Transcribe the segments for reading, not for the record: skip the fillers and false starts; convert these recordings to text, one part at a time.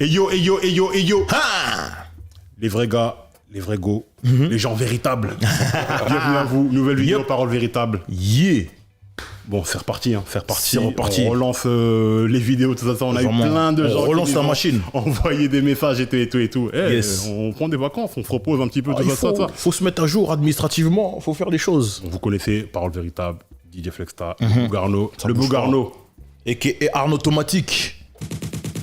Et yo, et yo, et yo, et yo. Les vrais gars, les vrais go, les gens véritables. Bienvenue à vous, nouvelle vidéo Parole véritable. Yeah. Bon, c'est reparti, hein, c'est reparti. C'est reparti. On relance les vidéos, tout ça. On a eu plein de gens. On relance la machine. Envoyer des messages et tout, et tout, et tout. Hey, Yes. On prend des vacances, on se repose un petit peu, tout ça. Faut se mettre à jour administrativement, faut faire des choses. Vous connaissez Parole véritable, DJ Flexta, Bougarno, le Bougarno. Et Arnaud Automatique.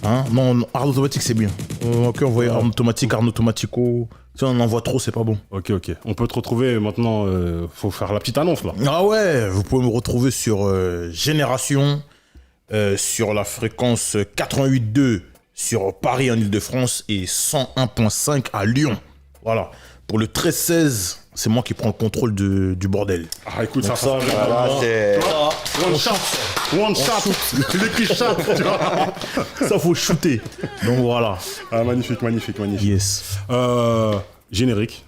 Hein? Non, Arnaud Automatique, c'est bien. On peut envoyer Arnaud Automatique, Arnaud Automatico. Si on en envoie trop, c'est pas bon. Ok. On peut te retrouver maintenant. Faut faire la petite annonce là. Ah ouais, vous pouvez me retrouver sur Génération, sur la fréquence 88.2 sur Paris en Ile-de-France et 101.5 à Lyon. Voilà. Pour le 13-16, c'est moi qui prends le contrôle du bordel. Ah écoute, Donc ça Voilà, c'est... One shot. Les qui shot, tu vois. Ça, faut shooter. Donc voilà. Ah, magnifique. Yes. Générique.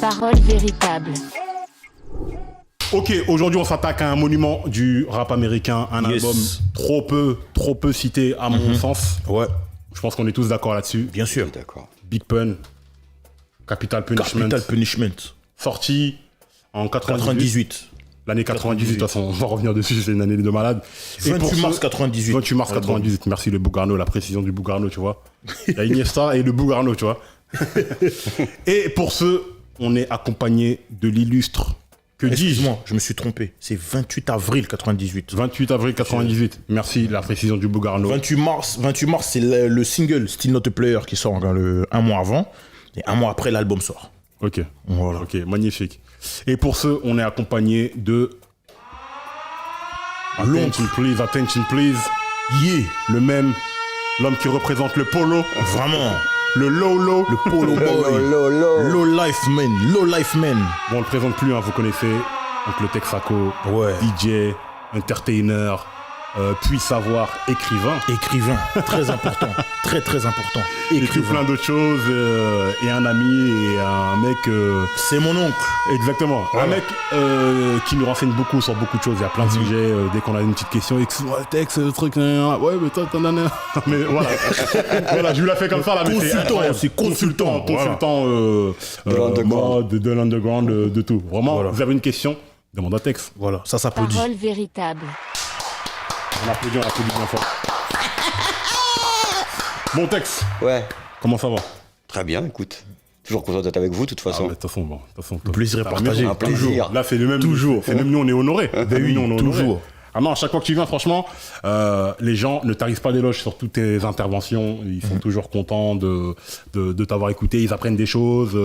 Parole véritable. Ok, aujourd'hui on s'attaque à un monument du rap américain, un album trop peu cité à mon sens. Ouais, Je pense qu'on est tous d'accord là-dessus. bien sûr. D'accord. Big Pun, Capital Punishment, Capital Punishment. sorti en 98. 98. L'année 98, de toute façon, on va revenir dessus, c'est une année de malade. Et 28 pour mars ceux- 98. 28 mars 98, merci le Bougarno, la précision du Bougarno, tu vois. Il y a Iniesta et le Bougarno, tu vois. Et pour ceux, on est accompagné de l'illustre. Que dis-je Excuse-moi, je me suis trompé. C'est 28 avril 98. 28 avril 98. Merci, la précision du Bougarno. 28 mars, c'est le single Still Not a Player qui sort un mois avant. Et un mois après, l'album sort. Ok. Voilà. Ok, magnifique. Et pour ceux, on est accompagné de... Attention please. Yeah. Le même, l'homme qui représente le polo, Vraiment. le low. Le Polo Boy. Low Life Man. Bon, on le présente plus, hein, vous connaissez. Donc le Texaco, Ouais. DJ, entertainer, puis savoir, écrivain. Écrivain. Très important. Très important. Et tout Écrivain. plein d'autres choses. Et un ami et un mec... C'est mon oncle. Exactement. Voilà. Un mec qui nous renseigne beaucoup sur beaucoup de choses. Il y a plein de sujets. Dès qu'on a une petite question, texte, truc, ouais, mais toi, mais voilà. Voilà, je lui l'ai fait comme ça là. Mais Consultant, incroyable. c'est consultant, mode, de l'underground, de tout. Vraiment, Voilà. vous avez une question, demande un texte. Voilà, ça s'applaudit. Parole véritable. On applaudit bien fort. Bon texte, Ouais, comment ça va? très bien, écoute. Toujours content d'être avec vous, de toute Ah, façon. mais de toute façon, Le plaisir est t'as la partagé. maison. Un plaisir. Là, c'est le même. Toujours. C'est même nous, on est honorés. oui, Nous, on est honorés. toujours. Ah non, à chaque fois que tu viens, franchement, les gens ne tarissent pas d'éloges sur toutes tes interventions. Ils sont toujours contents de t'avoir écouté. Ils apprennent des choses.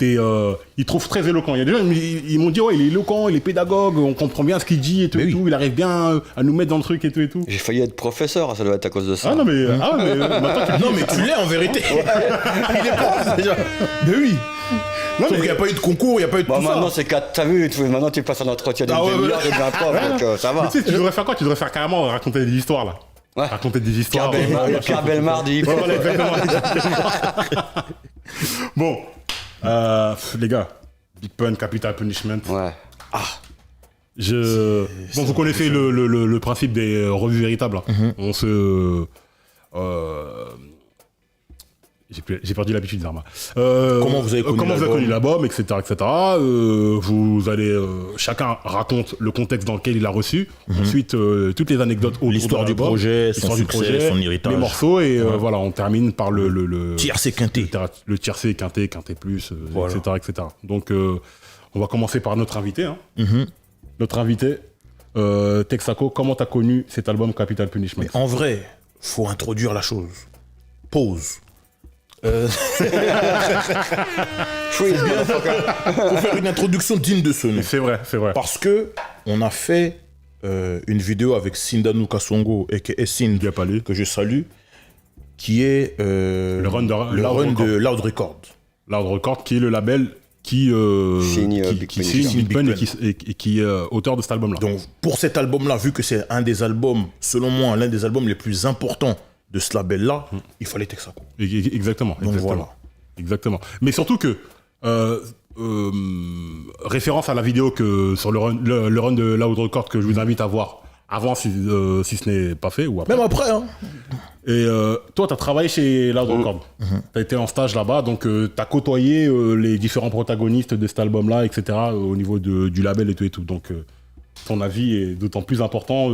Ils trouvent très éloquent. Il y a des gens, ils m'ont dit, ouais, il est éloquent, il est pédagogue, on comprend bien ce qu'il dit et tout, Mais et oui. tout. Il arrive bien à nous mettre dans le truc et tout et tout. J'ai failli être professeur, ça doit être à cause de ça. Ah non, mais, maintenant, tu Non, mais tu l'es en vérité. Il est prof déjà. Mais oui. Non, Sauf qu'il n'y a pas eu de concours, il n'y a pas eu de Bon, tout maintenant, ça. c'est 4, t'as vu, maintenant tu passes un entretien d'une Ah ouais, demi-heure ouais. et d'un prof, donc ça va. Mais tu sais, tu devrais faire quoi? Tu devrais faire carrément raconter des histoires, là. Ouais. Raconter des histoires. Pierre Bellemare dit. Ouais, voilà, exactement. Bon, les gars, Big Pun, Capital Punishment. Ouais. Bon, vous connaissez le principe des revues véritables. Hein. On se... J'ai perdu l'habitude, Zarma. Comment vous avez connu l'album, etc. Vous allez... chacun raconte le contexte dans lequel il a reçu. Ensuite, toutes les anecdotes autour L'histoire de du l'album, projet, son l'histoire du succès, projet, son héritage. les morceaux, et voilà, on termine par le Tiercé quinté. le tiercé, quinté, quinté plus, Voilà. etc. Donc, on va commencer par notre invité. Hein. Notre invité, Texaco, comment t'as connu cet album Capital Punishment? En vrai, faut introduire la chose. Pause. Faut faire une introduction digne de ce nom. C'est vrai. Parce que on a fait une vidéo avec Sindanu Kasongo et Sind, Bien parlé. que je salue, qui est Le run de Loud Record. Loud Record, qui est le label qui Signe signe Big Pun Big et qui est auteur de cet album-là. Donc pour cet album-là, vu que c'est un des albums, selon moi, l'un des albums les plus importants de ce label-là, il fallait Texaco. Exactement. Donc voilà. Exactement. Mais surtout que, référence à la vidéo que sur le run de Loud Record que je vous invite à voir avant si ce n'est pas fait ou après. Même après, hein. Et toi, tu as travaillé chez Loud Record. Tu as été en stage là-bas, donc tu as côtoyé les différents protagonistes de cet album-là, etc., au niveau du label et tout. Donc, ton avis est d'autant plus important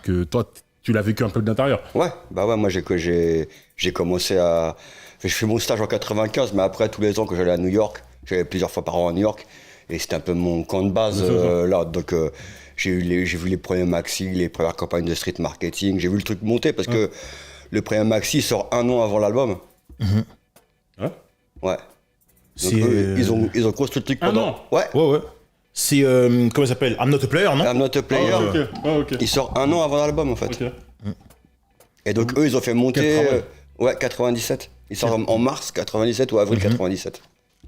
que toi, tu l'as vécu un peu de l'intérieur. Ouais, bah ouais, moi j'ai commencé à... Je fais mon stage en 95, mais après, tous les ans que j'allais à New York, j'allais plusieurs fois par an à New York, et c'était un peu mon camp de base là. Donc j'ai vu les premiers maxi, les premières campagnes de street marketing, j'ai vu le truc monter parce que le premier maxi sort 1 an avant l'album. Ouais. Ouais. Donc eux, ils ont construit le truc pendant... an. Ouais. Ouais. C'est, comment ça s'appelle? I'm Not a Player, non? I'm Not a Player. Ok. Il sort 1 an avant l'album en fait. Ok. Et donc eux, ils ont fait monter... Quel travail. ouais, 97. Il sort en mars 97 ou avril 97.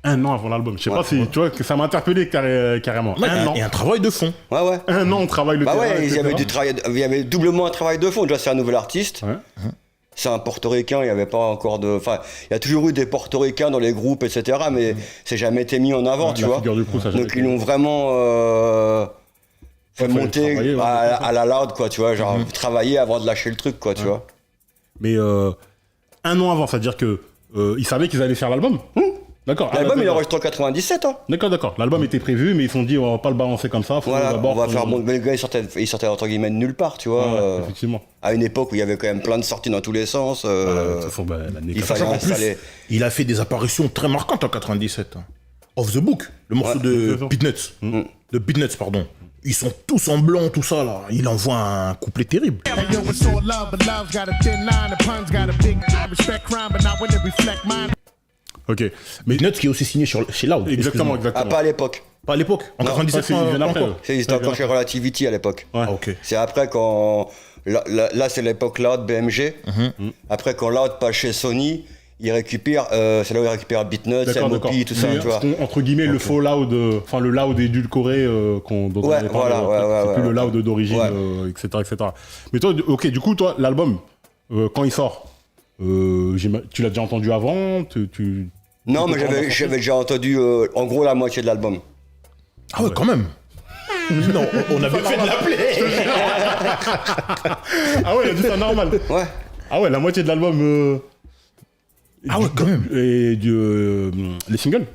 1 an avant l'album. Je sais pas si tu vois que ça m'a interpellé carrément. Ouais, 1 an. et un travail de fond. Ouais. 1 an on travaille le Bah terrain. ouais, il etc. y avait doublement un travail de fond. Déjà, c'est un nouvel artiste. Ouais. C'est un portoricain, il n'y avait pas encore de... Enfin, il y a toujours eu des portoricains dans les groupes, etc. Mais c'est jamais été mis en avant, tu La vois. figure du crew, ça a jamais Donc été- ils l'ont vraiment fait fallait monter travailler, ouais, à la loud, quoi, tu vois. Genre, travailler avant de lâcher le truc, quoi, tu vois. Mais 1 an avant, c'est-à-dire que ils savaient qu'ils allaient faire l'album. D'accord. L'album, il est d'accord. enregistré en 97, hein. D'accord. L'album était prévu, mais ils se sont dit on va pas le balancer comme ça. Faut Voilà, d'abord on va qu'on- faire... Bon, mais le gars, il sortait entre guillemets de nulle part, tu vois. Ouais, effectivement. À une époque où il y avait quand même plein de sorties dans tous les sens. De toute façon, l'année il fallait En plus, installer... il a fait des apparitions très marquantes en 97. hein. Off the Book, le morceau Ouais. de Exactement. Beatnuts. De Beatnuts, pardon. Ils sont tous en blanc, tout ça, là. Il envoie un couplet terrible. Hey yo, it's all love, but love's got a thin line. The pun's got a big I respect crime, but not when it reflect mine. Ok. Mais Beatnuts qui est aussi signé chez Loud. exactement. Ah, pas à l'époque. Pas à l'époque. En Non, 97, ça, c'est pas bien après, encore. ouais. Ils étaient encore chez Relativity à l'époque. Ouais. Ah, ok. C'est après quand... Là, c'est l'époque Loud BMG. Après, quand Loud passe chez Sony, il récupère... c'est là où il récupère Beatnuts, MOP, tout ça, Mais, tu vois. entre guillemets, le faux loud, enfin le loud édulcoré dont on Ouais, avait parlé, voilà, c'est plus le loud d'origine, Ouais. etc. Mais toi, ok, du coup, toi, l'album, quand il sort, tu l'as déjà entendu avant Non, tu mais peux prendre j'avais déjà entendu en gros la moitié de l'album. Ah ouais, quand même. Non, on avait fait de l'appeler. Ah ouais, il a dit ça normal. Ouais. Ah ouais, la moitié de l'album. Ah ouais, quand même. Et les singles.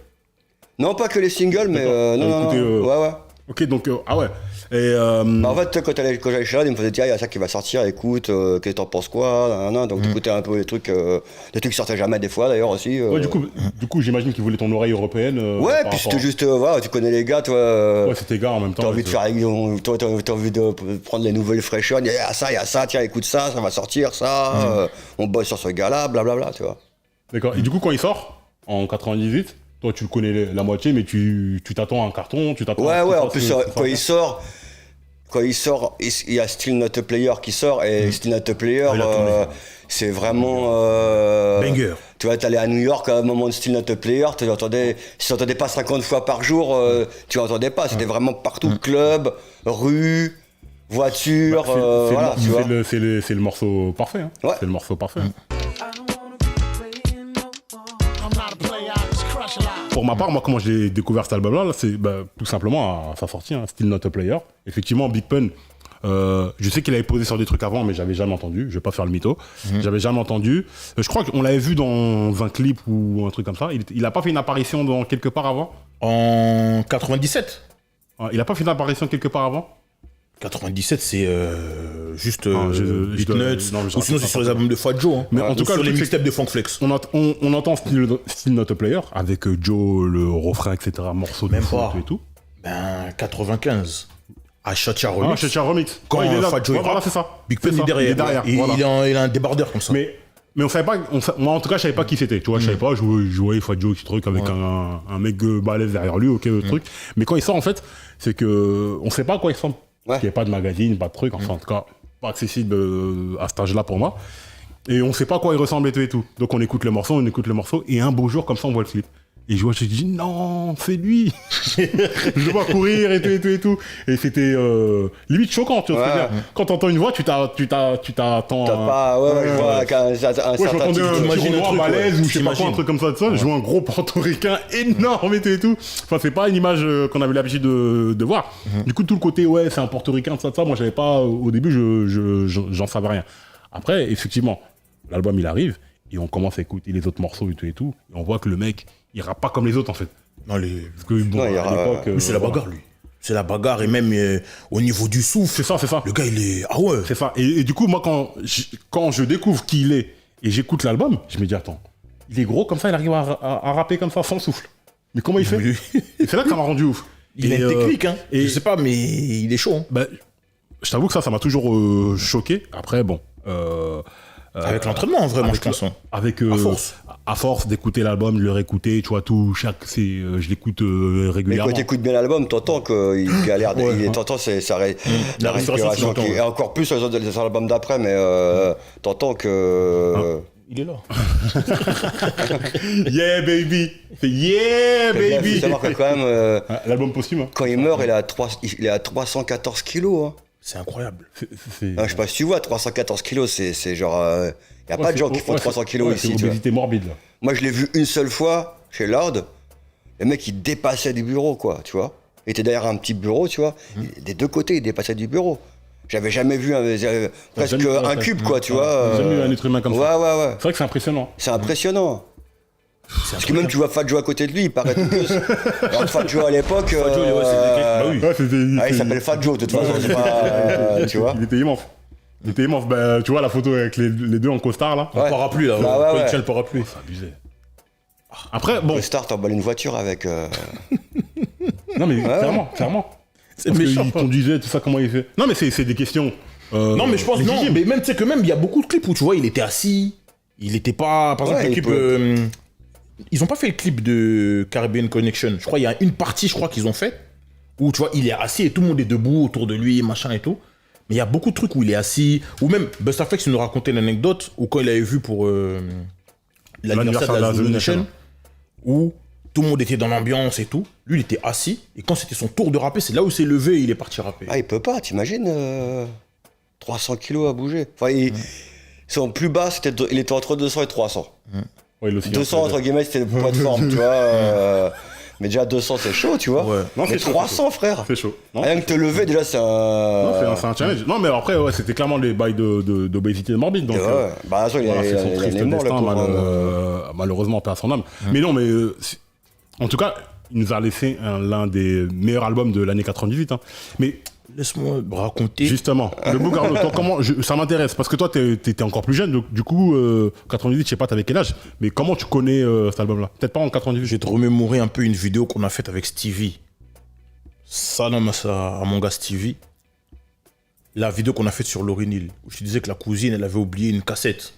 Non, pas que les singles, mais non. écouté, Ouais. Ok, donc ah ouais. Et Bah, en fait, quand j'allais chez Loud, il me faisait dire, il y a ça qui va sortir, écoute, qu'est-ce que t'en penses quoi, nanana. Donc t'écoutais un peu les trucs qui sortaient jamais des fois d'ailleurs aussi. ouais, du coup, j'imagine qu'il voulait ton oreille européenne. Ouais, par puis c'était rapport- juste, voilà, tu connais les gars, toi. Ouais, c'était gars en même temps. T'as envie de faire, toi, t'as envie de prendre les nouvelles fraîcheurs, il y a ça, tiens, écoute ça va sortir, ça, on bosse sur ce gars-là, blablabla, tu vois. D'accord. Et du coup, quand il sort, en 98, toi, tu le connais la moitié, mais tu t'attends à un carton, tu t'attends Ouais, à ce qu'il en fasse plus, ce qu'il quand fasse. il sort, il y a Still Not a Player qui sort, et Still Not a Player, il a tourné. c'est vraiment... Banger. Tu vois, t'allais à New York à un moment de Still Not a Player, si tu n'entendais pas 50 fois par jour, tu n'entendais pas, c'était vraiment partout, club, rue, voiture, voilà, tu vois. C'est le morceau parfait. Hein. Ouais. C'est le morceau parfait. hein. I'm not a player, I just crush a lot. Pour ma part, moi, comment j'ai découvert cet album-là, c'est tout simplement à sa sortie, hein, Still Not a Player. Effectivement, Big Pun, je sais qu'il avait posé sur des trucs avant, mais j'avais jamais entendu. Je vais pas faire le mytho. J'avais jamais entendu. Je crois qu'on l'avait vu dans un clip ou un truc comme ça. Il a pas fait une apparition dans quelque part avant. En 97. Il a pas fait une apparition quelque part avant. 97, c'est juste non, Beatnuts. je Ou sinon, c'est raconte sur les albums de Fat Joe. Hein. Mais en Ou tout cas, sur le les truc, mixtapes de Funk Flex. On entend Still Not a Player avec Joe, le refrain, etc. Morceau de Même foot pas. et tout. Ben, 95. À Chacha Ah, Remix. Chacha Remix. Quand Ouais, il est là. Fat Joe Ouais, voilà, rappe, c'est ça. Big Pun C'est est ça. derrière. Il est derrière. Il, voilà. il a un débardeur comme ça. Mais on savait pas, moi en tout cas, je savais pas qui c'était. Tu vois, je savais pas, je voyais Fat Joe, ce truc, avec un mec balèze derrière lui, ok, le truc. Mais quand il sort, en fait, c'est que on sait pas à quoi il ressemble. Ouais. Il n'y a pas de magazine, pas de truc, enfin, en tout cas, pas accessible à cet âge-là pour moi. Et on sait pas à quoi il ressemble et tout et tout. Donc on écoute le morceau, et un beau jour, comme ça, on voit le clip. Et je vois, je dis non, c'est lui. Je le vois courir et tout. Et c'était limite choquant, tu vois ce que je veux dire. Quand t'entends une voix, tu t'attends. T'as pas, je vois qu'un certain j'entendais un type de- petit Renoir balèze ou je sais pas quoi, un truc comme ça. Je vois un gros portoricain énorme et tout. Enfin, c'est pas une image qu'on avait l'habitude de voir. Du coup, tout le côté, ouais, c'est un portoricain, ça, moi, j'avais pas, au début, j'en savais rien. Après, effectivement, l'album, il arrive. Et on commence à écouter les autres morceaux et tout. Et on voit que le mec, il rappe pas comme les autres, en fait. Non, Parce que, bon, Non, il y à aura- l'époque... lui, c'est la bagarre, lui. C'est la bagarre, et même au niveau du souffle. C'est ça. Le gars, il est... Ah ouais. C'est ça. Et du coup, moi, quand je découvre qui il est et j'écoute l'album, je me dis, attends, il est gros comme ça, il arrive à rapper comme ça sans souffle. Mais comment il fait? Oui. Et c'est là que ça m'a rendu ouf. Il a une technique, hein. Et Je sais pas, mais il est chaud. Hein. bah, je t'avoue que ça m'a toujours choqué. Après, bon... Avec l'entraînement, en vrai, moi, je pense. Hein. Avec force. à force d'écouter l'album, de le réécouter, tu vois, je l'écoute Mais régulièrement. quand t'écoutes bien l'album, t'entends qu'il galère, t'entends la respiration, tu l'entends, et encore plus sur les albums d'après, mais t'entends que... Il est là. Yeah, baby! C'est yeah, Il baby! faut savoir que quand même, L'album posthume, hein. quand il meurt, il est à 314 kilos. Hein. C'est incroyable. C'est- Je sais pas si tu vois, 314 kilos, c'est genre... Il n'y a pas de gens qui font 300 kilos c'est ici, tu vois. obésité morbide, là. Moi, je l'ai vu une seule fois chez Lord. Le mec, il dépassait du bureau, quoi, tu vois. Il était derrière un petit bureau, tu vois. Des deux côtés, il dépassait du bureau. J'avais jamais vu presque jamais- un cube, quoi, tu vois. J'ai jamais vu un être humain comme ça. Ouais. C'est vrai que c'est impressionnant. C'est impressionnant. Parce que même tu vois Fat Joe à côté de lui, il paraît tout plus. Alors Fat Joe à l'époque, bah oui. Ouais, il s'appelle Fat Joe de toute façon, c'est pas, tu vois. Il était immense. Bah, tu vois la photo avec les deux en costard, là. Ouais. Le parapluie, là. Bah ouais. Il tient le parapluie. C'est abusé. Après, bon... Le Star t'emballes une voiture avec. Non, mais clairement. C'est Parce méchant. qu'il conduisait, tout ça, comment il fait. Non, mais c'est des questions... Non, mais je pense, non, légitimes. mais même, tu sais que même, il y a beaucoup de clips où, tu vois, il était assis, il était pas, par exemple, Ouais, le il clip, peut. ils ont pas fait le clip de Caribbean Connection, je crois, il y a une partie, je crois, qu'ils ont fait, où, tu vois, il est assis et tout le monde est debout autour de lui, machin et tout, mais il y a beaucoup de trucs où il est assis, ou même, Busta Flex, il nous racontait une anecdote, où quand il avait vu pour l'anniversaire de la Zulu Nation, où tout le monde était dans l'ambiance et tout, lui, il était assis, et quand c'était son tour de rapper, c'est là où il s'est levé et il est parti rapper. Ah, il peut pas, t'imagines 300 kilos à bouger. Enfin, son plus bas, il était entre 200 et 300. Ouais, il aussi, 200, entre guillemets, c'était le poids de forme, tu vois. Mais déjà 200, c'est chaud, tu vois. Ouais. Non, Mais c'est chaud, 300, frère. C'est chaud. Non, Rien que te lever, déjà, c'est un. non, c'est un challenge. Non, mais après, ouais, c'était clairement les bails d'obésité morbide. Donc, Ouais. Bah, ça, il voilà, c'est son est triste mort, le destin, pauvre. malheureusement, perd son âme. Mais non, mais en tout cas, il nous a laissé l'un des meilleurs albums de l'année 98. Hein. Mais Laisse-moi raconter. justement, le Bougardo, ça m'intéresse parce que toi, t'étais encore plus jeune. Donc, du coup, 98, je sais pas, t'avais quel âge. Mais comment tu connais cet album-là? Peut-être pas en 98. Je vais te remémorer un peu une vidéo qu'on a faite avec Stevie. Salam à mon gars Stevie. La vidéo qu'on a faite sur Lauryn Hill, où je te disais que la cousine, elle avait oublié une cassette.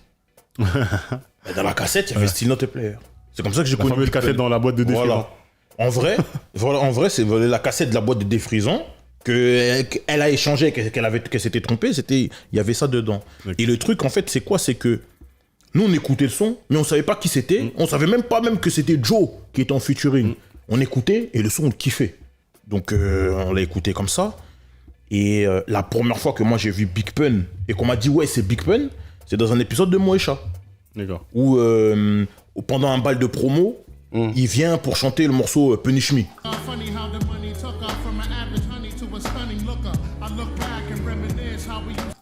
Et dans la cassette, il y avait Still Not a Player. C'est comme ça que j'ai La connu fameuse Big cassette Pun. dans la boîte de défrisant. Voilà. En vrai, c'est la cassette de la boîte de défrisant qu'elle a échangé, qu'elle s'était trompée. Il y avait ça dedans. Ok. Et le truc, en fait, c'est quoi? C'est que nous, on écoutait le son, mais on savait pas qui c'était. On savait même pas que c'était Joe qui était en featuring. On écoutait et le son, on le kiffait. Donc, on l'a écouté comme ça. Et la première fois que moi, j'ai vu Big Pun et qu'on m'a dit, ouais, c'est Big Pun, c'est dans un épisode de Moesha. D'accord. Où, pendant un bal de promo, il vient pour chanter le morceau Punish Me. Funny how the money took off from an average honey to a stunning looker. I look back and reminisce how we used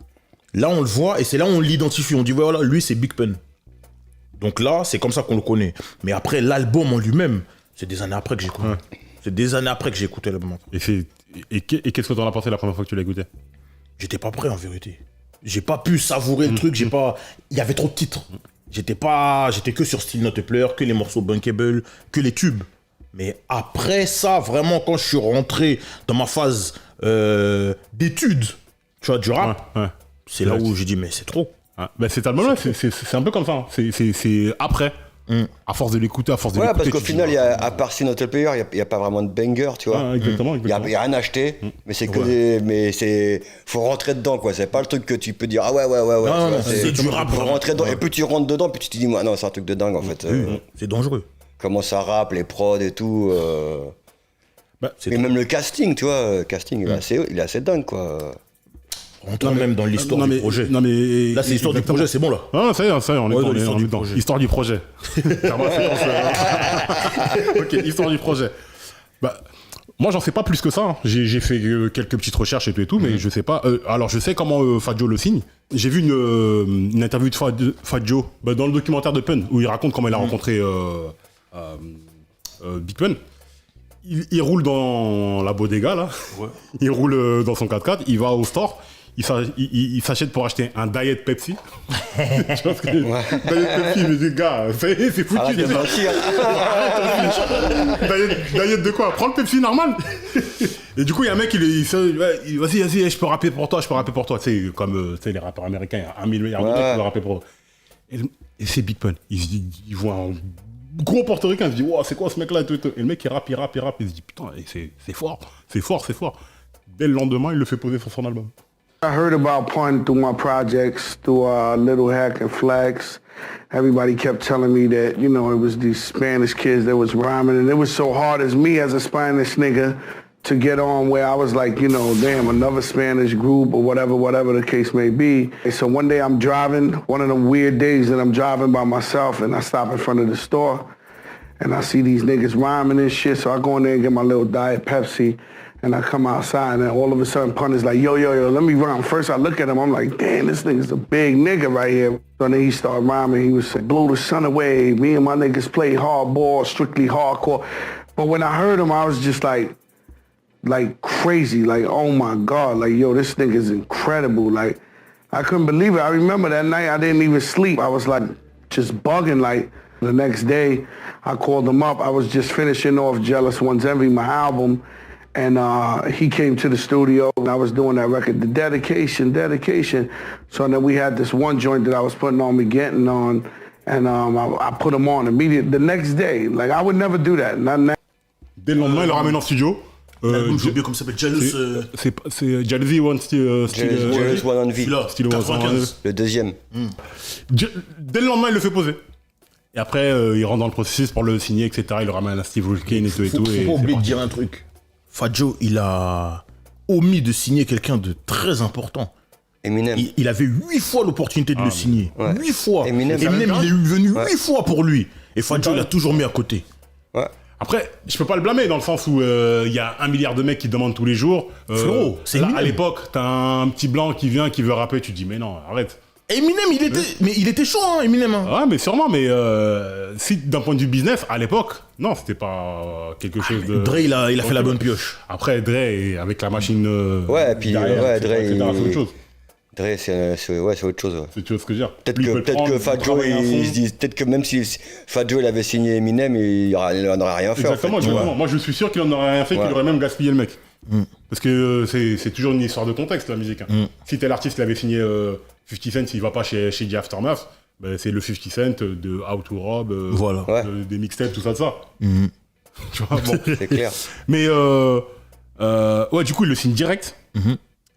Là, on le voit et c'est là où on l'identifie. On dit, voilà, lui, c'est Big Pun. Donc là, c'est comme ça qu'on le connaît. Mais après, l'album en lui-même, c'est des années après que j'ai écouté. Ouais. C'est des années après que j'ai écouté l'album. Et qu'est-ce que t'en as pensé la première fois que tu l'as écouté? J'étais pas prêt, en vérité. J'ai pas pu savourer le truc. Il y avait trop de titres. J'étais que sur Still Not a Player, que les morceaux Bunkable, que les tubes. Mais après ça, vraiment, quand je suis rentré dans ma phase d'études, tu vois, du rap, Ouais. c'est là où j'ai dit, mais c'est trop. Ah, bah cet album-là, c'est un peu comme ça. Hein. C'est après. À force de l'écouter, à force de Ouais, l'écouter. parce qu'au tu te final, dis, à part Still Not a Player, il n'y a pas vraiment de banger, tu vois. Ah, exactement. Il n'y a rien acheté, mais c'est que mais c'est. Faut rentrer dedans, quoi. C'est pas le truc que tu peux dire, ah ouais. Non, tu vois, c'est du rap, Faut vraiment. rentrer dedans. Et plus tu rentres dedans, plus tu te dis, non, c'est un truc de dingue, en fait. C'est dangereux. comment ça rappe, les prods et tout. Et même le casting, tu vois, il est assez dingue, quoi. Rentrons même dans l'histoire du projet. Non mais Là, c'est l'histoire du projet, c'est bon là. Ah, ça y est, on est dans dans l'histoire du dedans. projet. Histoire du projet. Ok, histoire du projet. Bah, moi, j'en sais pas plus que ça. Hein. J'ai fait quelques petites recherches et tout, mais je sais pas. Alors, je sais comment Fat Joe le signe. J'ai vu une interview de Fat Joe dans le documentaire de Pun, où il raconte comment il a rencontré Big Pun. Il roule dans la bodega, là. Ouais. Il roule dans son 4x4, il va au store. Il s'achète pour acheter un Diet Pepsi. Tu vois ce que Diet Pepsi, mais les gars, c'est foutu. Arrête de mentir. Diet de quoi? Prends le Pepsi normal. Et du coup, il y a un mec, il vas-y, je peux rapper pour toi. Tu sais, comme les rappeurs américains, il y a 1 milliard de mecs qui veulent rapper pour eux. Et c'est Big Pun. Il voit un gros portoricain, il se dit, wow, c'est quoi ce mec-là? Et le mec, il rappe. Il se dit, putain, c'est fort. Dès le lendemain, il le fait poser sur son album. I heard about Pun through my projects, through Little Hack and Flex. Everybody kept telling me that, you know, it was these Spanish kids that was rhyming, and it was so hard as me as a Spanish nigga to get on where I was like, you know, damn, another Spanish group or whatever the case may be. And so one day I'm driving, one of them weird days that I'm driving by myself, and I stop in front of the store, and I see these niggas rhyming and shit, so I go in there and get my little Diet Pepsi. And I come outside, and all of a sudden, Pun is like, yo, let me rhyme. First, I look at him, I'm like, damn, this nigga's a big nigga right here. So then he started rhyming. He was saying, blow the sun away. Me and my niggas play hardball, strictly hardcore. But when I heard him, I was just like crazy. Like, oh my God. Like, yo, this nigga's incredible. Like, I couldn't believe it. I remember that night, I didn't even sleep. I was like, just bugging. Like, the next day, I called him up. I was just finishing off Jealous One's Envy, my album. And he came to the studio, and I was doing that record, the dedication. So then we had this one joint that I was putting on, me getting on, and I put him on immediately the next day. Like, I would never do that. Dès le lendemain, il le ramène en studio. L'album, j'ai oublié comment ça s'appelle, Jealous. C'est Jealousy One Still Jealous One Envy. Still 95. Le deuxième. Dès le lendemain, il le fait poser. Et après, il rentre dans le processus pour le signer, etc. Il le ramène à Steve Aoki et tout. Faut pas oublier de dire un truc. Fat Joe, il a omis de signer quelqu'un de très important. Eminem. Il avait 8 fois l'opportunité de le signer. Ouais. 8 fois. Eminem, il est venu 8 fois pour lui. Et Fat Joe, il l'a toujours mis à côté. Ouais. Après, je peux pas le blâmer dans le sens où il y a 1 milliard de mecs qui demandent tous les jours. Frérot, c'est là, Eminem. à l'époque, t'as un petit blanc qui vient, qui veut rapper, tu te dis mais non, arrête. Eminem, il était chaud, hein, Eminem. Hein. Ouais, mais sûrement, mais si d'un point de vue business, à l'époque, non, c'était pas quelque chose de... Dre, il a fait la bonne pioche. Après, Dre, avec la machine... Ouais, et puis, derrière, ouais, etc., c'est autre chose. Dre, c'est autre chose. Ouais. C'est tu vois ce que je veux dire. Peut-être que Fat Joe, il se dit, peut-être que même si Fat Joe il avait signé Eminem, il n'en aurait rien fait. Exactement, en fait, exactement. Moi, je suis sûr qu'il en aurait rien fait, qu'il aurait même gaspillé le mec. Parce que c'est toujours une histoire de contexte, la musique. Hein. Si tel artiste l'avait signé 50 Cent, s'il va pas chez The Aftermath, ben, c'est le 50 Cent de How to Rob, voilà. Des mixtapes, tout ça. Tu vois, bon. C'est clair. Mais ouais, du coup, il le signe direct.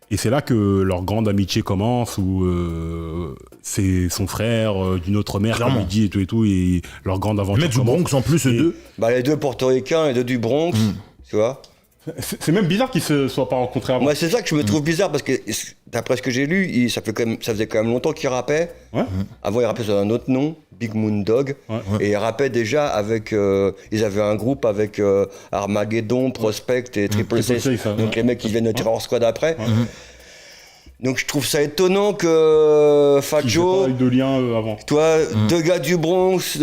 Et c'est là que leur grande amitié commence, où c'est son frère d'une autre mère, comme il dit, et tout, et leur grande aventure. Les mecs du Bronx en plus, eux deux. Bah, les deux portoricains, les deux du Bronx, tu vois. C'est même bizarre qu'ils se soient pas rencontrés avant. Moi, c'est ça que je me trouve bizarre, parce que d'après ce que j'ai lu, ça faisait quand même longtemps qu'il rappait. Ouais. Avant, il rappait sous un autre nom, Big Moon Dog. Ouais. Et il rappait déjà avec... ils avaient un groupe avec Armageddon, Prospect et Triple C. Donc les mecs qui viennent de Terror Squad après. Donc je trouve ça étonnant que Fat Joe... Pas eu de lien avant. Toi, deux gars du Bronx...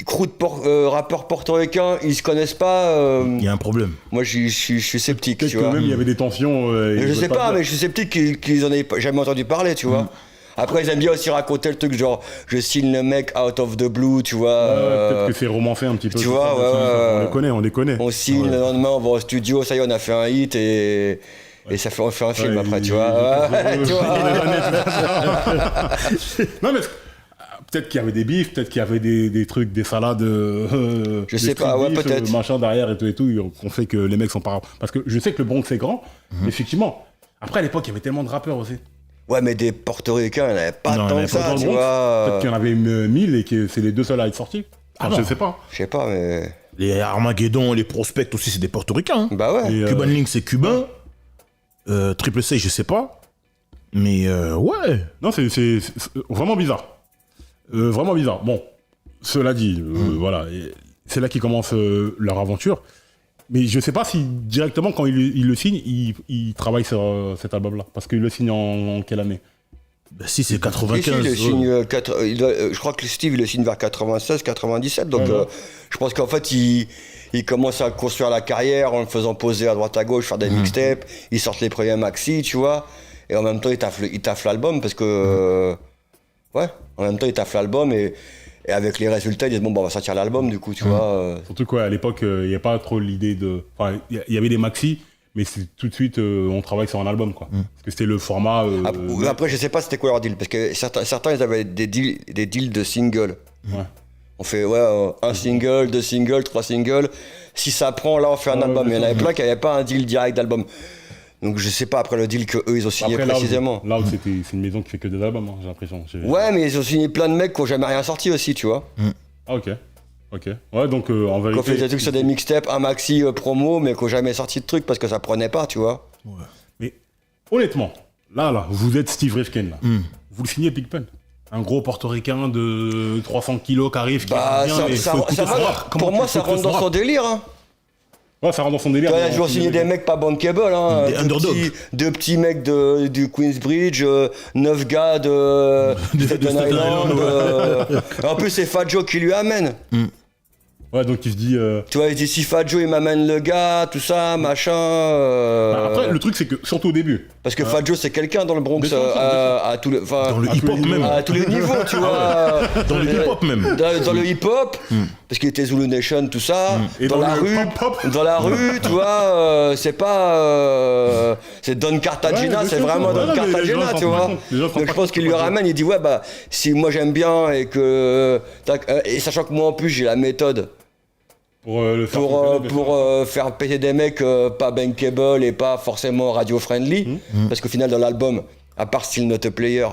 crew de rappeurs portoricains, ils se connaissent pas. Il y a un problème. Moi, je suis sceptique. Peut-être que même il y avait des tensions. Je sais pas, mais je suis sceptique qu'ils en aient jamais entendu parler, tu vois. Après, ils aiment bien aussi raconter le truc genre, je signe le mec out of the blue, tu vois. Peut-être que c'est romancé un petit peu. Tu vois, on les connaît. On signe, le lendemain, on va au studio, ça y est, on a fait un hit et on fait un film après, tu vois. Non, mais... Peut-être qu'il y avait des bifs, peut-être qu'il y avait des trucs, des salades. Je sais pas, ouais, peut-être. Machin derrière et tout, qu'on fait que les mecs sont pas. Parce que je sais que le Bronx c'est grand, mais effectivement. Après, à l'époque, il y avait tellement de rappeurs aussi. Ouais, mais des portoricains, il n'y en avait pas tant que ça, tu vois. Peut-être qu'il y en avait 1000 et que c'est les deux seuls à être sortis. Enfin, je sais pas. Je sais pas, mais. Les Armageddon, les Prospects aussi, c'est des Portoricains. Hein. Bah ouais. Et, Cuban Link, c'est cubain. Triple C, je sais pas. Mais ouais. Non, c'est vraiment bizarre. Vraiment bizarre. Bon, cela dit, voilà, c'est là qu'ils commencent leur aventure. Mais je sais pas si directement, quand il le signe, il travaille sur cet album-là. Parce qu'il le signe en quelle année? Bah, si, c'est Ici, 95. il le signe, je crois que Steve il le signe vers 96, 97. Donc je pense qu'en fait, il commence à construire la carrière en le faisant poser à droite à gauche, faire des mixtapes. Il sort les premiers maxi, tu vois. Et en même temps, il taffe l'album parce que. Ouais, en même temps, il taffe l'album et avec les résultats, ils disent bon, on va sortir l'album du coup, tu vois. Surtout qu'à l'époque, il n'y a pas trop l'idée de. Enfin, il y avait des maxi, mais c'est tout de suite, on travaille sur un album, quoi. Parce que c'était le format. Après, je sais pas c'était quoi leur deal parce que certains ils avaient des deals de singles. Ouais. On fait un single, 2 singles, 3 singles. Si ça prend, là, on fait un album. Il y en avait plein qui n'avaient pas un deal direct d'album. Donc je sais pas après le deal qu'eux ils ont signé Après, précisément. Là où c'est une maison qui fait que des albums, hein, j'ai l'impression. Ouais, mais ils ont signé plein de mecs qui n'ont jamais rien sorti aussi, tu vois. Ah, ok. Ouais, donc en vérité. Qu'on fait des trucs sur des mixtapes, un maxi promo, mais qui n'ont jamais sorti de trucs parce que ça prenait pas, tu vois. Mais honnêtement, là, vous êtes Steve Rifkin, là. Vous le signez Big Pun. Un gros portoricain de 300 kilos qui arrive, qui Bah, revient, ça va, pour moi, ça rentre dans son délire. Hein. Ouais, ça rentre dans son délire. Tu vois, il a toujours signé des mecs pas bankable, hein. Des underdogs. Deux petits mecs du Queensbridge, 9 gars de Staten Island. En plus, c'est Fat Joe qui lui amène. Ouais, donc il se dit. Tu vois, il dit si Fat Joe il m'amène le gars, tout ça, machin. Après, le truc, c'est que, surtout au début. Parce que Fat Joe, c'est quelqu'un dans le Bronx, Bien sûr, à tous les. Dans le hip-hop même. À tous les niveaux, tu vois. Dans le hip-hop même. Dans le hip-hop, parce qu'il était Zulu Nation, tout ça. Et dans dans la le rue, pop-pop. dans la rue, tu vois, c'est pas. C'est Don Cartagena, Ouais, c'est bien sûr, vraiment ouais, Don non, mais les Cartagena, gens tu s'en vois. rendent compte. Les gens s'en Donc je rendent pense qu'il lui compte. ramène, il dit ouais, bah, si moi j'aime bien et que. Et sachant que moi en plus j'ai la méthode. Pour le faire fonctionner, bien sûr. Faire péter des mecs pas bankable et pas forcément radio-friendly. Parce qu'au final, dans l'album, à part Still Not a Player,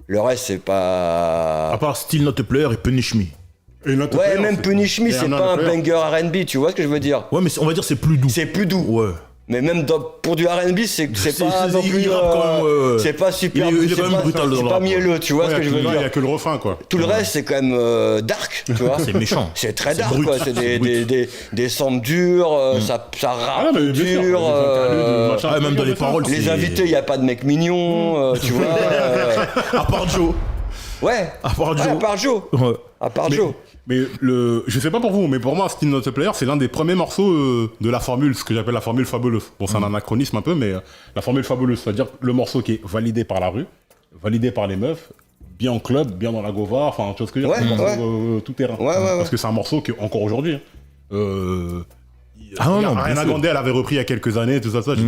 le reste, c'est pas. À part Still Not a Player et Punish Me. Et notre Ouais, player, même c'est- Punish Me, et c'est un pas un autre player. banger R&B, tu vois ce que je veux dire? Ouais, mais on va dire c'est plus doux. C'est plus doux. Ouais. Mais même pour du R&B, c'est pas non il plus. rappe quand même, ouais. C'est pas super. Il est c'est quand même pas- brutal dans C'est le pas rap, mielleux, tu vois Ouais, ce que je veux il y a dire? que le refrain, quoi. Tout le reste, c'est quand même dark, tu vois. C'est méchant. C'est très C'est dark, brut. quoi. C'est C'est brut. des samples durs, ça Ah rappe non, mais bien sûr, dur. les interludes, machin, Ah, même dans les bien sûr. paroles, Les c'est- invités, il n'y a pas de mec mignon, tu vois. À part Joe. Ouais. À part Ouais, Joe. à part Joe. Ouais. À part Joe. Mais je sais pas pour vous, mais pour moi, Still Not a Player, c'est l'un des premiers morceaux de la formule, ce que j'appelle la formule fabuleuse. Bon, c'est un anachronisme un peu, mais la formule fabuleuse, c'est-à-dire le morceau qui est validé par la rue, validé par les meufs, bien en club, bien dans la gova, enfin, tu vois ce que je veux dire, Ouais, c'est un ouais. morceau, tout terrain. Ouais. Parce que c'est un morceau qui, encore aujourd'hui, Ah non, non, bien Ariana sûr. Grande, elle avait repris il y a quelques années, tout ça. j'ai-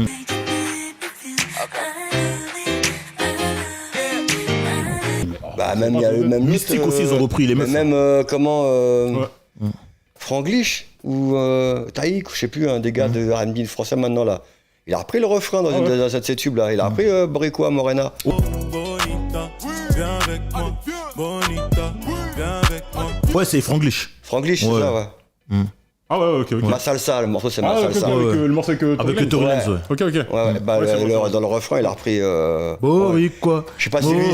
Bah, même, il y a même l'autre, Mystique aussi, ils ont repris les meufs. Même, Ouais. Franglish ou Taïk, je sais plus, un des gars de R&B français maintenant, là. Il a repris le refrain dans un de ses tubes, là. Il a repris Brico à Morena. Bonita, viens avec moi. Bonita, viens avec moi. Ouais, c'est Franglish. Franglish, c'est Ouais. ça, ouais. Ah ouais, ok. Ma salsa, le morceau, c'est Ah, ma ok, salsa. ok, Ouais, avec le morceau que Avec le Tory Lanez, ouais. Ok. ouais, bah, Ouais, c'est vrai, dans le refrain, il a repris. Boricua. Je sais pas si lui,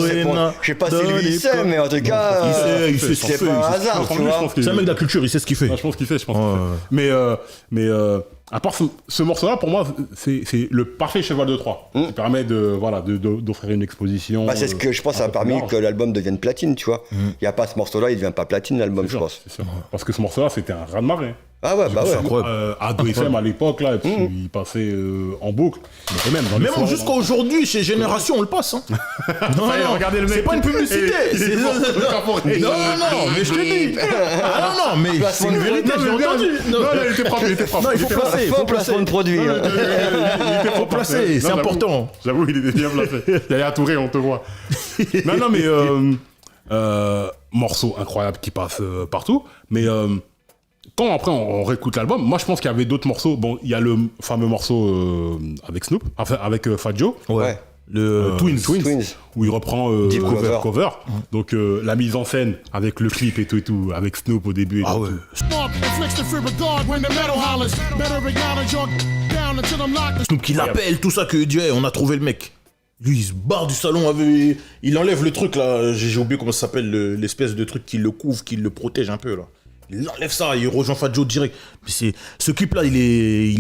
il sait, mais en tout cas, Il sait, c'est il pas un sait. hasard, tu Franglish, je vois. pense qu'il- C'est un mec de la culture, il sait ce qu'il fait. Ah, je pense qu'il fait, je pense. Ouais, qu'il fait. Mais à part ce morceau-là, pour moi, c'est le parfait cheval de Troie. Qui permet d'offrir une exposition. Bah, c'est ce que je pense, ça a permis que l'album devienne platine, tu vois. Il n'y a pas ce morceau-là, il devient pas platine, l'album, je pense. C'est sûr. Parce que ce morceau-là, c'était un raz-de-marée. Ah ouais, bah ouais. C'est incroyable. À 2FM à l'époque, là, et puis il passait en boucle. Et même dans les Même soirées, jusqu'à aujourd'hui, chez Génération, on le passe. Hein. Non, Ça y est, non, regardez le mec. c'est pas une publicité. Il est c'est- fort, non, incorporé. non, mais je te dis. Ah non, non, mais c'est une vérité, Non, j'ai mais bien, entendu. Non, il était propre, il était propre. Non, il faut placer, Faux placement de produit. hein. Il était faut propre. placer, Non, c'est j'avoue, important. J'avoue, il était bien placé. Yaya Touré, on te voit. Non, mais morceau incroyable qui passe partout. Mais quand après on réécoute l'album, moi je pense qu'il y avait d'autres morceaux. Bon, il y a le fameux morceau avec Snoop, enfin avec Fat Joe. Ouais. Le Twins. Twins. où il reprend Deep cover. Donc la mise en scène avec le clip et tout, avec Snoop au début. Et Ah tout. ouais. Mark inflicts the fear of God when the metal hollers. Better acknowledge your down until I'm locked. Snoop qui l'appelle, tout ça, que dit, hey, on a trouvé le mec. Lui, il se barre du salon, il enlève le truc là, j'ai oublié comment ça s'appelle, l'espèce de truc qui le couvre, qui le protège un peu là. Il enlève ça, il rejoint Fat Joe direct. Mais ce clip là, il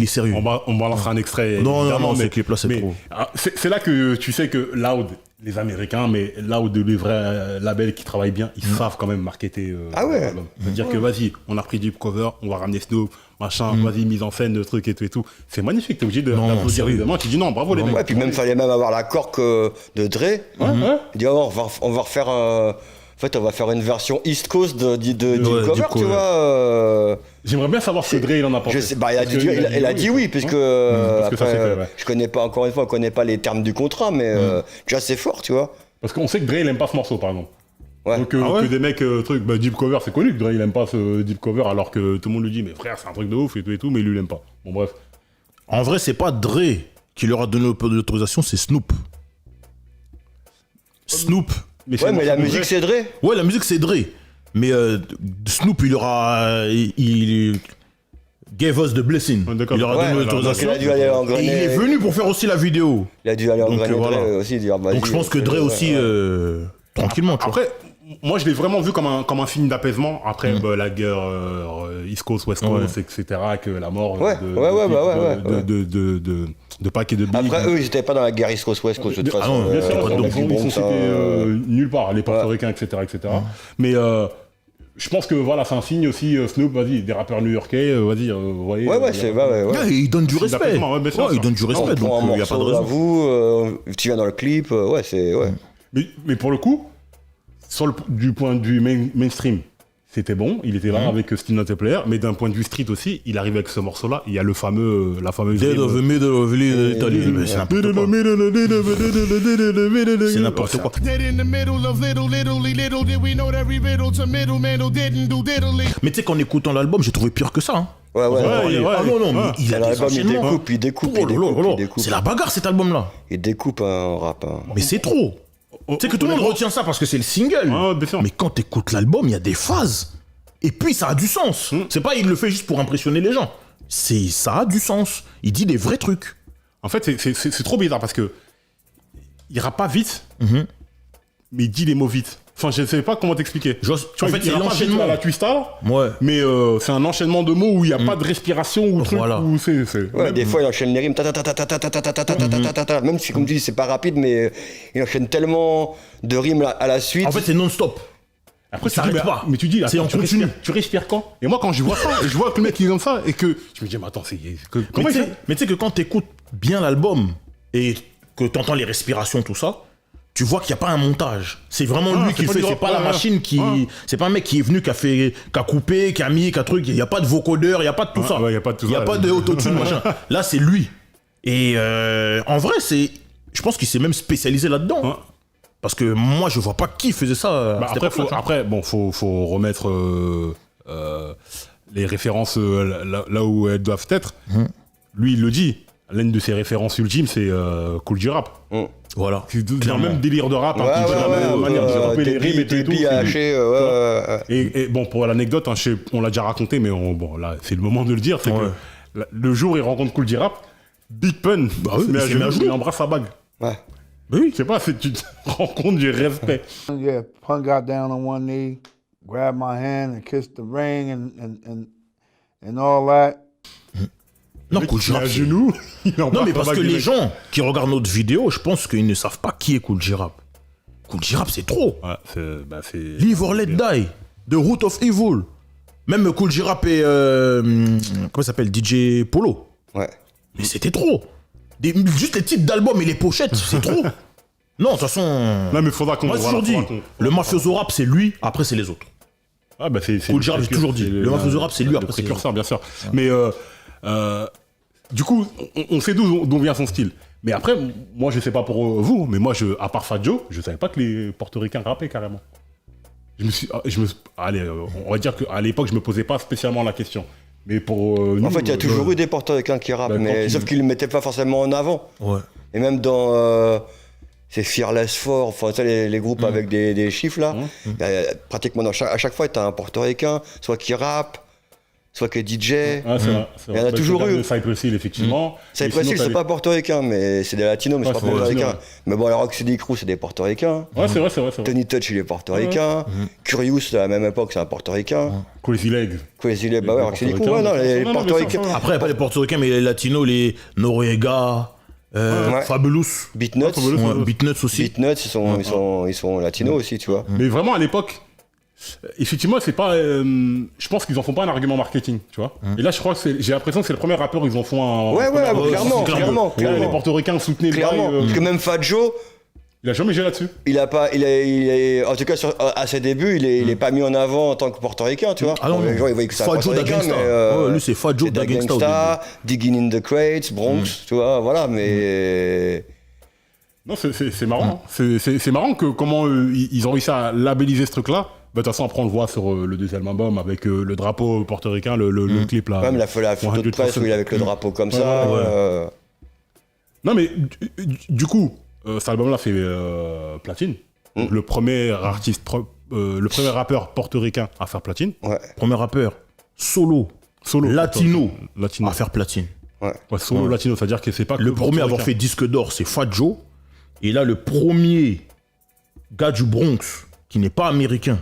est sérieux. On balancera un extrait. Non, évidemment, ce mais- clip là, c'est mais, trop. c'est là que tu sais que Loud, les Américains, mais Loud, les vrais labels qui travaillent bien, ils savent quand même marketer. Ah ouais. l'album. C'est-à-dire que vas-y, on a pris du cover, on va ramener Snoop, machin, vas-y, mise en scène, le truc et tout. C'est magnifique, t'es obligé Non, d'applaudir sérieux. évidemment. Tu dis non, bravo les mecs. Ouais, puis même, fallait même avoir l'accord de Dre. Il dit, oh, on va refaire en fait, on va faire une version East Coast du Deep cover, tu Cover. vois. J'aimerais bien savoir ce que Dre il en a pensé. Je sais, bah, il a Parce dit, que il a dit oui, puisque, parce que ça, après, c'est fait, ouais. je connais pas, encore une fois, on connaît pas les termes du contrat, mais déjà c'est fort, tu vois. Parce qu'on sait que Dre il aime pas ce morceau par exemple. Ouais. Donc Ah ouais que des mecs, Deep Cover, c'est connu que Dre il aime pas ce Deep Cover alors que tout le monde lui dit mais frère c'est un truc de ouf et tout, mais lui il aime pas. Bon bref. En vrai, c'est pas Dre qui leur a donné l'autorisation, c'est Snoop. Snoop. c'est Ouais, un mais la morceau de musique Dre. c'est Dre. Ouais, la musique c'est Dre. Mais Snoop, il aura. Il gave us the blessing. Ouais, d'accord. Il leur a Ouais, donné donc l'autorisation. il a dû aller Et il engrainer. est venu pour faire aussi la vidéo. Il a dû aller Donc, engrainer voilà. Dre aussi, dire vas-y. Donc je pense que Dre ouais, aussi, ouais. tranquillement, tu vois. Après, moi je l'ai vraiment vu comme un film d'apaisement après la guerre East Coast, West Coast, etc. Que la mort Ouais, de Pac et de Big. Après, eux, ils étaient pas dans la guerre East Coast, West Coast, de toute Ah façon. non, bien sûr, Bien sûr, pas de ils sont Bronx, cités nulle part, les portoricains, etc. Mais je pense que voilà, c'est un signe aussi, Snoop, vas-y, des rappeurs new-yorkais, vas-y, vous voyez. Ouais, c'est vrai, ouais. Ouais, il donne du Film respect. d'apaisement, ouais, bien sûr, Ouais, il ça. donne du On respect, donc prend un il n'y a pas de morceau à raison. vous, tu viens dans le clip, ouais, c'est. Ouais. Mais pour le coup, du point de vue mainstream, c'était bon, il était là avec Still Not a Player, mais d'un point de vue street aussi, il arrive avec ce morceau-là, il y a la fameuse... Dead of the middle of Italy. Mais c'est n'importe quoi. C'est n'importe quoi. Dead in the middle of little did we know that every riddle to middleman who didn't do diddly. Mais tu sais qu'en écoutant l'album, j'ai trouvé pire que ça. Hein. Ouais. Ah non, non, mais il a des L'album, il enchaînements. découpe. Oh là là, c'est la bagarre cet album-là. Il découpe un rap. Hein. Mais c'est trop. Tu sais que tout le monde retient ça parce que c'est le single. Ah, bien sûr. Mais quand t'écoutes l'album, il y a des phases. Et puis ça a du sens. C'est pas il le fait juste pour impressionner les gens. Ça a du sens. Il dit des vrais trucs. En fait, c'est trop bizarre parce que il rappe pas vite, mais il dit les mots vite. Enfin, je sais pas comment t'expliquer. En fait, c'est l'enchaînement. à la twista, Ouais. mais c'est un enchaînement de mots où il n'y a pas de respiration ou truc. Voilà. Où c'est. Ouais, des fois, il enchaîne les rimes. Même si, comme tu dis, c'est pas rapide, mais il enchaîne tellement de rimes à la suite. En fait, c'est non-stop. Après, ça tu dis, arrête pas. mais tu dis, C'est attends, en continu. tu respires quand? Et moi, quand je vois ça, je vois que le mec il est comme ça, et que je me dis, mais attends, comment il fait? Mais tu sais que quand t'écoutes bien l'album et que t'entends les respirations, tout ça, tu vois qu'il n'y a pas un montage. C'est vraiment lui qui le pas fait. du C'est rap, pas la ouais, machine qui. ouais. C'est pas un mec qui est venu, qui a coupé, qui a mis, qui a truc. Il n'y a pas de vocodeur, il n'y a pas de tout ça. ouais, y a pas de tout Il n'y a ça. pas de autotune, machin. Là, c'est lui. Et en vrai, je pense qu'il s'est même spécialisé là-dedans. Ouais. Parce que moi, je vois pas qui faisait ça. à cette époque-là, tu vois. Faut remettre les références là où elles doivent être. Lui, il le dit. L'une de ses références ultimes, c'est Kool G Rap. Voilà. C'est le Clairement. même délire de rap, Ouais, un petit peu la même manière de couper les rimes et tout. Tépi, haché, ouais. Et bon, pour l'anecdote, hein, on l'a déjà raconté, mais bon, là, c'est le moment de le dire, c'est Ouais. que le jour où il rencontre Kool G Rap, Big Pun, Bah oui, il se met à il s'est mis à genoux, genoux. il embrasse sa bague. Ouais. Oui. Je sais pas, tu te rends compte du respect. Yeah, Pun got down on one knee, grabbed my hand and kissed the ring and all that. Non, Kool G Il est Rap, à c'est- genoux, il embrasse Non, mais sa parce bague que du les mec. gens qui regardent notre vidéo, je pense qu'ils ne savent pas qui est Kool G Rap. Kool G Rap, c'est trop. Ouais, c'est... Live or Let Die, The Root of Evil. Même Kool G Rap et. Comment il s'appelle, DJ Polo. Ouais. Mais c'était trop. Juste les titres d'albums et les pochettes, c'est trop. Non, de toute façon. Non, mais faudra qu'on... Moi, j'ai toujours dit, le mafioso rap, c'est lui, après, c'est les autres. Ah, bah, c'est Kool G Rap, j'ai toujours dit. Le mafioso rap, c'est lui, le après, c'est les précurseur, bien sûr. Mais du coup, on sait d'où vient son style. Mais après, moi, je sais pas pour vous, mais moi, à part Fat Joe, je savais pas que les portoricains rappaient carrément. Allez, on va dire qu'à l'époque, je me posais pas spécialement la question. Mais pour nous, En fait, il y a toujours eu des portoricains qui rappent, bah, mais quand sauf qu'ils ne le mettaient pas forcément en avant. Ouais. Et même dans c'est Fearless Four, enfin, tu sais, les groupes avec des chiffres, là. Pratiquement, à chaque fois, t'as un portoricain, soit qui rappe, soit qui est DJ. Ah, c'est vrai. Il y en a toujours eu. Cypress Hill, effectivement. Cypress Hill, c'est pas portoricain, mais c'est des latinos, mais c'est pas c'est des portoricain. latinos, Mais bon, alors Roxy Crew, c'est des portoricains. Ouais, c'est vrai. Tony Touch, il est portoricain. Curious, à la même époque, c'est un portoricain. Crazy Legs. Crazy Legs, bah ouais, Roxy Crew, ouais, non, les Non, mais portoricains. ça, Après, il n'y a pas les portoricains, mais les latinos, les Noriega, Ouais. Fabulous. Beatnuts. Ouais, Beatnuts aussi. Beatnuts, ils sont latinos aussi, tu vois. Mais vraiment, à l'époque, effectivement, c'est pas. Je pense qu'ils en font pas un argument marketing, tu vois. Et là, je crois que j'ai l'impression que c'est le premier rappeur où ils en font un. Ouais, clairement. Les portoricains soutenaient Clairement. Parce que même Fat Joe, il a jamais géré là-dessus. en tout cas, à ses débuts, il est pas mis en avant en tant que portoricain, tu vois. Ah non, les gens, ils voyaient que c'est un Fat Joe da portoricain, Gangsta. mais. Lui, c'est Fat Joe da Gangsta. Gangsta, Digging in the Crates, Bronx, tu vois, voilà, mais. Non, c'est marrant. C'est marrant que comment ils ont réussi à labelliser ce truc-là. Bah, de toute façon, après, on le voit sur le deuxième album avec le drapeau portoricain, le clip là. Même la photo de presse où il est avec le drapeau comme ça. Non, mais du coup, cet album-là fait platine. Donc, le premier artiste, le premier rappeur portoricain à faire platine. Ouais. Premier rappeur solo latino à faire platine. Ouais. Solo latino, c'est-à-dire que c'est pas que Le premier à avoir fait disque d'or, c'est Fat Joe. Et là, le premier gars du Bronx, qui n'est pas américain,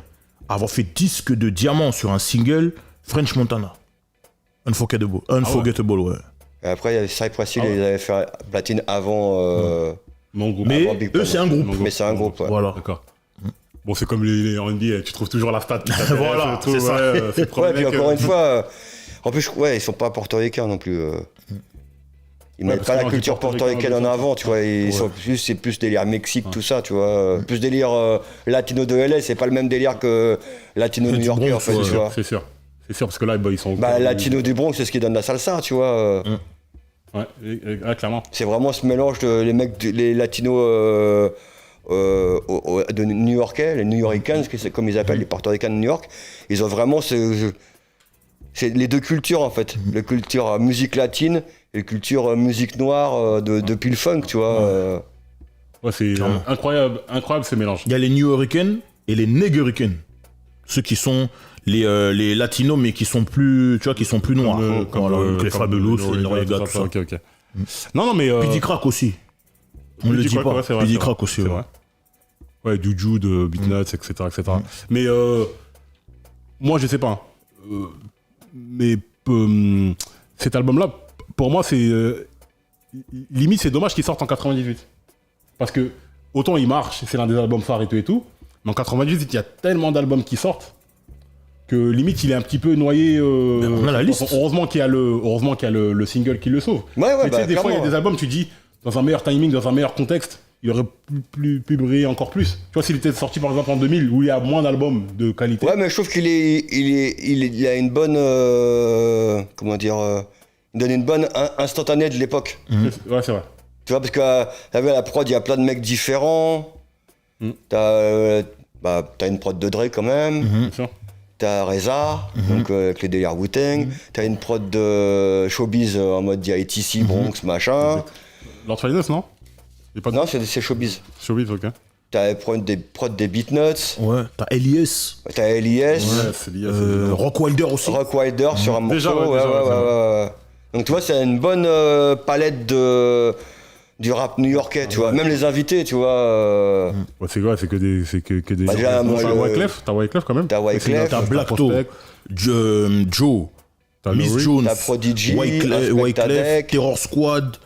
à avoir fait disque de diamant sur un single, French Montana. Unforgettable, ouais. Et après, il y avait Cypress Hill, ils avaient fait platine avant. Mon groupe. Mais avant Big eux, Pun. c'est un groupe. Mais c'est un groupe, ouais. Voilà. D'accord. Bon, c'est comme les R&B, tu trouves toujours la stat. Voilà, c'est ça. Ouais, puis encore une fois, en plus, ils sont pas portoricains non plus. Ils mettent parce pas que la non, culture les portoricains, portoricaine en avant, tu vois. C'est plus délire Mexique, tout ça, tu vois. Plus délire latino de LA, c'est pas le même délire que latino new-yorkais, en fait, tu vois. C'est sûr. C'est sûr, parce que là, ils sont. Bah, latino du Bronx, c'est ce qui donne la salsa, tu vois. Ouais, clairement. C'est vraiment ce mélange de les mecs, les latinos de New-Yorkais, les New-Yorkans, c'est comme ils appellent les portoricains de New York. Ils ont vraiment c'est les deux cultures en fait, la culture musique latine et la culture musique noire depuis le funk, tu vois. Ouais, c'est incroyable ce mélange. Il y a les New Yorkers et les Négricains. Ceux qui sont les latinos, mais qui sont plus, tu vois, qui sont plus noirs. Comme les Fabulous, les Noriega, tout ça. Ok. Non, mais. Piddy Crack aussi. On le dit pas. Piddy Crack aussi, ouais. Ouais, Juju de Beatnuts, etc. Mais moi, je sais pas. Mais cet album-là, pour moi, c'est limite, c'est dommage qu'il sorte en 98. Parce que autant il marche, c'est l'un des albums phares et tout, mais en 98, il y a tellement d'albums qui sortent que limite, il est un petit peu noyé. On a la liste. Heureusement qu'il y a le single qui le sauve. Ouais, mais tu sais, des fois, il y a clairement. des albums, tu dis, dans un meilleur timing, dans un meilleur contexte, il aurait pu briller encore plus. Tu vois, s'il était sorti par exemple en 2000, où il y a moins d'albums de qualité. Ouais, mais je trouve il a une bonne, comment dire, il donne une bonne instantanée de l'époque. Ouais, c'est vrai. Tu vois, parce que t'avais la prod, il y a plein de mecs différents. T'as une prod de Dre quand même. Bien sûr. T'as Reza, donc avec les délires Wu-Tang. T'as une prod de Showbiz en mode ITC, Bronx, machin. Lord Finance, non? Non, c'est Showbiz. Showbiz, ok. T'as des prods des Beatnuts. Ouais, t'as Elias. T'as Elias. Ouais, c'est lié. Rock Wilder aussi. Rock Wilder sur un morceau. Déjà, ouais. Donc tu vois, c'est une bonne palette du rap new-yorkais, tu vois. Même les invités, tu vois. Ouais, c'est que des Bah, déjà, moi, T'as Wyclef quand même. T'as Wyclef. T'as Blackto, Joe, T'as Miss Laurie. Jones, T'as Prodigy, Wyclef, Inspectadec. Terror Squad,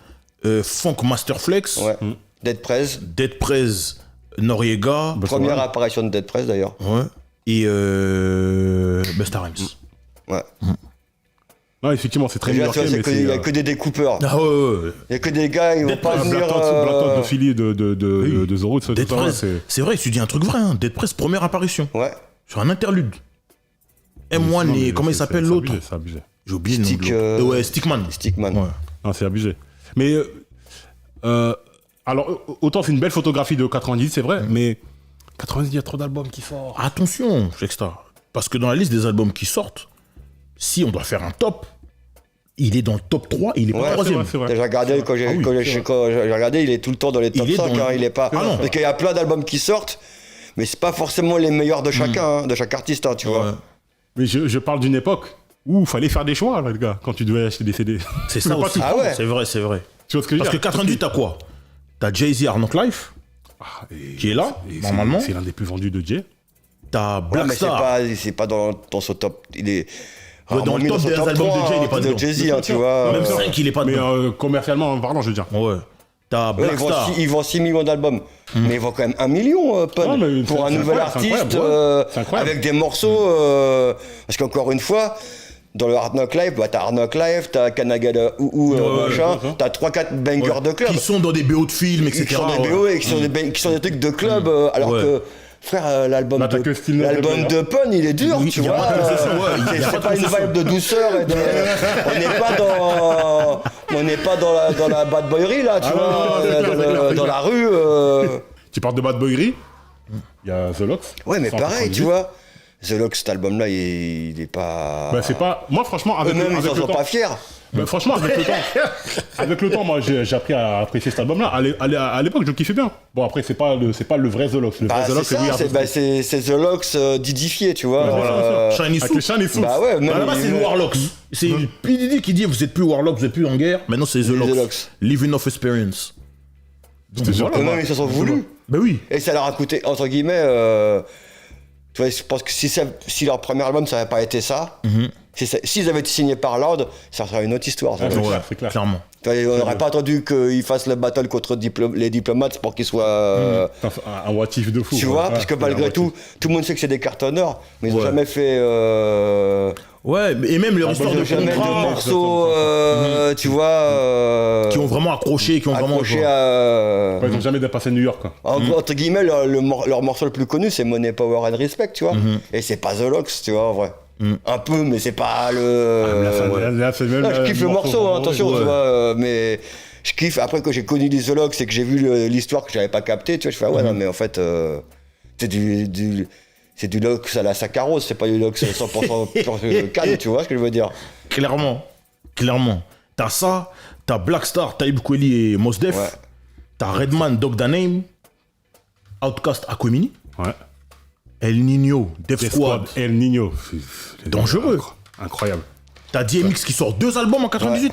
Funk Masterflex, Ouais. Dead Prez. Dead Prez, Noriega, Première apparition de Dead Prez d'ailleurs. ouais, et Busta Rhymes. Ouais. Non, effectivement, c'est très Déjà, tu new-yorkais, vois, mais il n'y a que des découpeurs. Ah ouais. Il n'y a que des gars, ils vont Dead pas Prez, venir. Black de Philly, de The Roots, tout Dead ça, Prez, c'est... c'est vrai, tu dis un truc vrai, hein. Dead Prez, première apparition, Ouais. sur un interlude. M1 Non, et mais comment il s'appelle c'est l'autre? abusé, c'est abusé. J'ai oublié le nom. Stick, de l'autre. Ouais, Stickman. Stickman. Ouais. Non, c'est abusé. Mais, alors, autant c'est une belle photographie de 90, c'est vrai, mais 90, il y a trop d'albums qui sortent. Attention, Jexta, parce que dans la liste des albums qui sortent, si on doit faire un top, il est dans le top 3, il est pas Ouais, troisième. c'est vrai. J'ai regardé quand j'ai regardé, il est tout le temps dans les top Il est 5. dans le- Il est pas. Ah non. Parce qu'il y a plein d'albums qui sortent, mais c'est pas forcément les meilleurs de chacun, hein, de chaque artiste, hein, tu vois. Ouais. Mais je parle d'une époque où il fallait faire des choix, là, les gars, quand tu devais acheter des CD. C'est Tu ça peux pas aussi. tout Ah ouais. C'est vrai, c'est vrai. Tu vois ce que je veux Parce que dire 98, t'as quoi? T'as Jay-Z Arnold Life, qui est là, Et normalement. C'est l'un des plus vendus de Jay. T'as Ouais, Black mais Star. c'est pas dans son top. Il est. Ouais, dans rarement le mis top son des albums de Jay, il est pas de dedans. Jay-Z, hein, tu vois. Même 5, il est pas Mais dedans. commercialement parlant, je veux dire. Ouais. T'as Ouais, Black Star. ils vendent 6 millions d'albums. Mais ils vendent quand même 1 million, Pun, Ouais, mais pour un c'est nouvel incroyable, c'est artiste, incroyable, ouais. C'est incroyable. avec des morceaux. Parce qu'encore une fois, dans le Hard Knock Live, bah, t'as Hard Knock Live, t'as Canagada ou machin, ouais. t'as 3-4 bangers de club. Qui sont dans des BO de films, etc. Qui sont des BO et qui sont des trucs de club, alors Ouais. que. Frère, l'album Bah, t'as que Still Not l'album the de Pun, il est dur, Oui, tu il y a vois. pas de concession, ouais, il y a C'est pas de pas une concession. vibe de douceur. On n'est pas dans la bad boyerie là, tu Ah, vois, non, c'est clair, dans la rue. Tu parles de Bad Boyery, il y a The Lox. Ouais, mais pareil, 198. tu vois. The Lox, cet album-là, il est pas. Bah, c'est pas. Moi, franchement, avec, Eux-mêmes, ils avec en le sont temps. pas fiers. Bah, franchement, avec le temps, moi, j'ai appris à apprécier cet album-là. À l'époque, je le kiffais bien. Bon, après, c'est pas le vrai The Lox. Le Bah, vrai The c'est Lox, ça, Weird c'est Science. The Lox didifié, tu vois. Shiny Avec le Soup. Shiny Soup. Bah ouais, même. À la base, c'est le Warlocks. C'est P. Diddy qui dit vous êtes plus Warlocks, vous êtes plus en guerre. Maintenant, c'est The The Locks. Locks. Living of Experience. Donc, C'était voilà. Eux-mêmes, ils se sont voulus. Bah oui. Et ça leur a coûté, entre guillemets, tu vois, je pense que si leur premier album, ça n'avait pas été ça, s'ils avaient été signés par Lord, ça serait une autre histoire. Ça. Ouais, Ouais, c'est clair. clairement. Tu vois, on n'aurait pas attendu qu'ils fassent le battle contre les diplomates pour qu'ils soient... Un what if de fou. tu quoi. vois, Ouais, parce que c'est un malgré what tout, if. tout le monde sait que c'est des cartonneurs, mais ils n'ont Ouais. jamais fait... Ouais, et même leur histoire ils de ont jamais de contrat morceaux, tu vois... qui ont vraiment accroché, qui ont vraiment accrochés joué. à... Ouais, ils ont jamais dépassé New York, quoi. Entre guillemets, leur morceau le plus connu, c'est Money, Power and Respect, tu vois. Et c'est pas The Locks, tu vois, en vrai. Un peu, mais c'est pas le... Là, c'est même Non, je kiffe le morceau, hein, attention, ouais. tu vois, mais je kiffe. Après, quand j'ai connu les The Locks et que j'ai vu l'histoire que j'avais pas capté, tu vois, je fais, ah ouais, non, mais en fait, c'est du Locks à la Saccharos, c'est pas du Locks 100% pur canne, tu vois ce que je veux dire. Clairement. Clairement. T'as ça, t'as Black Star, Talib Kweli et Mos Def. Ouais. T'as Redman, Dog Da Name. Outkast, Aquemini. Ouais. El Nino, Def Death Squad. El Nino. C'est Dangereux. Incroyable. T'as DMX qui sort 2 albums en 98.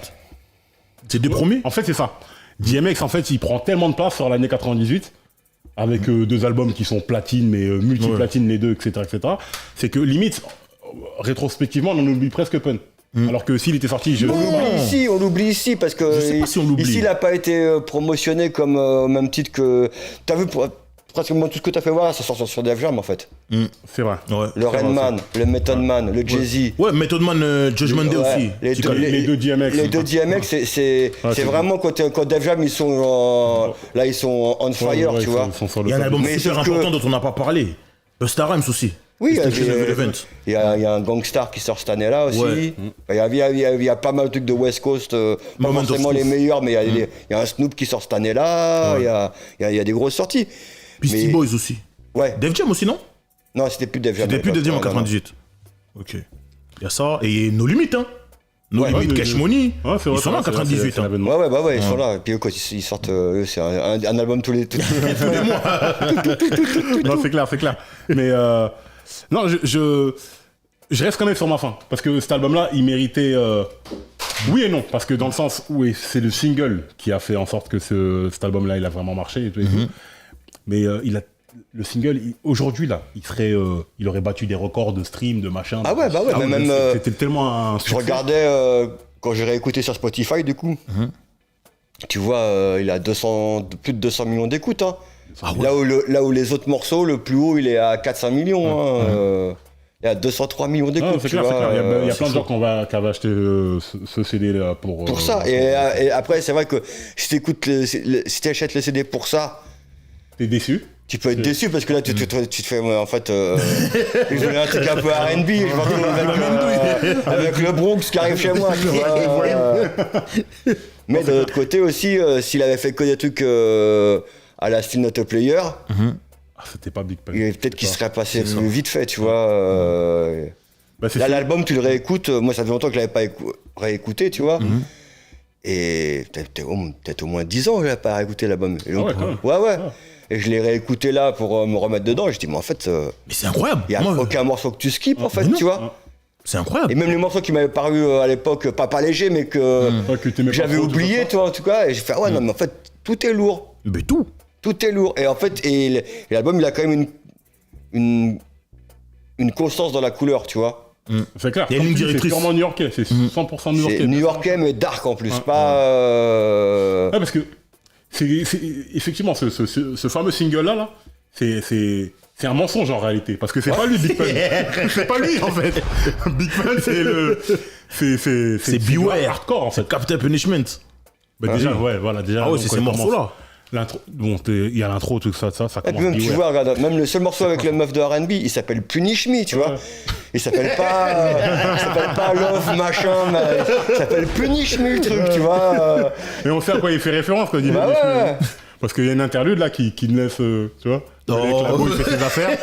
C'est des premiers. En fait, c'est ça. DMX, en fait, il prend tellement de place sur l'année 98, avec 2 albums qui sont platine, mais multi-platine les deux, etc., etc. C'est que, limite, rétrospectivement, on en oublie presque Pun. Alors que s'il était sorti, On l'oublie ici, parce que Je sais pas si on l'oublie. ici, il n'a pas été promotionné comme au même titre que... T'as vu, pratiquement tout ce que t'as fait voir, ça sort sur Def Jam, en fait. c'est vrai. Ouais. Le Redman, le Method Man, le Jay-Z. Ouais, Method Man, Judgment Day Ouais, aussi. les Qui deux- colle. Les deux DMX. Les deux DMX, c'est c'est vraiment quand Def Jam, ils sont là, ils sont on fire, Ouais, tu ils vois. sont sur le Il y a un top. album Mais super sauf que- important dont on n'a pas parlé. Busta Rhymes aussi. Oui, Distinction of Event. il y a un Gangstar qui sort cette année-là aussi. Ouais. Il y a pas mal de trucs de West Coast, pas Moment of forcément les Truth. meilleurs, mais il y a un Snoop qui sort cette année-là. Ouais. Il y a des grosses sorties. Beastie Mais- Boys aussi. Ouais. Def Jam aussi, non? Non, c'était plus Def Jam. C'était plus Def Jam en Non, non. 98. Ok. Il y a ça. Et No Limit, hein. No Ouais, Limit, ouais, Cash ouais. Money. Ouais, c'est vrai, Ils sont là en c'est vrai, 98. c'est un hein. événement. Ouais, ils sont là. Et puis eux, quand ils sortent, c'est un album tous les mois. Non, c'est clair. Mais non, je reste quand même sur ma fin. Parce que cet album-là, il méritait... Oui et non. Parce que dans le sens où c'est le single qui a fait en sorte que cet album-là, il a vraiment marché. Et tout, et tout. Mais le single, aujourd'hui, là, il aurait battu des records de stream, de machin. Ah ouais, mais oui, même, C'était tellement un Je succès. regardais quand j'ai réécouté sur Spotify, du coup. Tu vois, il a plus de 200 millions d'écoutes. Hein. Là où les autres morceaux, le plus haut, il est à 400 millions. Hein. Il y a 203 millions d'écoutes. Non, c'est tu clair, c'est vois, clair. Il y a c'est plein de chaud. gens qui avaient acheté ce CD-là pour Pour ça. Et après, c'est vrai que si tu achètes le CD pour ça, T'es déçu. tu peux être déçu parce que là, tu te fais, ouais, en fait, je voulais un truc un peu R&B, je me retrouve avec le Bronx qui arrive chez moi. Tu vois, mais de l'autre côté aussi, s'il avait fait que des trucs à la Still Not a Player, Ah, c'était pas Big Pun. peut-être qu'il serait passé plus vite fait, tu vois. Bah, c'est Là, sûr. l'album, tu le réécoutes. Moi, ça fait longtemps que je l'avais pas réécouté, tu vois. Et peut-être au moins 10 ans que je l'avais pas réécouté l'album. Et donc, ouais, quand même. ouais. Et je l'ai réécouté là pour me remettre dedans. Et je dis, mais en fait, Mais c'est incroyable. il n'y a Moi, aucun morceau que tu skippes, en fait, non. tu vois. c'est incroyable. Et même les morceaux qui m'avaient paru à l'époque, pas léger, mais que Ouais, que t'aimais pas j'avais trop, tout oublié, ça. toi, en tout cas. Et j'ai fait, ah ouais, non, mais en fait, tout est lourd. Mais tout. Tout est lourd. Et en fait, et l'album, il a quand même une constance dans la couleur, tu vois. C'est clair. Il y a une Comme tu dis, directrice. C'est purement new-yorkais. C'est 100% new-yorkais. C'est new-yorkais, mais dark en plus. Ouais. Pas. Ouais, parce que effectivement, ce fameux single-là, c'est un mensonge en réalité. Parce que c'est pas lui, Big Pun. C'est pas lui, en fait. Big Pun, c'est du Beware. hardcore, en fait. C'est Capital Punishment. Bah, déjà, ouais, voilà. Déjà, Ah ouais, donc, c'est quand ces il commence, morceaux-là. l'intro- Bon, il y a l'intro, tout ça, ça Et commence puis même, tu Beware. vois, regarde, même le seul morceau avec la meuf de R&B, il s'appelle Punish Me, tu vois. Il s'appelle pas Love, machin, mais il s'appelle Punish Me, le truc, tu vois. Et on sait à quoi il fait référence quand il dit Bah Punish Me. ouais. Parce qu'il y a une interlude là qui le laisse, tu vois. Avec la boule, il fait ses affaires.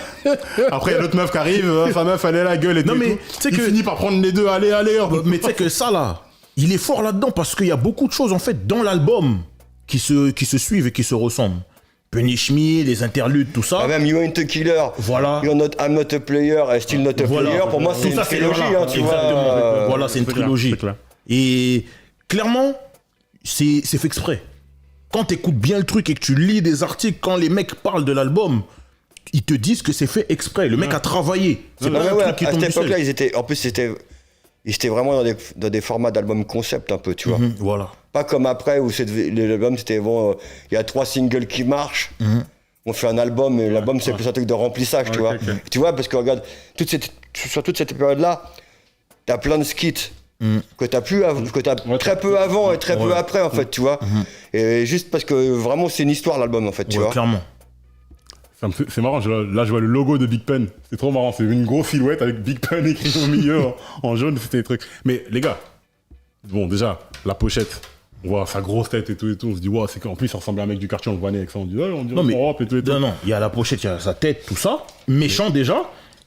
Après, il y a l'autre meuf qui arrive, sa meuf, elle est la gueule et Non, tout. mais et tout. tu sais Il que- finit par prendre les deux, allez, hop. Mais tu sais que ça, là, il est fort là-dedans parce qu'il y a beaucoup de choses, en fait, dans l'album qui se suivent et qui se ressemblent. Punish Me, les interludes, tout ça. Ah, même You Ain't a Killer, Voilà. I'm Not a Player, et Still Not a Voilà. Player, pour moi, Tout c'est une ça, trilogie, voilà, hein, tu exactement. vois. Voilà, c'est une C'est clair, trilogie. c'est clair. Et clairement, c'est fait exprès. Quand tu écoutes bien le truc et que tu lis des articles, quand les mecs parlent de l'album, ils te disent que c'est fait exprès. Le mec a travaillé. C'est Non, pas mais un ouais, truc qui à tombe cette du ciel. époque-là, ils étaient vraiment dans des formats d'album concept un peu, tu vois. Voilà. Pas comme après où l'album c'était bon, il y a 3 singles qui marchent. On fait un album et l'album c'est plus un truc de remplissage, tu vois. ok. Tu vois, parce que regarde, sur toute cette période-là, t'as plein de skits que t'as Ouais, très peu avant et très peu Ouais. après en fait, tu vois. Et juste parce que vraiment c'est une histoire l'album en fait, tu Ouais, vois. clairement. C'est marrant, là je vois le logo de Big Pun. C'est trop marrant, c'est une grosse silhouette avec Big Pun écrit au milieu en jaune, c'était des trucs. Mais les gars, bon déjà, la pochette, on voit sa grosse tête et tout, on se dit, wow, c'est qu'en plus ça ressemble à un mec du quartier, on le voit né avec ça, on dit, ouais, on dirait Non, mais- Europe et tout et tout. Non, non, il y a la pochette, il y a sa tête, tout ça. Méchant déjà.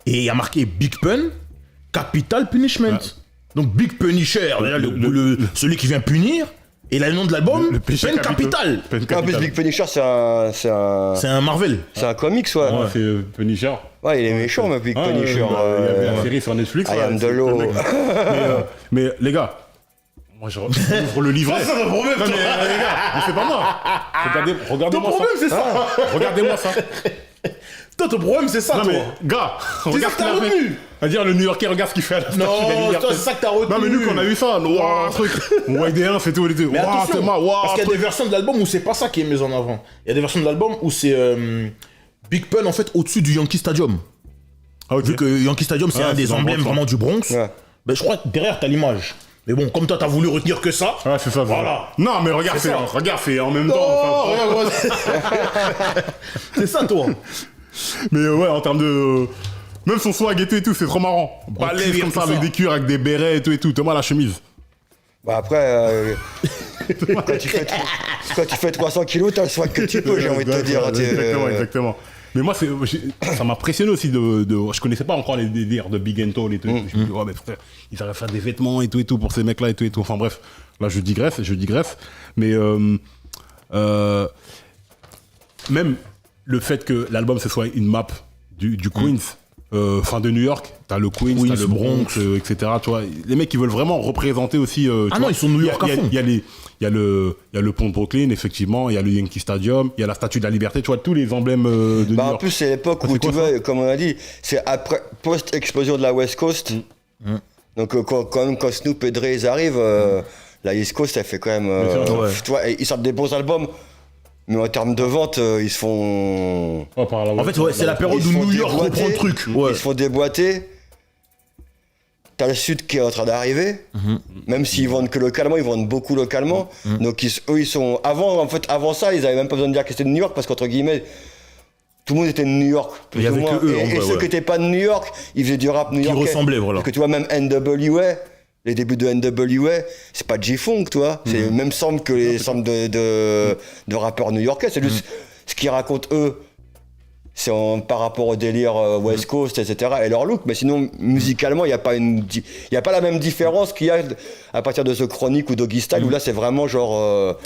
Et il y a marqué Big Pun, Capital Punishment. Donc Big Punisher, déjà, celui qui vient punir. Et là, le nom de l'album, Le péché Pen Capital. Pen En plus Capital. Big Punisher c'est un Marvel. comics, ouais. Ouais, c'est Punisher. Ouais, il est méchant, mais Big Ah, Punisher. il y avait la série sur Netflix. I ouais, am c'est the law. le mec. mais les gars, moi je ouvre le livret. C'est un problème, Non mais les gars, mais c'est pas moi. Regardez-moi ça. c'est ça. Regardez-moi ça. Toi, ton problème, c'est ça, Non toi. mais gars, C'est regarde ça ce que qu'il t'as a fait. retenu. C'est-à-dire le New-Yorkais, regarde ce qu'il fait à la Statue de la Non, Liberté. toi, c'est ça que t'as retenu. Non mais nous qu'on a eu ça, un truc. On voit des 1, c'est tout, les deux. Mais attention, c'est moi, parce qu'il y a des versions de l'album où c'est pas ça qui est mis en avant. Il y a des versions de l'album où c'est Big Pun, en fait, au-dessus du Yankee Stadium. Vu que Yankee Stadium, c'est Ah, un des c'est dans le emblèmes Bronx, vraiment du Bronx. Ouais. Ben, je crois que derrière, t'as l'image. Mais bon, comme toi, t'as voulu retenir que ça. Ouais, c'est ça. Voilà. Non mais regarde, C'est ça. regarde, c'est en même temps. Oh, enfin, regarde, regarde. C'est ça, toi. Mais ouais, en termes de... Même son swag et tout, c'est trop marrant. Balèze cuir, comme ça, tout avec ça. des cuirs, avec des bérets et tout. Moi, la chemise. Bah après, quand tu fais 300 kilos, t'as le swag que tu peux, j'ai envie de te dire. Exactement. Mais moi, ça m'impressionne aussi je connaissais pas encore les délires de Big and Tall et tout. Je me dis, ouais, mais frère, ils arrivent à faire des vêtements et tout pour ces mecs-là et tout. Enfin bref, là, je digresse. Mais même le fait que l'album, ce soit une map du Queens, enfin de New York, t'as le Queens, t'as le Bronx, etc. Tu vois, les mecs qui veulent vraiment représenter aussi. Tu Ah non, vois, ils sont New York à fond. Il y a le pont de Brooklyn, effectivement, il y a le Yankee Stadium, il y a la Statue de la Liberté, tu vois, tous les emblèmes de New Bah en York. plus c'est l'époque Ah, où c'est tu quoi, vois, comme on a dit, c'est après post-explosion de la West Coast. Donc quand Snoop et Dre ils arrivent, la East Coast elle fait quand même. ouais. Tu vois, ils sortent des bons albums, mais en termes de vente, ils se font. En fait, ouais, c'est la période Ils où se font New York déboîter. reprend le truc. Ouais. Ils se font déboîter. T'as le Sud qui est en train d'arriver, même s'ils vendent que localement, ils vendent beaucoup localement. Donc eux, ils sont avant ça, ils avaient même pas besoin de dire que c'était de New York parce qu'entre guillemets, tout le monde était de New York. Plus Il y ou avait moins. que eux, en et vrai, ceux ouais. qui n'étaient pas de New York, ils faisaient du rap new-yorkais. ressemblaient, voilà. Parce que tu vois, même NWA, les débuts de NWA, c'est pas G-Funk, tu vois. C'est le même sample que les samples de rappeurs new-yorkais. C'est juste ce qu'ils racontent eux. par rapport au délire West Coast, etc. et leur look, mais sinon musicalement il n'y a pas la même différence qu'il y a à partir de The Chronic ou Doggy Style où là c'est vraiment genre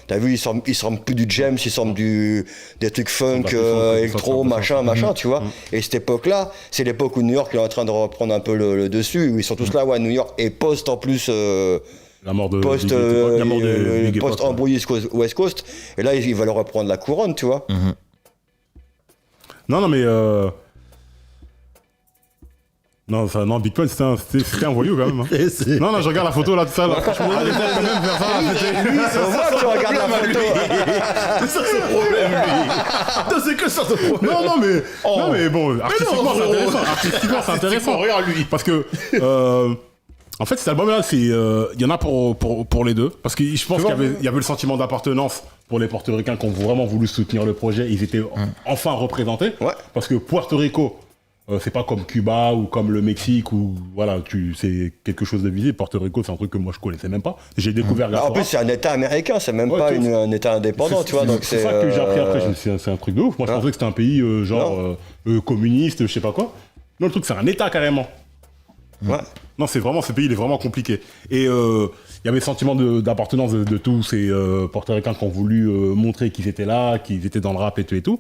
t'as vu ils sortent plus du James, ils sortent des trucs funk, électro, machin, tu vois. Et cette époque là c'est l'époque où New York est en train de reprendre un peu le dessus, où ils sont tous là, New York et post en plus la mort de post embrouillé West Coast, et là ils veulent reprendre la couronne, tu vois. Non, mais non, Big Pun, c'était un voyou quand même. Hein. Non, je regarde la photo là, tout ça. Là, franchement, quand même faire ça. On voit que tu regardes la photo. C'est ça son problème, lui. C'est que ça son problème. Non, mais bon, artistiquement, c'est intéressant. Regarde lui. Parce que, en fait, cet album-là, il y en a pour les deux. Parce que je pense qu'il y avait le sentiment d'appartenance pour les portoricains qui ont vraiment voulu soutenir le projet. Ils étaient enfin représentés. Ouais. Parce que Puerto Rico, c'est pas comme Cuba ou comme le Mexique où voilà, c'est quelque chose de visible. Puerto Rico, c'est un truc que moi je connaissais même pas. J'ai découvert en plus, c'est un État américain, c'est même pas un État indépendant, tu vois. C'est ça que j'ai appris après. C'est un truc de ouf. Moi, je pensais que c'était un pays communiste, je sais pas quoi. Non, le truc, c'est un État carrément. Ouais. Non, ce pays, il est vraiment compliqué. Et il y avait le sentiment d'appartenance de tous ces portoricains qui ont voulu montrer qu'ils étaient là, qu'ils étaient dans le rap et tout.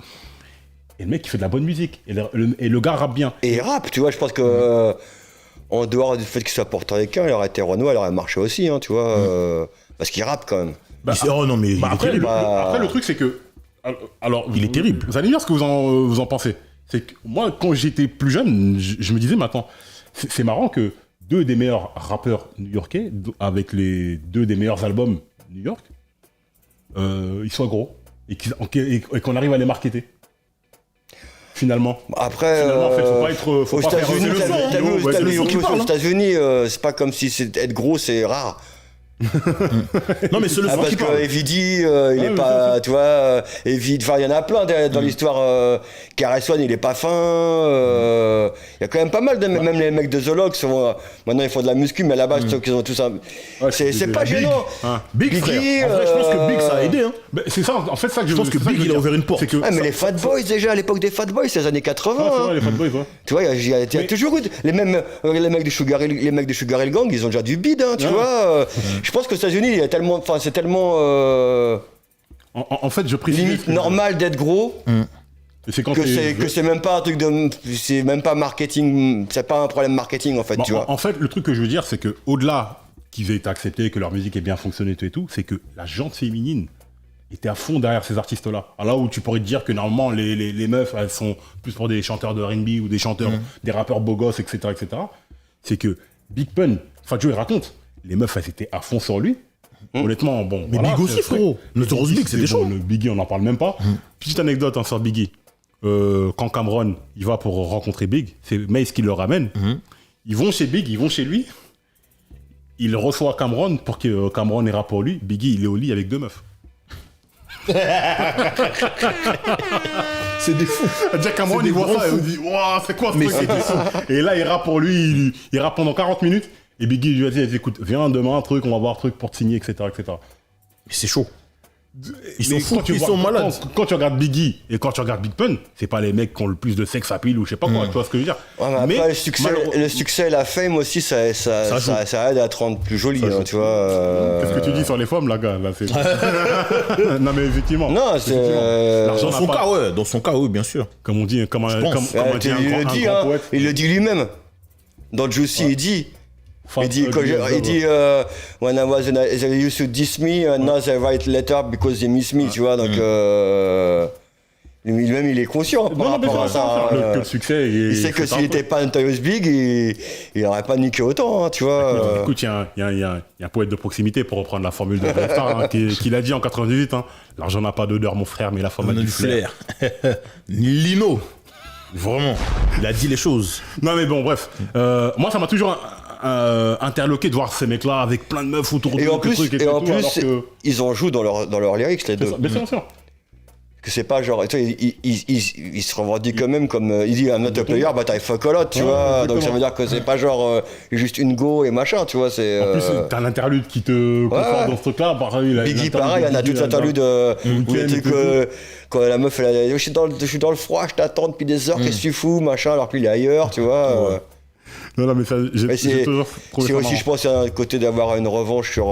Et le mec, il fait de la bonne musique. Et le gars rappe bien. Et il rappe, tu vois, je pense que en dehors du fait qu'il soit portoricain, il aurait été Renaud, il aurait marché aussi, hein, tu vois. Parce qu'il rappe quand même. Non, mais après, le truc, c'est que... Alors, il est terrible. Vous allez me dire ce que vous en pensez. C'est que moi, quand j'étais plus jeune, je me disais, mais attends, c'est marrant que deux des meilleurs rappeurs new-yorkais, avec les deux des meilleurs albums New York, ils soient gros et qu'on arrive à les marketer. Finalement. Après, en fait, faut pas être. Aux États-Unis, c'est pas comme si être gros, c'est rare. Non, mais c'est le son parce qui parle. que Evie il est pas, tu vois, Evie, enfin il y en a plein dans l'histoire. KRS-One, il est pas fin. Il y a quand même pas mal de même les mecs de The Lox, maintenant ils font de la muscu, mais à la base ils ont tous un. C'est pas gênant. Big frère. En vrai, je pense que Big ça a aidé. Hein. C'est ça, en fait, ça que je pense que Big il a ouvert une porte. Mais les Fat Boys déjà, à l'époque des Fat Boys, c'est les années 80. C'est vrai, les Fat Boys, ouais. Tu vois, il y a toujours eu les mecs de Sugar Hill Gang, ils ont déjà du bide, tu vois. Je pense qu'aux États-Unis, c'est tellement en fait, je précise limite normal d'être gros. Que c'est même pas un truc c'est même pas marketing, c'est pas un problème marketing en fait, tu vois. En fait, le truc que je veux dire, c'est que au-delà qu'ils aient été acceptés, que leur musique ait bien fonctionné et tout, c'est que la gente féminine était à fond derrière ces artistes-là. Alors là où tu pourrais te dire que normalement les meufs, elles sont plus pour des chanteurs de R&B ou des chanteurs, des rappeurs beaux gosses, etc., c'est que Big Pun, Fat Joe, il raconte, les meufs, elles étaient à fond sur lui. Honnêtement, bon. Mais voilà, Big aussi, frérot. Notorious Big, c'était chaud. Le Biggie, on n'en parle même pas. Petite anecdote sur Biggie. Quand Cameron, il va pour rencontrer Big, c'est Mace qui le ramène. Ils vont chez Big, ils vont chez lui. Il reçoit Cameron pour que Cameron ira pour lui. Biggie, il est au lit avec deux meufs. C'est des fous. Déjà Cameron, il voit ça et il dit waouh, c'est quoi ce truc? Et là, il rappe pour lui, il rappe pendant 40 minutes. Et Biggie lui a dit écoute, viens demain, truc, on va voir un truc pour te signer, etc. Mais c'est chaud. Ils sont fous, ils sont malades. Quand tu regardes Biggie et quand tu regardes Big Pun, c'est pas les mecs qui ont le plus de sex appeal ou je sais pas quoi, tu vois ce que je veux dire. Ouais, mais après, le succès et la fame aussi, ça aide à te rendre plus joli, tu vois. Qu'est-ce que tu dis sur les femmes, là, gars là, non, mais effectivement. Non, c'est. Dans son cas, oui, bien sûr. Comme on dit, comme un grand poète. Il le dit lui-même. Dans Juicy, il dit. When I was they used to diss me, and now they write letter because they miss me, tu vois, donc lui-même il est conscient par rapport à ça. Que le succès il sait que s'il n'était pas Notorious Big, il n'aurait pas niqué autant, tu vois. Écoute, il y a un poète de proximité, pour reprendre la formule de Star, qui l'a dit en 98, l'argent n'a pas d'odeur, mon frère, mais la femme a du flair. Lino, vraiment, il a dit les choses. Non mais bon, bref, moi ça m'a toujours interloqué de voir ces mecs-là avec plein de meufs autour de et en plus, ils en jouent dans leur lyrics, les deux. Bien sûr. Que c'est pas genre, tu sais, il se revendique quand même comme, il dit I'm not a player, but I fuck a lot, tu vois. Donc ça veut dire que c'est pas genre juste une go et machin, tu vois. C'est, En plus, t'as un interlude qui te conforte dans ce truc-là. Pareil, Biggie, pareil, il y en a toute l'interlude où il dit que quand la meuf, elle a dit, je suis dans le froid, je t'attends depuis des heures, qu'est-ce que tu fous, machin, alors qu'il est ailleurs, tu vois. Non, mais ça, j'ai toujours trouvé c'est ça aussi, marrant. je pense, un côté d'avoir une revanche sur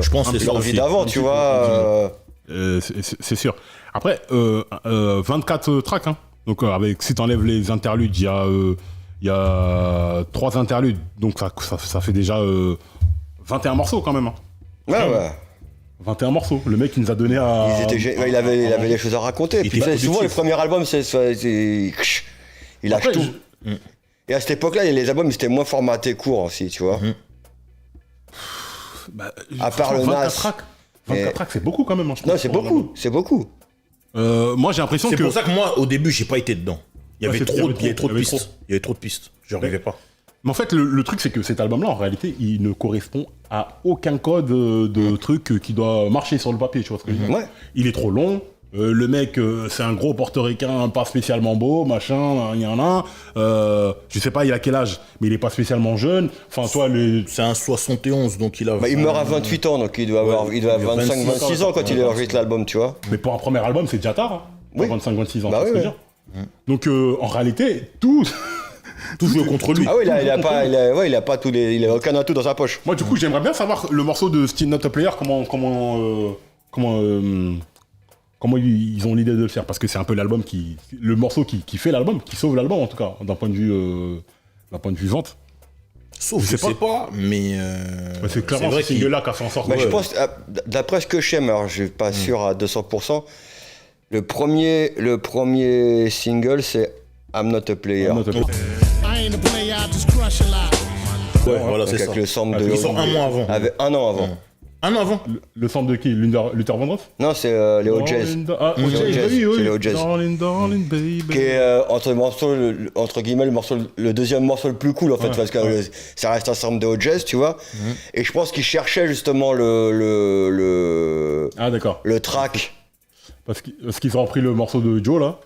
Je pense que c'est ça leur vie aussi. d'avant, tu vois. C'est sûr. Après, 24 tracks, hein. Donc avec, si t'enlèves les interludes, il y a 3 interludes, donc ça fait déjà 21 morceaux quand même. Hein. Ouais. 21 morceaux. Le mec, il nous a donné à... Il avait des choses à raconter. Et puis, souvent, les premiers albums, il lâche Après, tout. Et à cette époque-là, les albums, ils étaient moins formatés courts aussi, tu vois. Bah, À part le 24 Nas. tracks. 24 tracks, c'est beaucoup quand même. Hein, je Non, trouve, c'est pour un beaucoup, c'est beaucoup. album. Moi, j'ai l'impression C'est que... pour ça que moi, au début, j'ai pas été dedans. Il y avait trop de trop. pistes. Il y avait trop de pistes. Je n'arrivais pas. Mais en fait, le truc, c'est que cet album-là, en réalité, il ne correspond à aucun code de truc qui doit marcher sur le papier, tu vois ce que je veux dire. Ouais. Il est trop long. Le mec, c'est un gros portoricain, pas spécialement beau, machin, il y en a. Je sais pas, il a quel âge, mais il est pas spécialement jeune. Enfin, toi, C'est un 71, donc il a... Il meurt à 28 ans, donc il doit avoir 25-26 ans quand il enregistre l'album, tu vois. Mais pour un premier album, c'est déjà tard. Hein. Oui. 25-26 ans, Bah c'est ce oui, que je veux dire. Donc, en réalité, tout joue contre lui. Ah oui, il a pas tous les, il a aucun atout dans sa poche. Moi, du coup, j'aimerais bien savoir le morceau de Still Not a Player, comment ils ont l'idée de le faire, parce que c'est un peu le morceau qui fait l'album, qui sauve l'album en tout cas, d'un point de vue vente. Sauf, je sais pas, mais... C'est clairement vrai ce single-là qui a fait en sorte. Bah, je pense, d'après ce que je sais, mais alors je suis pas sûr à 200%, le premier single, c'est I'm Not a Player. I'm Not a Player. I ain't a player, I just crush a lot. Ouais, voilà, c'est Donc ça. avec le sample de... Ils sont un mois avant. Avec un an avant. Un an avant. Le sample de qui? Luther Vandross? Non, c'est les OJs. Ah, Les OJs, OJs, oui. c'est les OJs. Darling, baby. Qui est entre guillemets le deuxième morceau le plus cool en fait, parce que ça reste un sample de OJs, tu vois. Et je pense qu'ils cherchaient justement Ah, d'accord. le track. Parce qu'ils ont repris le morceau de Joe, là.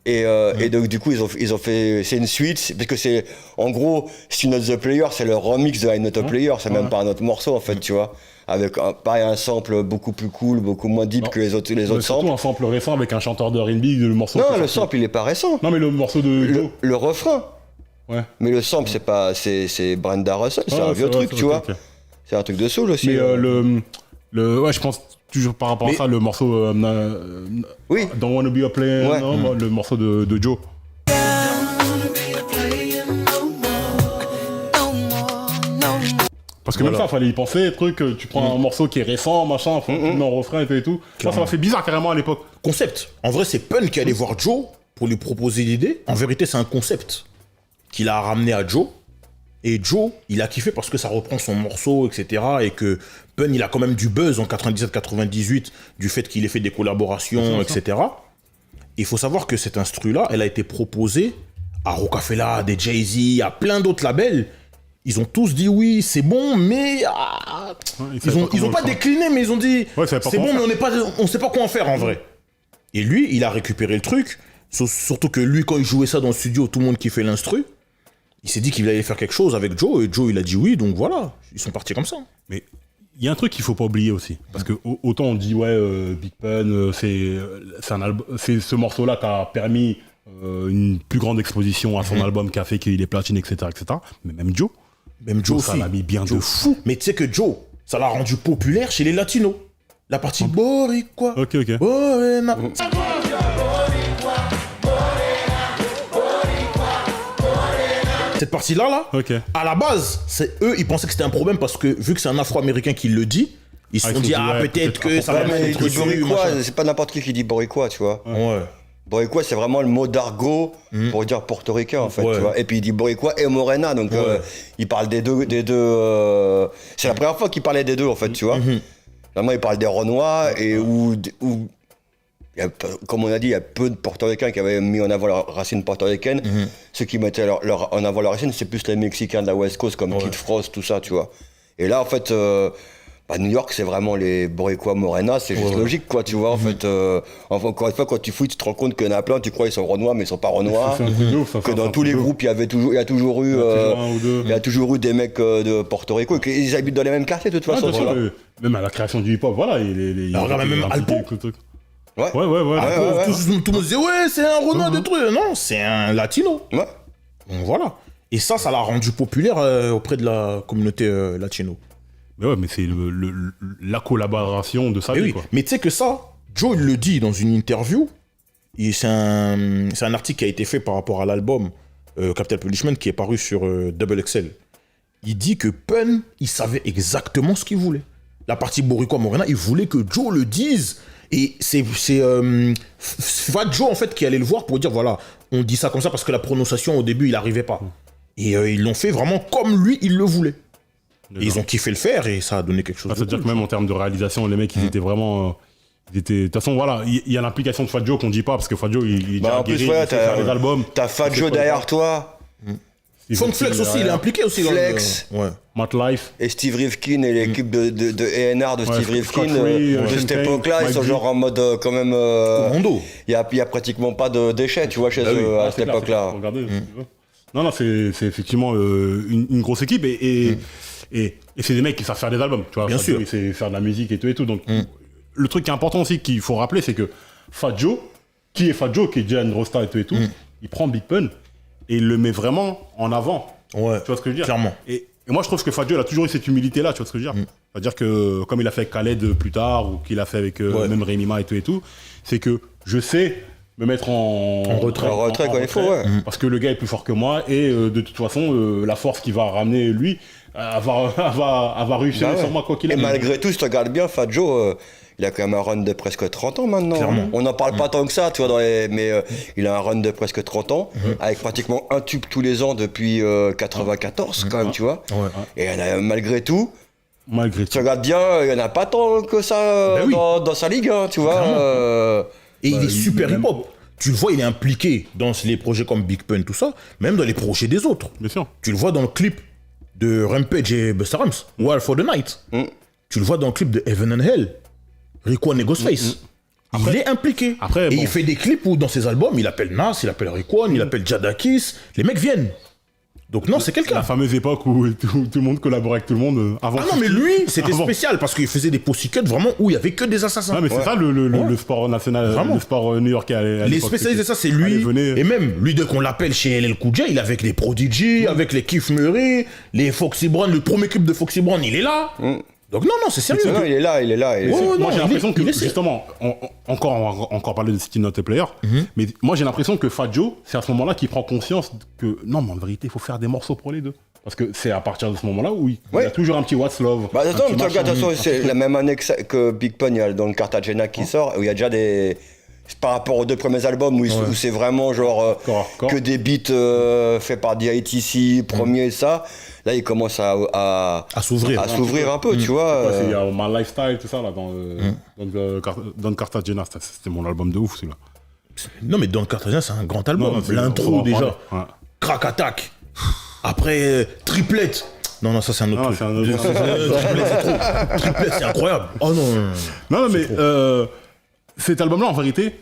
Et donc du coup ils ont fait, c'est une suite, parce que c'est en gros Still Not the Player, c'est le remix de I'm Not a Player, c'est même pas un autre morceau en fait, tu vois, avec un sample beaucoup plus cool, beaucoup moins deep que les autres Surtout samples. un sample récent avec un chanteur de R&B, le morceau. Non, le sample il est pas récent. Non, mais le morceau de Joe. Le refrain. Ouais. Mais le sample c'est pas, c'est Brenda Russell, c'est un vieux truc, tu vois. C'est un truc de soul aussi. Mais ouais, je pense toujours par rapport à ça, le morceau Oui. Don't Wanna Be a Player, Ouais. non, le morceau de Joe. Parce que même ça, fallait y penser, truc, tu prends un morceau qui est récent, machin, tu mets en refrain et tout. Ça m'a fait bizarre carrément à l'époque. Concept. En vrai, c'est Pun qui allait voir Joe pour lui proposer l'idée. En vérité, c'est un concept qu'il a ramené à Joe. Et Joe, il a kiffé parce que ça reprend son morceau, etc. Et que Pun, il a quand même du buzz en 97-98 du fait qu'il ait fait des collaborations, etc. Il faut savoir que cette instru-là, elle a été proposée à Rockefeller, à des Jay-Z, à plein d'autres labels. Ils ont tous dit oui, c'est bon, mais ils ont pas décliné, mais ils ont dit c'est bon, mais on sait pas quoi en faire en vrai. Et lui, il a récupéré le truc. Surtout que lui, quand il jouait ça dans le studio, tout le monde kiffait l'instru. Il s'est dit qu'il allait faire quelque chose avec Joe, et Joe, il a dit oui, donc voilà, ils sont partis comme ça. Mais il y a un truc qu'il faut pas oublier aussi, parce que autant on dit Big Pun, c'est ce morceau-là qui a permis une plus grande exposition à son album qui a fait qu'il est platine, etc., etc. Mais même Joe aussi. ça l'a mis bien de fou. Mais tu sais que Joe, ça l'a rendu populaire chez les latinos. La partie Boricua. Ok. Morena. Cette partie-là, à la base, c'est eux, ils pensaient que c'était un problème parce que vu que c'est un Afro-Américain qui le dit, ils se sont dit peut-être que ça va mettre dessus, Boricua, c'est pas n'importe qui dit Boricua, tu vois. Ouais. Boricua, c'est vraiment le mot d'argot pour dire portoricain, en fait, tu vois. Et puis il dit Boricua et Morena, donc il parle des deux. C'est la première fois qu'il parlait des deux, en fait, tu vois. Normalement, il parle des Renois et où comme on a dit, il y a peu de portoricains qui avaient mis en avant leurs racines portoricaines. Ceux qui mettaient en avant leurs racines, c'est plus les Mexicains de la West Coast, comme Kid Frost, tout ça, tu vois. Et là, en fait, Bah, New York, c'est vraiment les Boricua Morena, c'est juste logique, quoi, tu vois. En fait, encore une fois, quand tu fouilles, tu te rends compte qu'il y en a plein, tu crois qu'ils sont renois, mais ils sont pas renois. C'est un truc de ouf, ça, Que c'est dans un tous truc les de ouf. groupes, il y a toujours eu, un ou deux. il y a toujours eu des mecs de Porto Rico, et ils habitent dans les mêmes quartiers, de toute Ah, façon. bien sûr, Voilà. même à la création du hip-hop, voilà. Alors, regarde, même Alpo. Ouais. Ouais. Tout le monde disait, ouais, c'est un Renoir de trucs. Non, c'est un latino. Ouais. Donc voilà. Et ça l'a rendu populaire auprès de la communauté latino. Mais ouais, mais c'est la collaboration de sa Mais vie, oui, quoi. mais tu sais que ça, Joe il le dit dans une interview, et c'est un article qui a été fait par rapport à l'album Capital Punishment qui est paru sur Double XL. Il dit que Pun, il savait exactement ce qu'il voulait. La partie Boricua Morena, il voulait que Joe le dise. Et c'est Fat Joe en fait qui allait le voir pour dire voilà, on dit ça comme ça parce que la prononciation au début il n'arrivait pas. Et ils l'ont fait vraiment comme lui il le voulait. Et ils ont kiffé le faire et ça a donné quelque chose de C'est-à-dire cool. que même en termes de réalisation, les mecs, ils étaient vraiment... de toute façon, voilà, il y a l'implication de Fat Joe qu'on dit pas, parce que Fat Joe, il est déjà En plus, guéri, ouais, il sait faire les albums. t'as Fat Joe derrière toi, Funk Flex aussi, il est impliqué aussi Flex. dans le... Ouais. Matt Life. et Steve Rifkin et l'équipe de A&R de Steve Scott Rifkin, Free, de Sean cette Kane, époque-là, ils Mike sont G. genre en mode quand même... Commando. Il y a pratiquement pas de déchets, tu vois, chez eux, à C'est cette clair, époque-là. c'est clair, regardez, Non, c'est effectivement une grosse équipe et c'est des mecs qui savent faire des albums, tu vois. Bien Fat sûr. Joe, il sait faire de la musique et tout. Donc, le truc qui est important aussi qu'il faut rappeler, c'est que Fat Joe, qui est Fat Joe, qui est Jalen Rosta et tout, il prend Big Pun et il le met vraiment en avant. Ouais, Tu vois ce que je veux dire? clairement. Et moi, je trouve que Fat Joe, il a toujours eu cette humilité-là, tu vois ce que je veux dire? C'est-à-dire que, comme il a fait avec Khaled plus tard, ou qu'il a fait avec même Rémi Ma et tout, c'est que je sais me mettre en retrait. En retrait quand il faut, ouais. Parce que le gars est plus fort que moi, et de toute façon, la force qui va ramener lui, va réussir Bah ouais. sur moi, quoi qu'il Et arrive. malgré tout, si tu regardes bien, Fat Joe, il a quand même un run de presque 30 ans maintenant. Clairement. On n'en parle pas tant que ça, tu vois, mais il a un run de presque 30 ans, avec pratiquement un tube tous les ans depuis 94, quand même, tu vois. Ouais. Et malgré tout, Malgré tu tout. regardes bien, il n'y en a pas tant que ça Ben oui. dans sa ligue, hein, tu vois. Clairement. Et il est super même- hip-hop. Tu le vois, il est impliqué dans les projets comme Big Pun, tout ça, même dans les projets des autres. Bien sûr. Tu le vois dans le clip de Rampage et Busta Rhymes, War for the Night. Tu le vois dans le clip de Heaven and Hell, Raekwon et Ghostface. Il est impliqué. après, et bon. il fait des clips où dans ses albums, il appelle Nas, il appelle Raekwon, il appelle Jadakiss. Les mecs viennent. Donc non, c'est quelqu'un. La fameuse époque où tout le monde collaborait avec tout le monde avant. Ah non, mais lui, c'était Avant. spécial parce qu'il faisait des pussycuts vraiment où il y avait que des assassins. Ah, mais c'est ça le sport national, Vraiment. le sport new-yorkais à Les l'époque, spécialistes de ça, c'est Allez, lui. venez. Et même, lui, dès qu'on l'appelle chez LL Cool J, il est avec les Prodigy, avec les Keith Murray, les Foxy Brown, le premier clip de Foxy Brown, il est là. Donc non, non, c'est sérieux. Non, il est là. Ouais, Moi, non, j'ai l'impression il que, essaie. justement, on va encore parler de City Not a Player, mais moi, j'ai l'impression que Fat Joe, c'est à ce moment-là qu'il prend conscience que, non, mais en vérité, il faut faire des morceaux pour les deux. Parce que c'est à partir de ce moment-là où il y a toujours un petit What's Love. Bah, un attends, petit mais tu regardes, machin, attention, c'est la même année que Big Pun, il y a dans le Cartagena qui sort, où il y a déjà des... C'est par rapport aux deux premiers albums où c'est vraiment genre Hardcore. que des beats faits par DITC, premier et ça. Là, il commence à s'ouvrir. À s'ouvrir un peu, tu vois. Il y a My Lifestyle, tout ça, là, dans Cartagena. C'était mon album de ouf, celui-là. Non, mais dans le Cartagena, c'est un grand album. Non, c'est- on L'intro, va en déjà. parler. Ouais. Crack Attack. Après, Triplette. Non, ça, c'est un autre Non, truc. c'est un autre- Triplette, c'est trop. Triplette, c'est incroyable. Oh non. Non, mais cet album-là, en vérité,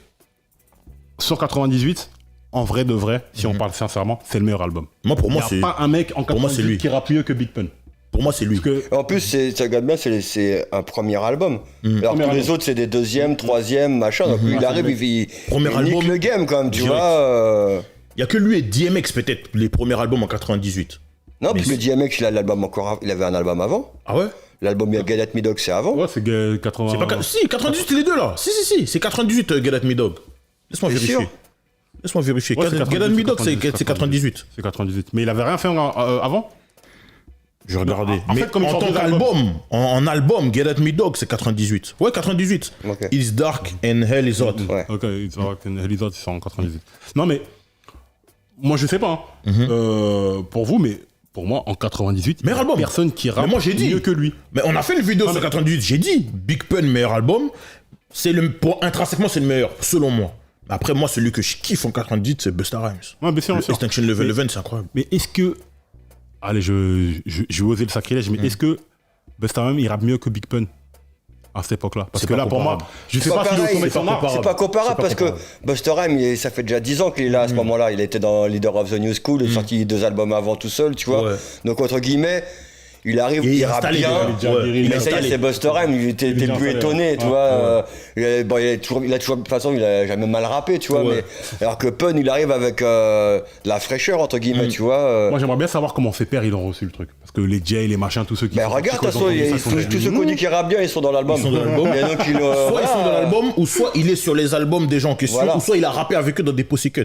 sur 98, en vrai de vrai, si on parle sincèrement, c'est le meilleur album. Moi, pour Il moi, n'y c'est. a pas un mec en pour moi, c'est 98 lui. qui rappe mieux que Big Pun. Pour moi, c'est lui. Parce que En plus, tu regardes bien, c'est un premier album. Alors Premier tous les album. autres, c'est des deuxièmes, troisièmes, machin. Donc lui, il arrive, il Premier il nique album, le game quand même, tu direct. vois. Il y a que lui et DMX, peut-être, les premiers albums en 98. Non, parce que DMX, il a l'album encore, il avait un album avant. Ah ouais? L'album Get At Me Dog, c'est avant. ouais, c'est 80. C'est pas. Si, 98, les deux là. Si, c'est 98, Get At Me Dog. Laisse-moi T'es vérifier. sûr? Laisse-moi vérifier. Ouais, c'est Get At Me Dog, c'est 98. 98. C'est 98. Mais il avait rien fait avant. Je regardais. En Mais fait, comme il en sort tant deux albums. qu'album, en album, Get At Me Dog, c'est 98. Ouais, 98. Ok. It's dark and hell is hot. Ouais. Ok, It's Alright and Hell Is Hot, ils sont en 98. Non, mais moi, je sais pas. Pour vous, mais pour moi, en 98, il y Meilleur a album. personne qui rappe Mais moi, j'ai dit. mieux que lui. Mais on a fait une vidéo sur 98. J'ai dit, Big Pun, meilleur album. Intrinsèquement, c'est le meilleur, selon moi. Après, moi, celui que je kiffe en 98, c'est Busta Rhymes. Ouais, bien sûr, Le bien sûr. Extinction Level Event, c'est incroyable. Mais est-ce que. Allez, je vais oser le sacrilège, mais est-ce que Busta Rhymes, il rappe mieux que Big Pun à cette époque-là. Parce C'est que pas là, pour moi, comparable. je sais pas s'il est au sommet de son art. C'est pas comparable parce que Busta Rhymes, ça fait déjà 10 ans qu'il est là à ce moment-là. Il était dans Leader of the New School, il a sorti 2 albums avant tout seul, tu vois. Ouais. Donc, entre guillemets, il arrive, Et il rappe installé, bien. Mais ça y est, c'est Busta Rhymes, il était Il est plus installé, étonné, tu vois. Il a toujours, de toute façon, il a jamais mal rappé, tu vois. Ouais. Mais, alors que Pun, il arrive avec de la fraîcheur, entre guillemets, tu vois. Moi, j'aimerais bien savoir comment ses pères, ils ont reçu le truc. Parce que les Jay, les machins, tous ceux qui Ben sont regarde, de sortis toute quand ils ont façon, entendu ça, tous ceux qu'on dit qui rappent bien, ils sont dans l'album. Ils sont dans l'album. Et donc, Soit ils sont dans l'album, ou soit il est sur les albums des gens en question, Voilà. ou soit il a rappé avec eux dans des Pussycat.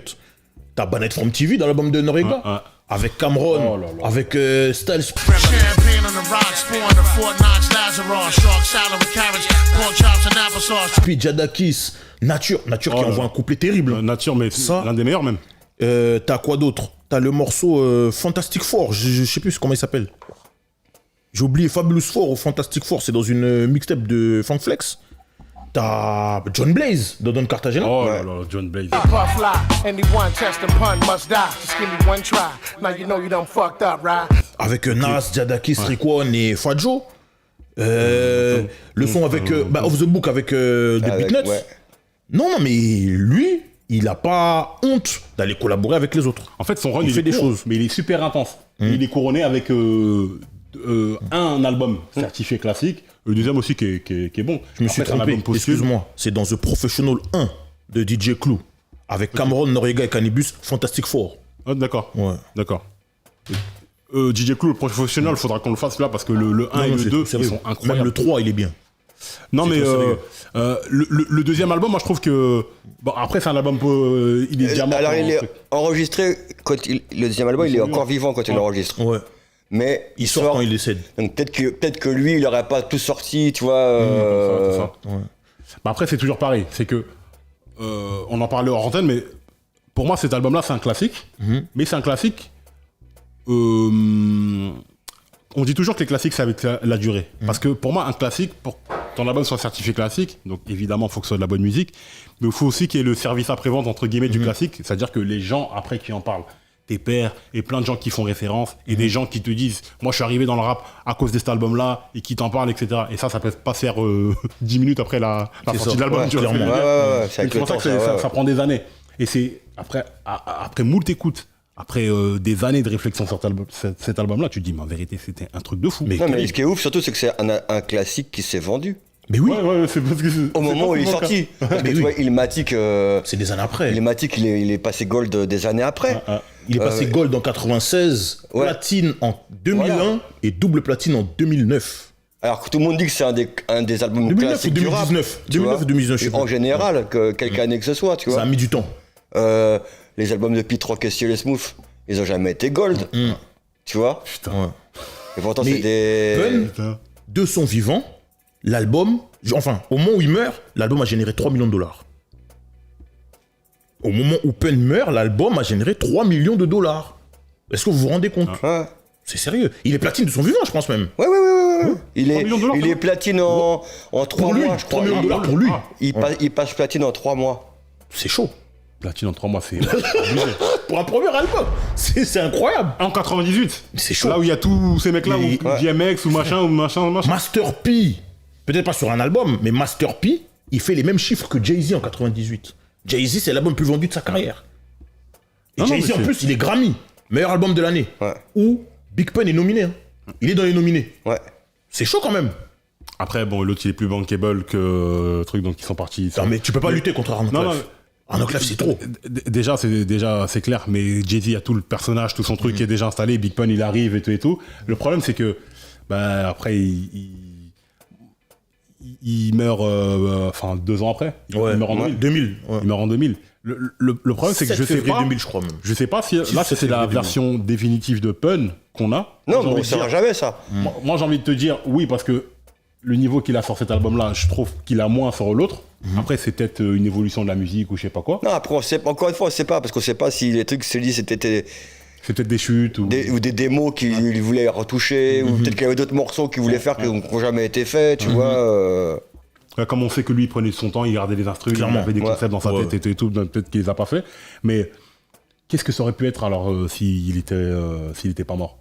T'as Bannett from TV dans l'album de Noriega, avec Cameron, Oh là là. avec Styles. Champagne on the rocks, spawn the Fort Knox Lazarus, shark salad with carrots, pork chops and applesauce. Puis Jadakis, Nature qui là. envoie un couplet terrible. Nature, mais Ça. l'un des meilleurs même. T'as quoi d'autre? T'as le morceau Fantastic Four, je sais plus comment il s'appelle. J'ai oublié Fabulous Four ou Fantastic Four, c'est dans une mixtape de Funk Flex. T'as John Blaze de Don Cartagena. Oh là là, John Blaze. Puff fly, anyone test and pun must die. Just give me one try. Now you know you done fucked up, right? Avec Nas, Jadakis, Rick One et Fadjo. Le son avec Off the Book avec The Beatnuts. ouais. Non, mais lui, il a pas honte d'aller collaborer avec les autres. En fait, son run, Il il fait est des court, choses. mais il est super intense. Il est couronné avec un album certifié classique, le deuxième aussi qui est bon. Je me suis trompé, excuse-moi. C'est dans The Professional 1 de DJ Clue. Avec Cameron, Noriega et Cannibus, Fantastic Four. Ah, d'accord. Ouais. D'accord. DJ Clue, le professionnel, il faudra qu'on le fasse là parce que le 1 et Non, le c'est 2 sérieux. ils sont incroyables. Même le 3, il est bien. Non, c'est mais trop sérieux. le deuxième album, moi je trouve que. Bon, après, c'est un album peu. Il est déjà mort. Alors, pendant il un est truc. enregistré, le deuxième album, il est encore vivant quand il l'enregistre. Ouais. Mais Il sort quand il décède. Donc peut-être que lui, il aurait pas tout sorti, tu vois. C'est ça. Bah, après, c'est toujours pareil. C'est que. On en parlait hors antenne, mais pour moi, cet album-là, c'est un classique. Mais c'est un classique. On dit toujours que les classiques, c'est avec la durée. Parce que pour moi, un classique, pour que ton album soit certifié classique, donc évidemment, il faut que ce soit de la bonne musique, mais il faut aussi qu'il y ait le service après-vente, entre guillemets, du classique, c'est-à-dire que les gens, après, qui en parlent, tes pairs, et plein de gens qui font référence, et des gens qui te disent, moi, je suis arrivé dans le rap à cause de cet album-là, et qui t'en parlent, etc. Et ça peut pas se faire 10 minutes après la sortie ça. de l'album, Ouais, tu vois ce que je veux clairement. dire. Ouais, c'est avec C'est le pour ça temps, que ça, ouais. ça prend des années. Et c'est après moult écoutes, après des années de réflexion sur cet album-là, tu te dis, mais en vérité, c'était un truc de fou. Mais Non, mais ce qui est ouf, surtout, c'est que c'est un classique qui s'est vendu. Mais oui, Ouais, c'est parce que Au moment où il est sorti. Parce que tu vois, Illmatic, c'est des années après. Illmatic, il est passé gold des années après. Il est passé gold en 96, Ouais. platine en 2001 Voilà. et double platine en 2009. Alors que tout le monde dit que c'est un des albums 2009 ou classiques du rap. 2019. tu 2009 vois. ou 2019, je sais En plus. général, quelque année que ce soit, tu Ça vois. a mis du temps. Les albums de Pete Rock et Ciel et Smooth, ils ont jamais été gold. Tu vois. Ouais. Et pourtant, Mais c'est des. Pun, de son vivant, l'album, enfin, au moment où il meurt, l'album a généré 3 millions de dollars. Au moment où Pun meurt, l'album a généré 3 millions de dollars. Est-ce que vous vous rendez compte Ouais. C'est sérieux. Il est platine de son vivant, je pense même. Ouais. Il 3 millions de dollars, est platine en 3 Pour lui, mois, je 3 crois. millions de dollars pour lui. Il passe platine en 3 mois. C'est chaud. Platine en 3 mois, c'est. Pour un premier album, c'est incroyable. En 98. C'est chaud. Là où il y a tous ces mecs-là, Mais- ou DMX, ou machin. Master P, peut-être pas sur un album, mais Master P, il fait les mêmes chiffres que Jay-Z en 98. Jay-Z, c'est l'album le plus vendu de sa carrière. Et Non, non, Jay-Z, mais en c'est- plus, il est Grammy, meilleur album de l'année. Ouais. Où Big Pun est nominé. Hein. Il est dans les nominés. Ouais. C'est chaud quand même. Après, bon, l'autre, il est plus bankable que truc, donc ils sont partis. Non, mais tu peux pas lutter contre Arnaud Non, Clef. non. Arnaud Clef, c'est trop. Déjà, c'est clair, mais Jay-Z a tout le personnage, tout son truc qui est déjà installé. Big Pun, il arrive et tout et tout. Le problème, c'est que, bah, après, il meurt, enfin, 2 ans après. Il meurt en 2000. 2000. Ouais. Il meurt en 2000. Le problème, c'est que 7 je sais février pas. 2000, je crois même. Je sais pas si là, 7 c'est la février 2000. version définitive de Pun qu'on a. Non, J'ai mais on envie ne de saura dire- jamais ça. Moi, j'ai envie de te dire oui, parce que le niveau qu'il a sur cet album-là, je trouve qu'il a moins sur l'autre. Après, c'est peut-être une évolution de la musique ou je sais pas quoi. Non, après, encore une fois, on sait pas, parce qu'on sait pas si les trucs se disent c'était C'est peut-être des chutes ou. des démos qu'il voulait retoucher, ou peut-être qu'il y avait d'autres morceaux qu'il voulait faire qui n'ont jamais été faits, tu vois. Comme on sait que lui, il prenait son temps, il gardait les instruments, il Clairement. avait des Ouais. concepts dans sa tête et tout, peut-être qu'il les a pas fait. Mais qu'est-ce que ça aurait pu être alors s'il était pas mort?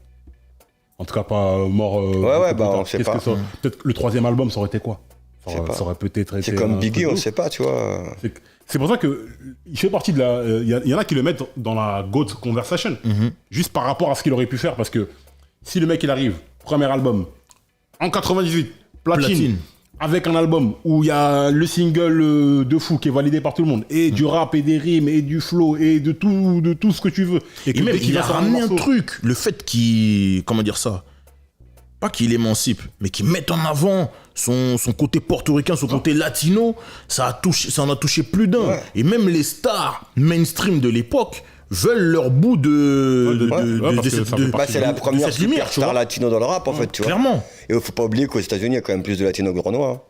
En tout cas, pas mort. Ouais, bah, on Qu'est-ce sait pas. que ça- Peut-être le 3e album, ça aurait été quoi? Je sais pas. Ça aurait peut-être été. C'est comme un Biggie, truc on de ouf. sait pas, tu vois. C'est pour ça que il fait partie de la. Il y en a qui le mettent dans la GOAT conversation, juste par rapport à ce qu'il aurait pu faire, parce que si le mec il arrive, premier album, en 98, platine. Avec un album où il y a le single de fou qui est validé par tout le monde, et du rap, et des rimes, et du flow, et de tout ce que tu veux. Et que même, dès qu'il il a va sur ramené un morceau- truc, le fait qu'il... Comment dire ça? Pas qu'il émancipe, mais qu'il mette en avant son côté portoricain, son côté latino, ça en a touché plus d'un. Ouais. Et même les stars mainstream de l'époque veulent leur bout de parce que ça fait Bah, c'est la première cette lumière, tu superstar vois. latino dans le rap, en fait, tu vois. Clairement. Et il faut pas oublier qu'aux États-Unis, il y a quand même plus de latinos grennois.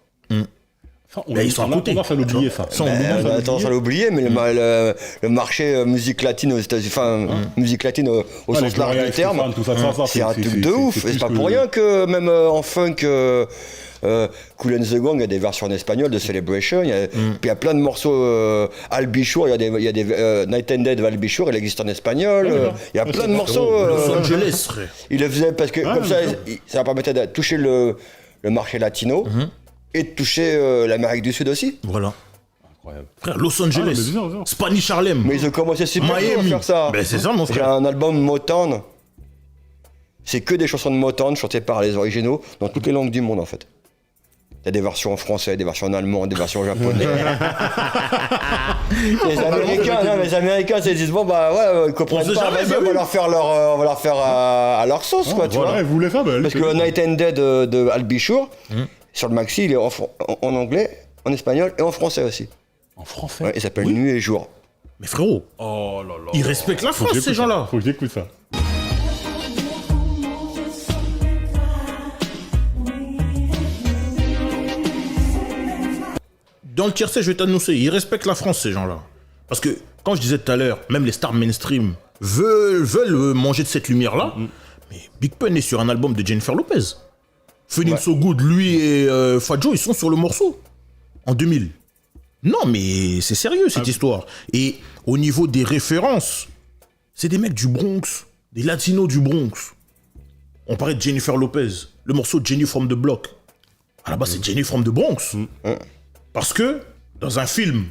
Ça, Ben, ils sont à côté. On a tendance à l'oublier, ça. Ça, on On oublie. a tendance à l'oublier, mais le marché musique latine aux États-Unis, enfin, musique latine au Ouais, sens les large Gloria du terme, Estefan, tout ça, c'est un truc de ouf. Et c'est pas pour rien que même en funk, Kool and the Gang, il y a des versions en espagnol de Celebration. Puis il y a plein de morceaux. Albichour, il y a des Night and Dead Albichour, il existe en espagnol. Il y a plein de morceaux. Los Angeles, frère. Il le faisait parce que comme ça, bien sûr. ça permettait de toucher le marché latino et de toucher l'Amérique du Sud aussi. Voilà. Incroyable. Frère, Los Angeles, mais bien, bien. Spanish Harlem, Mais ils ont commencé super tôt à Miami. faire ça. Ben, c'est ça, mon J'ai frère. un album Motown. C'est que des chansons de Motown chantées par les originaux dans toutes les langues du monde en fait. Il y a des versions en français, des versions en allemand, des versions en japonais. les Américains, ils disent bon bah ouais, ils comprennent On sait pas, jamais, vas-y, bah on va oui. leur faire à leur sauce quoi, tu Voilà, vois. ils voulaient ça, ben, Parce que Night and Dead de Albichour, sur le maxi, il est en anglais, en espagnol et en français aussi. En français. Ouais, il s'appelle Nuit et Jour. Mais frérot, Oh là là. ils respectent la Faut que France, ces j'écoute ça. gens-là. Faut que j'écoute ça. Dans le tiercé, je vais t'annoncer, ils respectent la France, ces gens-là. Parce que, quand je disais tout à l'heure, même les stars mainstream veulent manger de cette lumière-là. Mais Big Pun est sur un album de Jennifer Lopez. Feeling So Good, lui et Fat Joe, ils sont sur le morceau. En 2000. Non, mais c'est sérieux, cette histoire. Et au niveau des références, c'est des mecs du Bronx, des latinos du Bronx. On parlait de Jennifer Lopez, le morceau Jenny from the Block. À la base, c'est Jenny from the Bronx. Parce que, dans un film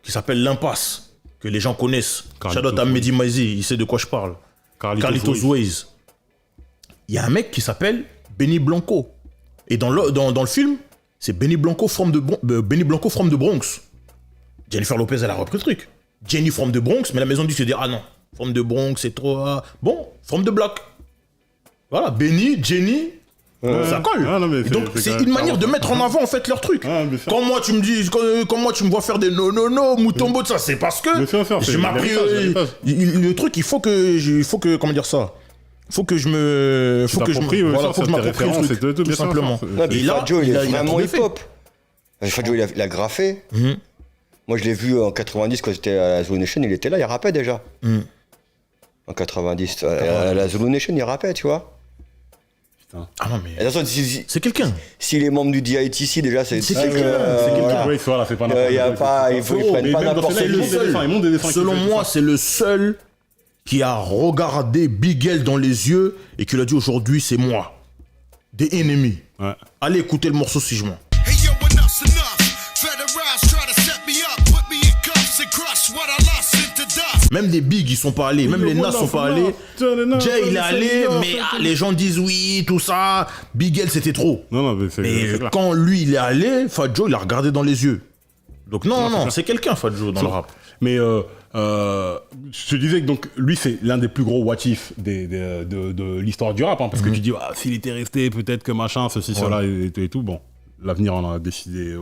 qui s'appelle L'Impasse, que les gens connaissent, Carlitos shout out à Mehdi Maizi, il sait de quoi je parle. Carlitos Ways. Il y a un mec qui s'appelle Benny Blanco. Et dans le film, c'est Benny Blanco from the Bronx. Jennifer Lopez, elle a repris le truc. Jenny from the Bronx, mais la maison du se dit, ah non, from the Bronx, c'est trop... Bon, from the block. Voilà, Benny, Jenny... Ça colle. Ah, non, mais Et donc, c'est c'est quand une même manière de clairement mettre en avant, en fait, leur truc. Ah, bien sûr. Quand moi, tu me dis, quand moi, tu me vois faire des non, moutombo, de ça, c'est parce que Bien sûr, c'est je m'appris l'héritage. le truc, il faut que, comment dire ça, faut que je me, faut que je t'appropries, voilà, ça, faut que je tes m'approprie le références truc, et tout, tout bien sûr, simplement. ça, Non, mais Et là, Fat Joe, il est a vraiment tout défait. hip-hop. Fat Joe, il a graffé. Moi, je l'ai vu en 90 quand j'étais à la Zulu Nation, il était là, il rappait déjà. En 90, à la Zulu Nation, il rappait, tu vois. Ah non, mais Et attention, c'est quelqu'un. s'il est membre du DITC, déjà, c'est C'est que, quelqu'un, c'est quelqu'un. voilà. Oui, voilà, c'est pas Il y a pas, ils Frérot, prennent mais pas même dans n'importe ces qui. là, ils montent des dessins qui Selon fait moi, ça. c'est le seul qui a regardé Big L dans les yeux et qui lui a dit aujourd'hui, c'est moi. Des ennemis. Ouais. Allez écouter le morceau si je mens. Hey yo, enough's enough. Federals try to set me up, put me in cuffs and crush what I lost into dust. Même les Big, ils sont pas allés. Même les Nas sont pas allés. Jay, il est allé, mais les gens disent oui, tout ça. Big L, c'était trop. Non, mais c'est Mais clair. quand lui, il est allé, Fat Joe, il a regardé dans les yeux. Donc non, c'est quelqu'un, Fat Joe, dans le rap. Mais je te disais que donc, lui, c'est l'un des plus gros what if de l'histoire du rap. Hein, parce que tu dis, ah, s'il était resté, peut-être que machin, ceci, cela et tout. Bon, l'avenir en a décidé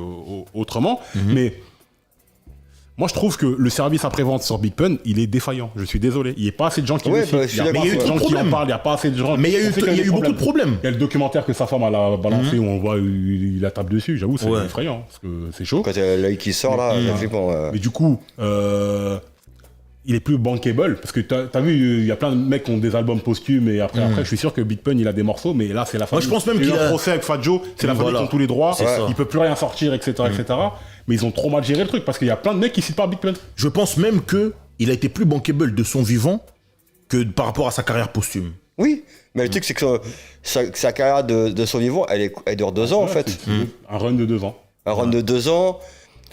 autrement. Mais moi, je trouve que le service après-vente sur Big Pun, il est défaillant. Je suis désolé. Il n'y a pas assez de gens qui Ouais, le citent. bah, je suis Il y a d'accord. pas assez de Mais il y a eu gens trop de qui en problèmes. parlent. Il n'y a pas assez de gens. Mais il y a eu On sait qu'il eu beaucoup de problèmes. Il y a le documentaire que sa femme elle a balancé où on voit il la tape dessus. J'avoue, c'est Ouais. effrayant. Parce que c'est chaud. Quand t'as l'œil qui sort là, ça fait bon. Mais du coup, il est plus bankable parce que t'as vu, il y a plein de mecs qui ont des albums posthumes et après, je suis sûr que Big Pun il a des morceaux, mais là c'est la famille. je pense même Il y a eu qu'il un a- procès avec Fat Joe, c'est la famille Voilà. qui ont tous les droits, C'est ça. il peut plus rien sortir, etc., etc. Mais ils ont trop mal géré le truc parce qu'il y a plein de mecs qui citent pas Big Pun. Je pense même que il a été plus bankable de son vivant que par rapport à sa carrière posthume. Oui, mais le truc, c'est que sa carrière de son vivant, elle dure 2 ans, en fait. Un run de 2 ans. Un run de 2 ans.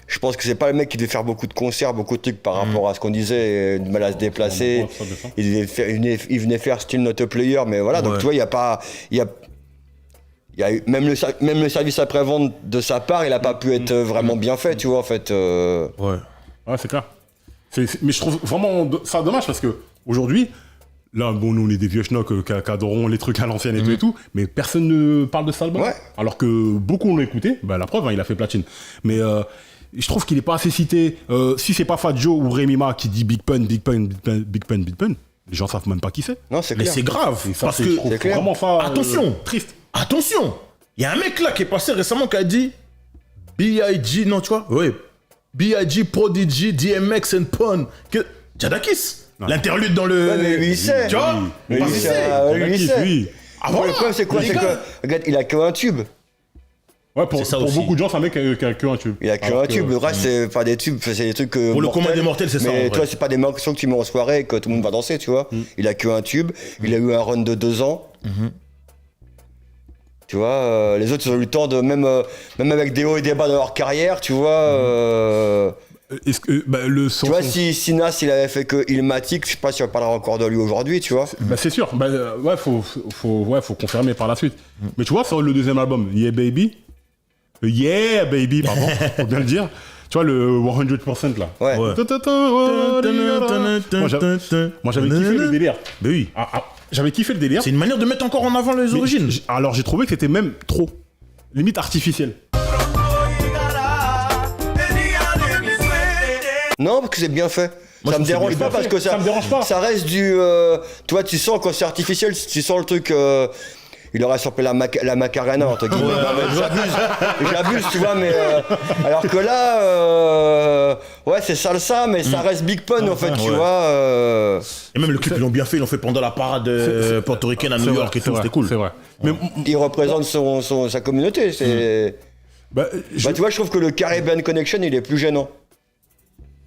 Je pense que c'est pas le mec qui devait faire beaucoup de concerts, beaucoup de trucs par rapport à ce qu'on disait, du mal à se déplacer. Il venait faire style not a player, mais voilà, donc tu vois, il y a pas. Même le service après-vente de sa part, il a pas pu être vraiment bien fait, tu vois, en fait. Ouais, c'est clair. Mais je trouve vraiment ça dommage parce que aujourd'hui, là, bon, nous, on est des vieux schnocks qui adorons les trucs à l'ancienne et tout, mais personne ne parle de cet album. Ouais. Alors que beaucoup l'ont écouté, bah, la preuve, hein, il a fait platine. Mais je trouve qu'il n'est pas assez cité. Si c'est pas Fat Joe ou Rémi Ma qui dit Big Pun, les gens savent même pas qui c'est. Non, c'est Mais clair. c'est grave. Et ça, Parce je que, trouve clair. vraiment ça attention, triste. Attention, il y a un mec là qui est passé récemment qui a dit B.I.G. non, tu vois, oui, B.I.G. Prodigy, DMX and Pun, Jadakis, l'interlude dans le. Ouais, mais lui, il sait. Tu vois, Mais parce lui, que c'est- c'est- lui, il sait. Oui. Ah, Bon, voilà, le problème, c'est quoi? les C'est gars. que, regarde, il a que un tube. Ouais, pour C'est ça pour aussi. beaucoup de gens, c'est un mec qui a que un tube. Il a que Alors un tube. Le reste, c'est pas des tubes, c'est des trucs. Pour le commun des mortels, c'est ça, en Mais vrai. toi, c'est pas des morceaux que tu mets en soirée et que tout le monde va danser, tu vois. Il a que un tube. Il a eu un run de 2 ans. Tu vois, les autres, ils ont eu le temps de. Même avec des hauts et des bas dans leur carrière, tu vois. Est-ce que le son. Tu vois, si Nas, il avait fait que Illmatic, je sais pas si on parlera encore de lui aujourd'hui, tu vois. Bah, c'est sûr. Bah, ouais, faut confirmer par la suite. Mais tu vois, sur le deuxième album, Yeah Baby, pardon, faut bien le dire. Tu vois, le 100% là. Ouais. Ouais. Moi, j'avais kiffé le délire. Mais oui, J'avais kiffé le délire. c'est une manière de mettre encore en avant les Mais origines. alors, j'ai trouvé que c'était même trop. Limite artificiel. Non, parce que c'est bien fait. Moi, Ça je me trouve dérange que pas c'est parce que Ça me dérange pas. ça reste du. Toi, tu sens quand c'est artificiel, tu sens le truc. Il aurait surpris la Macarena, entre guillemets. Non, mais j'abuse, tu vois, mais. Alors que là, ouais, c'est salsa, mais ça reste Big Pun, en fait, tu vois. Et même le clip, ils l'ont bien fait, ils l'ont fait pendant la parade portoricaine à New York et tout, c'était cool. C'est vrai. Mais Il représente sa communauté. C'est. bah, Bah, tu vois, je trouve que le Caribbean Connection, il est plus gênant.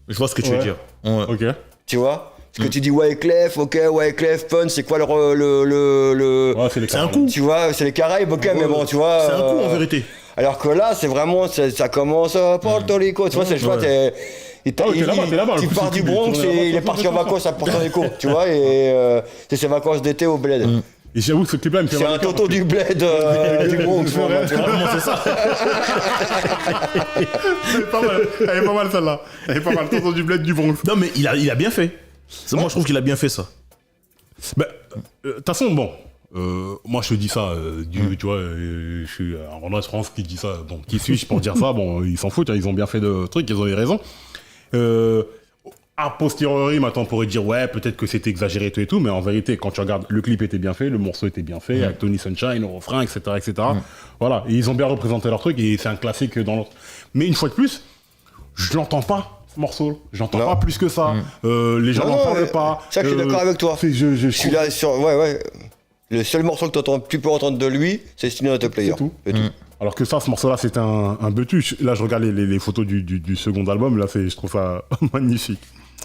Je vois ce que tu veux Ouais. dire. Ouais. ok. Tu vois? Parce que tu dis Wyclef, ok, Wyclef, Pun, c'est quoi le. Ouais, c'est les C'est un Caraïbes. coup. Tu vois, c'est les Caraïbes, ok, mais bon, tu vois. C'est un coup en vérité. Alors que là, c'est vraiment, ça commence à Porto Rico. Tu vois, c'est le choix. Ouais. t'es là-bas, le Tu coup, pars c'est du qu'il est Bronx tourné et il est là-bas, parti en vacances à Porto Rico. Tu vois, et c'est ses vacances d'été au bled. Et j'avoue que ce clip-là, il me fait C'est mal un au cœur, toto parce du bled du Bronx. C'est vrai. tu vois. Vraiment, c'est ça. Elle est pas mal. Elle est pas mal celle-là. Elle est pas mal. Tonton du bled du Bronx. Non, mais il a bien fait. Moi, je trouve qu'il a bien fait ça. Bah, de toute façon, bon. Moi, je te dis ça, tu vois, je suis un Renaud France qui dit ça. Bon, qui suis-je pour dire ça? Bon, ils s'en foutent, hein, ils ont bien fait de trucs, ils ont eu raison. A posteriori, maintenant, on pourrait dire, ouais, peut-être que c'était exagéré tout et tout, mais en vérité, quand tu regardes, le clip était bien fait, le morceau était bien fait, avec Tony Sunshine, au refrain, etc., etc. Voilà, et ils ont bien représenté leur truc, et c'est un classique dans l'autre. Mais une fois de plus, je l'entends pas, ce morceau. J'entends Non. pas plus que ça. Les gens Non, n'en non, parlent mais pas. ça, je suis d'accord avec toi. Je Je suis là sur. Ouais. Le seul morceau que tu peux entendre de lui, c'est Still Not a Player. C'est tout. C'est tout. Alors que ça, ce morceau-là, c'est un butu. Là, je regarde les photos du second album. Là, je trouve ça magnifique.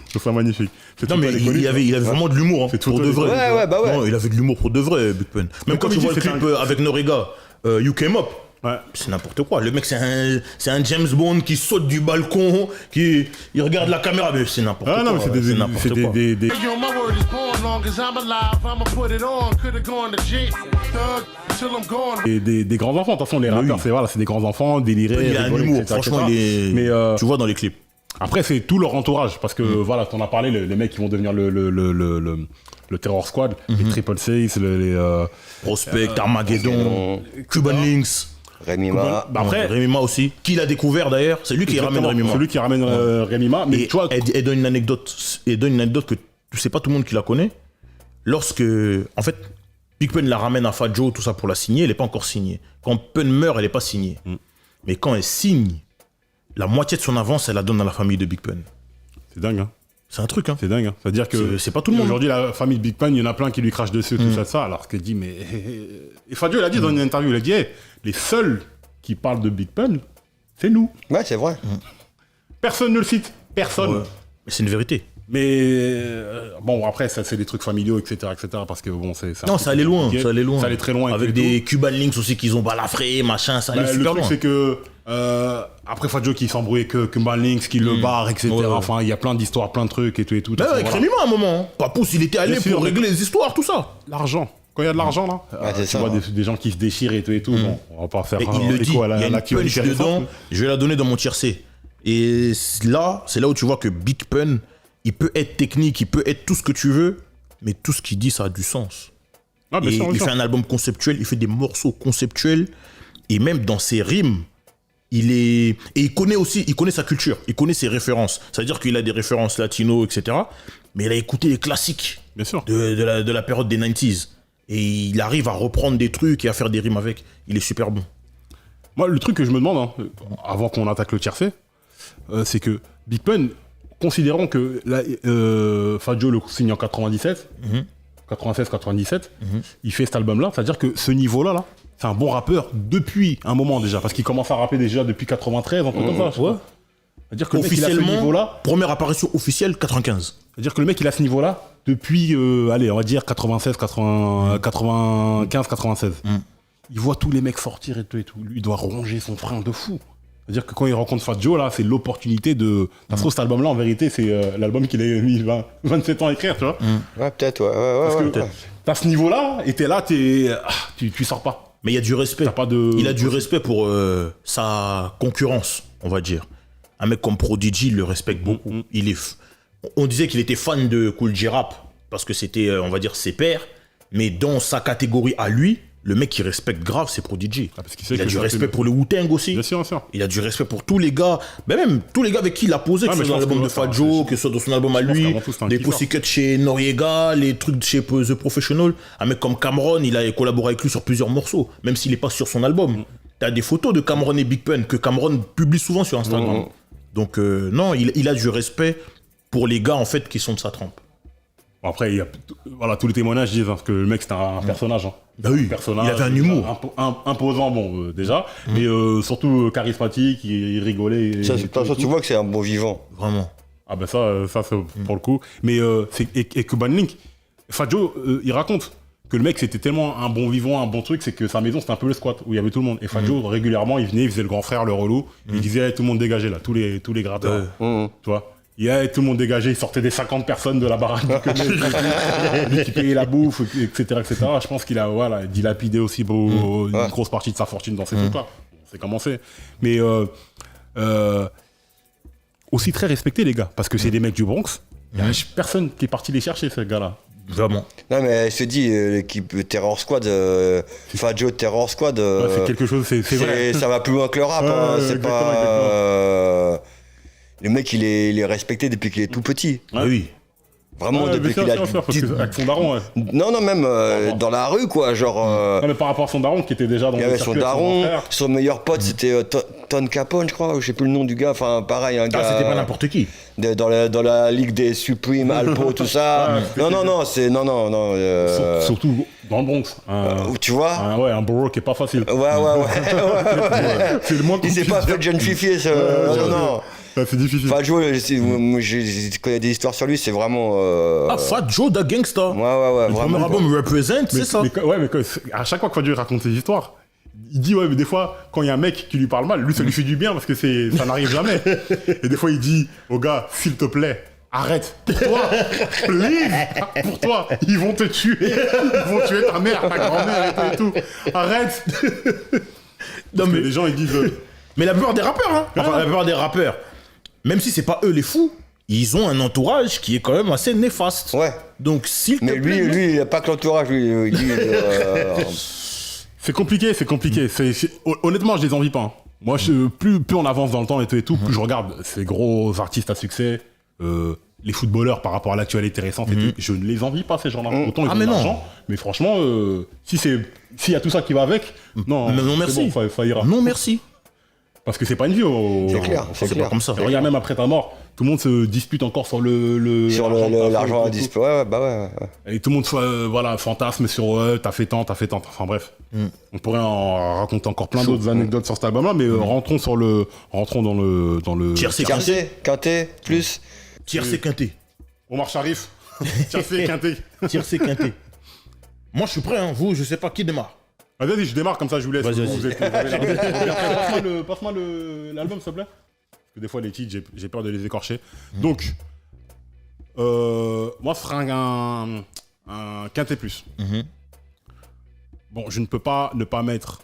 Je trouve ça magnique. C'est Non, tout mais alcoolique, il avait vraiment de l'humour, hein, C'est tout pour de vrai. Ouais, bah ouais. Non, il avait de l'humour pour de vrai, Big Pun. Même quand comme tu il vois dit, le c'est clip un- avec Noriega, You Came Up, Ouais. c'est n'importe quoi. Le mec, c'est un James Bond qui saute du balcon, il regarde la caméra, mais c'est n'importe Ah quoi. non, mais c'est n'importe quoi. des Yo, my word is born, long as I'm alive, I'ma put it on. Could've gone to jail, thug, till I'm gone. des grands enfants. De toute façon, les rappeurs, oui. c'est des grands enfants, délirés. Il a un rigoler, humour, etc., franchement, etc. Mais tu vois dans les clips. après, c'est tout leur entourage. Parce que, voilà, t'en as parlé, les mecs qui vont devenir le Terror Squad, les Triple Six, Prospect, Armageddon, Cuban Links. Rémi Ma. Bah après, Rémi Ma aussi. Qui l'a découvert d'ailleurs? C'est lui qui ramène Rémi Ma. celui qui ramène Rémi Ma. Mais Et tu vois, elle donne une anecdote. Elle donne une anecdote que c'est pas tout le monde qui la connaît. Lorsque, en fait, Big Pun la ramène à Fat Joe, tout ça pour la signer, elle est pas encore signée. Quand Pun meurt, elle est pas signée. Mais quand elle signe, la moitié de son avance, elle la donne à la famille de Big Pun. c'est dingue, hein. C'est un truc, hein. C'est dingue. Hein. C'est-à-dire que C'est pas tout le monde. aujourd'hui, la famille de Big Pun, il y en a plein qui lui crachent dessus, tout ça, alors qu'il dit, mais. Et Fadio, il a dit dans une interview, il a dit, hey, les seuls qui parlent de Big Pun, c'est nous. Ouais, c'est vrai. Personne ne le cite. Personne. Ouais. Mais c'est une vérité. Mais bon, après, ça, c'est des trucs familiaux, etc., parce que bon, c'est. Non, ça allait loin, compliqué. ça allait loin. Ça allait très loin. Avec des Cuban Links aussi qu'ils ont balafré, machin, ça allait Le super truc, loin. c'est que après Fadjo qui s'embrouillait que Cuban Links, qui le barre, etc. Ouais. Enfin, il y a plein d'histoires, plein de trucs et tout et tout. Bah, avec Rémi, à un moment. Hein. Papousse, il était allé Bien sûr, pour régler les histoires, tout ça. L'argent. Quand il y a de l'argent là, c'est tu ça, vois hein. des gens qui se déchirent et tout. Bon, on va pas faire Et il le dit, écho à il y a une l'actualité punch dedans, récente. je vais la donner dans mon tier C. Et là, c'est là où tu vois que Big Pun, il peut être technique, il peut être tout ce que tu veux, mais tout ce qu'il dit, ça a du sens. Ah, bien Et sûr, bien il sûr. fait un album conceptuel, il fait des morceaux conceptuels, et même dans ses rimes, il connaît sa culture, il connaît ses références. Ça veut dire qu'il a des références latino, etc. Mais il a écouté les classiques Bien sûr. de la période des 90s. Et il arrive à reprendre des trucs et à faire des rimes avec. Il est super bon. Moi, le truc que je me demande, hein, avant qu'on attaque le tiercé, c'est que Big Pun, considérons que Fadjo le signe en 97, 96-97, il fait cet album-là, c'est-à-dire que ce niveau-là, là, c'est un bon rappeur depuis un moment déjà, parce qu'il commence à rapper déjà depuis 93, un peu comme ça. je crois. C'est-dire que le mec, il a ce Officiellement, niveau-là. première apparition officielle, 95. C'est-à-dire que le mec, il a ce niveau-là depuis, allez, on va dire 96, 95, 96. Il voit tous les mecs sortir et tout et tout. Lui, il doit ronger son frein de fou. C'est-à-dire que quand il rencontre Fadjo, là, c'est l'opportunité de... Ça se trouve, cet album-là, en vérité, c'est l'album qu'il a mis 27 ans à écrire, tu vois. Ouais, peut-être, ouais. Parce que t'as ce niveau-là, et t'es là, tu sors pas. Mais il y a du respect. T'as pas de... Il a du respect pour sa concurrence, on va dire. Un mec comme Prodigy, il le respecte beaucoup. On disait qu'il était fan de Kool G-Rap, parce que c'était, on va dire, ses pairs. Mais dans sa catégorie à lui, le mec qui respecte grave, c'est Prodigy. parce qu'il sait Il a que du ça, respect c'est- pour le Wu-Tang aussi. Bien sûr, bien sûr. Il a du respect pour tous les gars, ben même tous les gars avec qui il a posé, que ce mais soit dans je pense l'album que de ouais, Fadjo, c'est- que ce soit dans son album à je pense lui, qu'avant tout, c'est un les kiffeur. Pussycat chez Noriega, les trucs chez The Professional. Un mec comme Cameron, il a collaboré avec lui sur plusieurs morceaux, même s'il n'est pas sur son album. T'as des photos de Cameron et Big Pun que Cameron publie souvent sur Instagram. Donc non, il a du respect pour les gars en fait qui sont de sa trempe. Bon, après, il y a, voilà, tous les témoignages disent hein, que le mec, c'était un personnage. Hein. Bah oui, Un personnage, il avait un humour. Imposant, bon, déjà, mais surtout charismatique, il rigolait. et Ça, tout, et tu tout. vois que c'est un bon vivant. Vraiment. Ah ben ça c'est pour le coup. Mais et Cuban Link, Fadjo, il raconte que le mec c'était tellement un bon vivant, un bon truc, c'est que sa maison c'était un peu le squat où il y avait tout le monde. Et Fadjo régulièrement il venait, il faisait le grand frère, le relou, il disait hey, tout le monde dégagé là, tous les gratteurs, tu vois. Il y a tout le monde dégagé, il sortait des 50 personnes de la baraque, lui qui payait la bouffe, etc. Je pense qu'il a dilapidé aussi une grosse partie de sa fortune dans ces trucs-là. C'est commencé. Mais aussi très respecté les gars, parce que c'est des mecs du Bronx. Il n'y a personne qui est parti les chercher ces gars-là. Vraiment. Non, mais je te dis, l'équipe Terror Squad, Fadjo Terror Squad, Ouais, c'est quelque chose, c'est vrai. ça va plus loin que le rap. Ouais, hein, c'est exactement, pas. Le mec, il est respecté depuis qu'il est tout petit. Ah oui. Vraiment, Ouais, depuis bien qu'il a. sûr, parce que avec son daron, ouais. Non, même dans la rue, quoi. Genre. Non, mais par rapport à son daron qui était déjà dans Il y le avait son circuit avec daron, frère. son meilleur pote c'était Ton Capone, je crois, je sais plus le nom du gars, enfin pareil, un gars. Ah, c'était pas n'importe qui. Dans la ligue des Supreme, Alpo, tout ça. Non, c'est. Non. Surtout dans le Bronx. Tu vois Un borough qui est pas facile. Ouais. C'est le moins Il s'est pas fait gentrifier, non. C'est difficile. Fadjo, je connais des histoires sur lui, c'est vraiment. Ah, Fadjo da Gangsta. Ouais, Le premier vraiment. album Represent, c'est ça. Mais à chaque fois que Fadjo raconte ses histoires, il dit ouais mais des fois quand il y a un mec qui lui parle mal, lui ça lui fait du bien parce que ça n'arrive jamais. Et des fois il dit au gars s'il te plaît arrête pour toi, please, pour toi ils vont te tuer, ils vont tuer ta mère, ta grand-mère et tout, arrête. Non, mais les gens ils disent Mais la plupart des rappeurs, hein. Enfin, la plupart des rappeurs, même si c'est pas eux les fous, ils ont un entourage qui est quand même assez néfaste. Ouais. Donc, s'il te Mais plaît, lui, il a pas que l'entourage, lui. c'est compliqué. Honnêtement, je les envie pas. Hein. Moi, plus on avance dans le temps et tout, plus je regarde ces gros artistes à succès, les footballeurs par rapport à l'actualité récente et tout, je ne les envie pas ces gens-là. Autant ils ont mais de non. l'argent, mais franchement, s'il y a tout ça qui va avec, non, mais non, c'est merci. bon, ça ira. Non, merci. Parce que c'est pas une vie. C'est clair, c'est C'est clair. pas comme ça. Et regarde, même après ta mort, tout le monde se dispute encore sur Sur l'argent à à dispo. Ouais, bah ouais. Et tout le monde fantasme sur t'as fait tant. Enfin bref. On pourrait en raconter encore plein d'autres anecdotes sur cet album-là, mais rentrons dans le Tiercé Quintet, plus. Tiercé Quintet. Omar Sharif. Tiercé, quinté. Tiercé, quinté. Moi, je suis prêt, hein. Vous, je sais pas qui démarre. Vas-y, je démarre comme ça, je vous laisse. Vas-y, Vous vas-y. êtes- Passe-moi l'album, s'il te plaît. Parce que des fois, les titres, j'ai peur de les écorcher. Donc, moi, ce sera un quinté plus. Bon, je ne peux pas ne pas mettre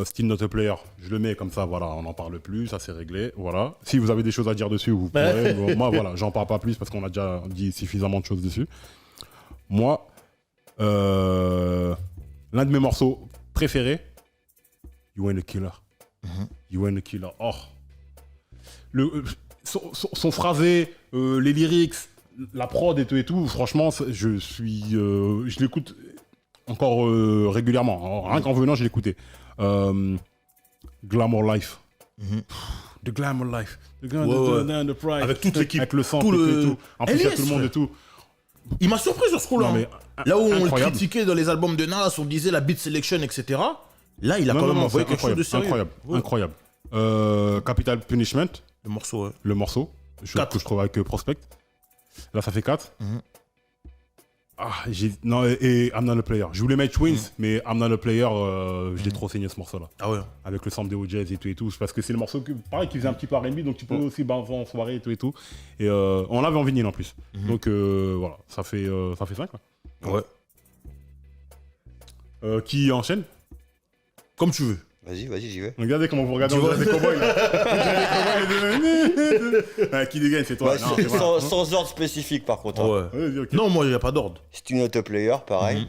Still Not a Player. Je le mets comme ça, voilà, on n'en parle plus, ça c'est réglé, voilà. Si vous avez des choses à dire dessus, vous pourrez. Moi, voilà, j'en parle pas plus parce qu'on a déjà dit suffisamment de choses dessus. Moi, l'un de mes morceaux préférés, You Ain't a Killer. You Ain't a Killer. Oh. Son phrasé, les lyrics, la prod et tout, franchement, je l'écoute encore régulièrement. Rien qu'en venant, je l'écoutais. Glamour Life. The Glamour Life. The Pride. Avec toute l'équipe. Avec le sang, tout et tout. En plus, il y a LS, tout le monde et tout. Il m'a surpris sur ce coup-là. Non, mais Là où on le incroyable. critiquait dans les albums de Nas, on disait la beat selection, etc. Là, il a quand même envoyé quelque chose de sérieux. Incroyable. Capital Punishment, Le morceau, ouais. le morceau, que je trouve avec Prospect. Là, ça fait 4. Non, et I'm Not a Player. Je voulais mettre Twins, mais I'm Not a Player, je l'ai trop saigné ce morceau-là. Ah ouais. Avec le sample des OJs et tout. Parce que c'est le morceau pareil, qui faisait un petit peu R&B, donc tu peux aussi balancer en soirée et tout. Et on l'avait en vinyle en plus. Donc voilà, ça fait 5. Ouais. Qui enchaîne? Comme tu veux. Vas-y, j'y vais. Regardez comment vous regardez les cowboys là. Qui dégaine, c'est toi. Ouais, Non, c'est moi. sans ordre spécifique par contre. hein. Ouais. Vas-y, ok. Non, moi, il n'y a pas d'ordre. Still Not a Player, pareil.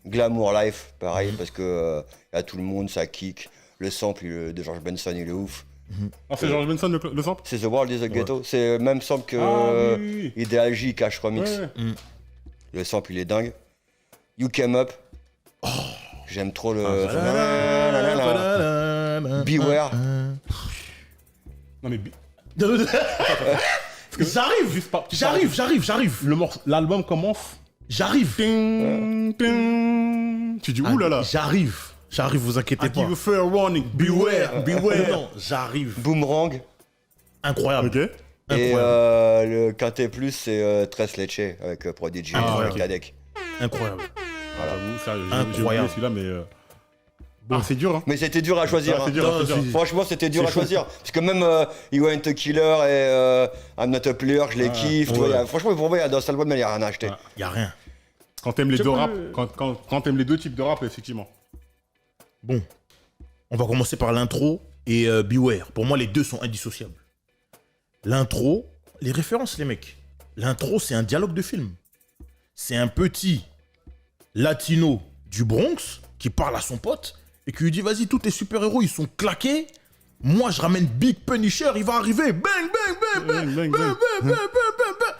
Glamour Life, pareil, parce que y a tout le monde, ça kick. Le sample de George Benson, il est ouf. Ah, c'est George Benson le sample? C'est The World is a Ghetto. C'est le même sample que Ah, oui. Ideal J Cash Remix. Ouais. Le sample, il est dingue. You Came Up. J'aime trop le. Beware. Non mais J'arrive. l'album commence. J'arrive. Ting, ting. Tu dis oulala. J'arrive, vous inquiétez I pas. give you fair warning. Beware. Non, j'arrive. Boomerang. Incroyable. Ok. Et Incroyable. le quintet plus, c'est Tres Leche avec Prodigy Ah, et ok. Kadek. Incroyable. J'avoue, ça, j'ai Incroyable. oublié celui-là, mais bon, c'est dur. Hein. Mais c'était dur à choisir. Ah, c'est hein. dur, c'est dur. Franchement, c'était dur C'est à chaud. choisir. Parce que même You Ain't a Killer et I'm Not a Player, je les kiffe. tu vois, ouais. franchement, pour moi, dans cet album, il n'y a rien à acheter. Ouais. Y a rien. Quand t'aimes les Je deux peux- rap, quand t'aimes les deux types de rap, effectivement. Bon, on va commencer par l'intro et Beware. Pour moi, les deux sont indissociables. L'intro, les références, les mecs. L'intro, c'est un dialogue de film. C'est un petit latino du Bronx qui parle à son pote et qui lui dit vas-y, tous tes super-héros, ils sont claqués. Moi, je ramène Big Punisher, il va arriver. Bang, bang, bang, bang, Bang, bang, bang, bang. bang, bang, bang, bang.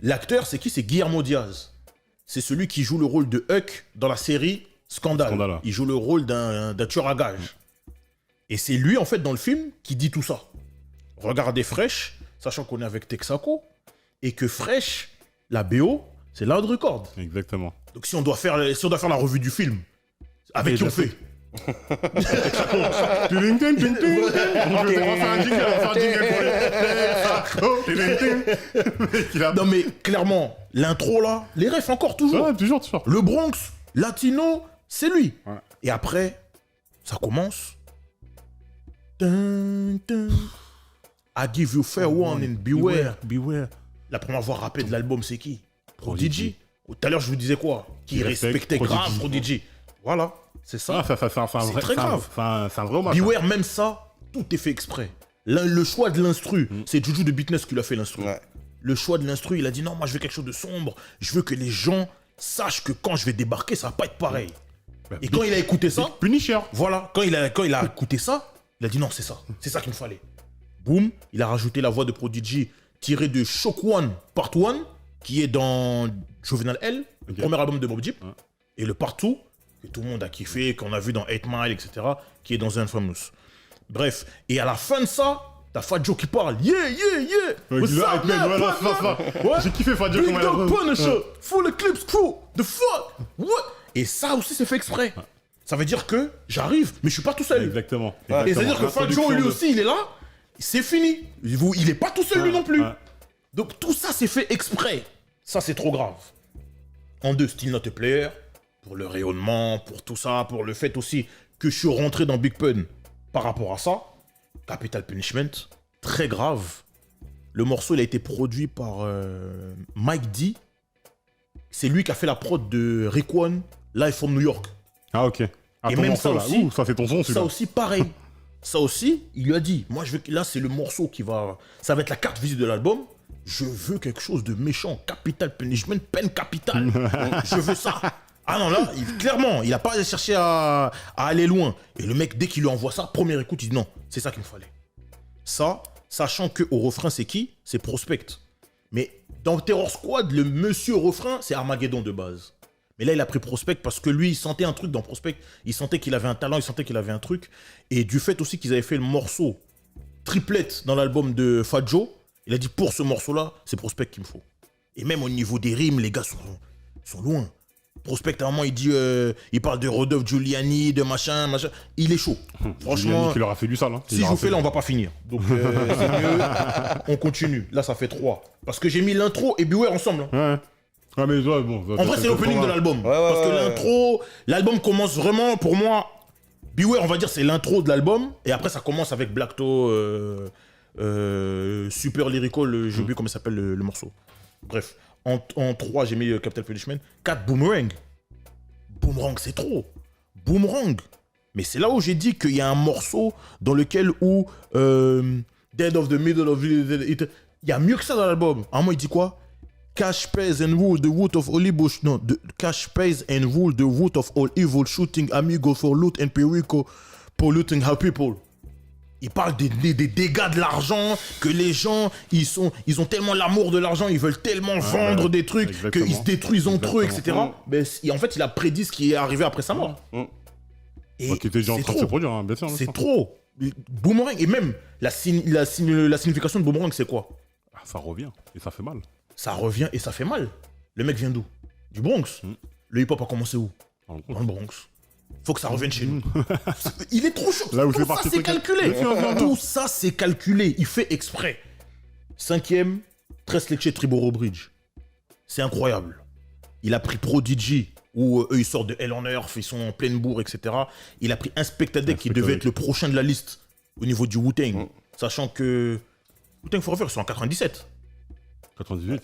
L'acteur, c'est qui? C'est Guillermo Diaz. C'est celui qui joue le rôle de Huck dans la série Scandale. Scandale. Il joue le rôle d'un tueur à gages. Et c'est lui, en fait, dans le film, qui dit tout ça. Regardez Fresh, sachant qu'on est avec Texaco, et que Fresh, la BO, c'est Loud Record. Exactement. Donc si on doit faire la revue du film, avec qui on fait? Ting, ting, ting, ting. On va faire un jingle pour les. Non mais, clairement, l'intro là, les refs encore toujours. Ouais, toujours. Le Bronx, latino, c'est lui. Ouais. Et après, ça commence. Dun, dun. I give you fair warning, beware. Beware. La première voix rappée de l'album, c'est qui? Prodigy. Tout à l'heure, je vous disais quoi? Qui respectait Prodigy. grave Prodigy. Voilà, c'est ça. Ah, ça, c'est un C'est vrai. très grave. C'est un vrai hommage. Beware, même ça, tout est fait exprès. Le choix de l'instru, c'est Juju de Beatness qui lui a fait l'instru. Ouais. Le choix de l'instru, il a dit non, moi je veux quelque chose de sombre. Je veux que les gens sachent que quand je vais débarquer, ça va pas être pareil. Et quand il a écouté ça, Punisher. voilà, quand il a écouté ça, il a dit non, c'est ça qu'il me fallait. Boum, il a rajouté la voix de Prodigy tirée de Shock One Part 1, qui est dans Juvenile L, le premier album de Mobb Deep, et le Part 2, que tout le monde a kiffé, qu'on a vu dans 8 Mile, etc., qui est dans Infamous. Bref, et à la fin de ça, t'as Fat Joe qui parle, yeah. What's up, man, partner? Ouais. J'ai kiffé Fat Joe Big comment Dog elle a- Punisher, Full Eclipse Crew, the fuck, what? Et ça aussi, c'est fait exprès. Ça veut dire que j'arrive, mais je suis pas tout seul. Exactement. Et c'est-à-dire que Fat Joe, lui aussi, il est là, c'est fini. Il est pas tout seul, lui non plus. Ouais. Donc tout ça, c'est fait exprès. Ça, c'est trop grave. En 2, Still Not a Player, pour le rayonnement, pour tout ça, pour le fait aussi que je suis rentré dans Big Pun par rapport à ça. Capital Punishment, très grave. Le morceau, il a été produit par Mike D. C'est lui qui a fait la prod de Rick One, Live from New York. Ah, ok. Ah, Et ton même morceau, ça là. aussi, Ouh, ça, c'est ton son, celui-là. Ça aussi, pareil. Ça aussi, il lui a dit, moi, je veux que là, c'est le morceau qui va... Ça va être la carte visite de l'album. Je veux quelque chose de méchant. Capital Punishment, peine capitale. Je veux ça. Ah non, là, clairement, il a pas cherché à aller loin. Et le mec, dès qu'il lui envoie ça, première écoute, il dit non, c'est ça qu'il me fallait. Ça, sachant qu'au refrain, c'est qui? C'est Prospect. Mais dans Terror Squad, le monsieur au refrain, c'est Armageddon de base. Mais là, il a pris Prospect parce que lui, il sentait un truc dans Prospect. Il sentait qu'il avait un talent, il sentait qu'il avait un truc. Et du fait aussi qu'ils avaient fait le morceau triplette dans l'album de Fat Joe, il a dit pour ce morceau-là, c'est Prospect qu'il me faut. Et même au niveau des rimes, les gars sont loin. Prospect, à un moment, il dit, il parle de Rodolphe Giuliani, de machin. Il est chaud. Franchement. Qui leur a fait du sale. Hein. Si je vous fais là, on va pas finir. Donc, c'est mieux. On continue. Là, ça fait 3. Parce que j'ai mis l'intro et Beware ensemble. Hein. Ouais. Ouais, mais ouais, bon. En vrai, c'est l'opening de l'album. Parce que l'intro, l'album commence vraiment, pour moi, Beware, on va dire, c'est l'intro de l'album. Et après, ça commence avec Blackto, Super Lyrical, j'ai oublié comment s'appelle le morceau. Bref. En 3, j'ai mis Capital Punishment. 4, Boomerang. Boomerang, c'est trop. Boomerang. Mais c'est là où j'ai dit qu'il y a un morceau dans lequel où Dead of the Middle of it, il y a mieux que ça dans l'album. À un moment, il dit quoi? Cash pays and rule the root of all evil. Non, cash pays and rule the root of all evil. Shooting amigos for loot and perico polluting our people. Il parle des dégâts de l'argent, que les gens, ils ont tellement l'amour de l'argent, ils veulent tellement vendre des trucs, qu'ils se détruisent entre eux, etc. Mais en fait, il a prédit ce qui est arrivé après sa mort. Et qui était déjà en train de se produire, hein, bien sûr. C'est trop. Boomerang, et même la signification de Boomerang, c'est quoi? Ça revient, et ça fait mal. Ça revient, et ça fait mal. Le mec vient d'où? Du Bronx. Le hip-hop a commencé où? Dans le Bronx. Faut que ça revienne chez nous. Il est trop chaud. Là où tout ça, c'est calculé. Tout ça, c'est calculé. Il fait exprès. 5ème, Tres Leche Triboro Bridge. C'est incroyable. Il a pris Prodigy, où eux, ils sortent de Hell on Earth, ils sont en pleine bourre, etc. Il a pris Inspectadec, qui devait être le prochain de la liste, au niveau du Wu-Tang. Sachant que Wu-Tang Forever, ils sont en 97. 98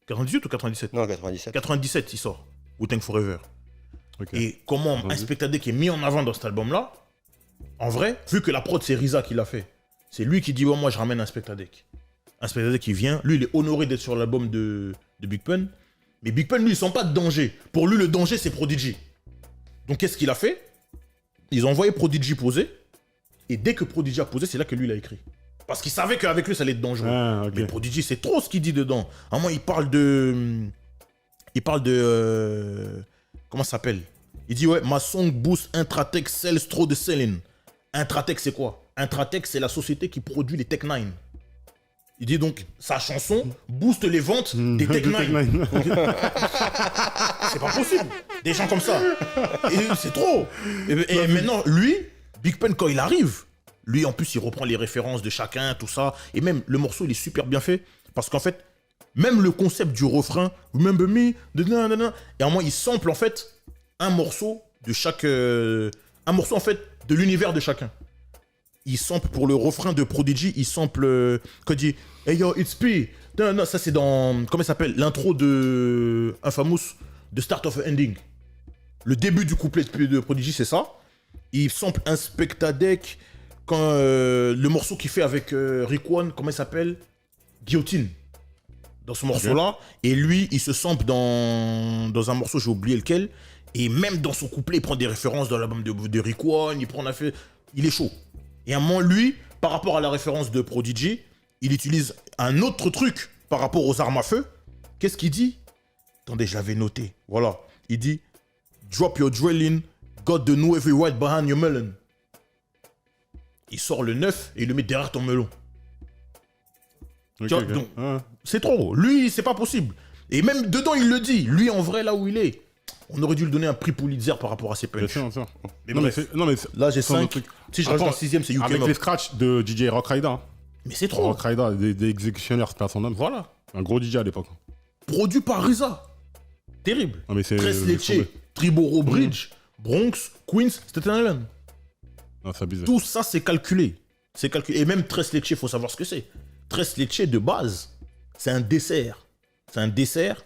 98 ou 97? Non, 97. 97, il sort. Wu-Tang Forever. Okay. Et comment Inspectadec est mis en avant dans cet album-là, en vrai, vu que la prod, c'est Riza qui l'a fait, c'est lui qui dit, oh, moi, je ramène Inspectadec. Inspectadec, il vient. Lui, il est honoré d'être sur l'album de Big Pun. Mais Big Pun, lui, il sent pas de danger. Pour lui, le danger, c'est Prodigy. Donc, qu'est-ce qu'il a fait? Ils ont envoyé Prodigy poser. Et dès que Prodigy a posé, c'est là que lui, il a écrit. Parce qu'il savait qu'avec lui, ça allait être dangereux. Ah, okay. Mais Prodigy, c'est trop ce qu'il dit dedans. À un moment, il parle de... comment ça s'appelle? Il dit, ouais, ma song boost Intratech sells trop de selling. Intratech, c'est quoi? Intratech, c'est la société qui produit les Tech 9. Il dit donc, sa chanson booste les ventes des Tech 9. C'est pas possible. Des gens comme ça. C'est trop. Et maintenant, lui, Big Pun, quand il arrive, lui, en plus, il reprend les références de chacun, tout ça. Et même, le morceau, il est super bien fait. Parce qu'en fait, même le concept du refrain, Remember me, et à un moment, il sample, en fait, un morceau de chaque... un morceau, en fait, de l'univers de chacun. Il sample pour le refrain de Prodigy, il sample... quand il dit « Hey yo, it's P ». Non, ça, c'est dans... Comment ça s'appelle? L'intro de Infamous, de Start of Ending. Le début du couplet de Prodigy, c'est ça. Il sample Inspectadec quand le morceau qu'il fait avec Rick One, comment il s'appelle? Guillotine. Dans ce morceau-là. Et lui, il se sample dans un morceau, j'ai oublié lequel. Et même dans son couplet, il prend des références dans l'album de Rick One. Il est chaud. Et à un moment, lui, par rapport à la référence de Prodigy, il utilise un autre truc par rapport aux armes à feu. Qu'est-ce qu'il dit? Attendez, je l'avais noté. Voilà. Il dit « Drop your drilling, got the new every white behind your melon ». Il sort le 9 et il le met derrière ton melon. Okay, donc, c'est trop. Lui, c'est pas possible. Et même dedans, il le dit. Lui, en vrai, là où il est, on aurait dû lui donner un prix Pulitzer par rapport à ses punchs. Mais non, bref, mais là, j'ai 5. Si je rajoute un 6ème, c'est UK avec les scratchs de DJ Rock Rider. Mais c'est trop. Rock Rider, des exécutionnaires, c'était à son âme. Voilà. Un gros DJ à l'époque. produit par RZA. Terrible. Non, mais c'est. Tres laisse Leche, tomber. Triborough Bridge, Bronx, Queens, Staten Island. Non, c'est abusé. Tout ça, c'est calculé. C'est calculé. Et même Tres Leche, il faut savoir ce que c'est. Tres Leche, de base, c'est un dessert. C'est un dessert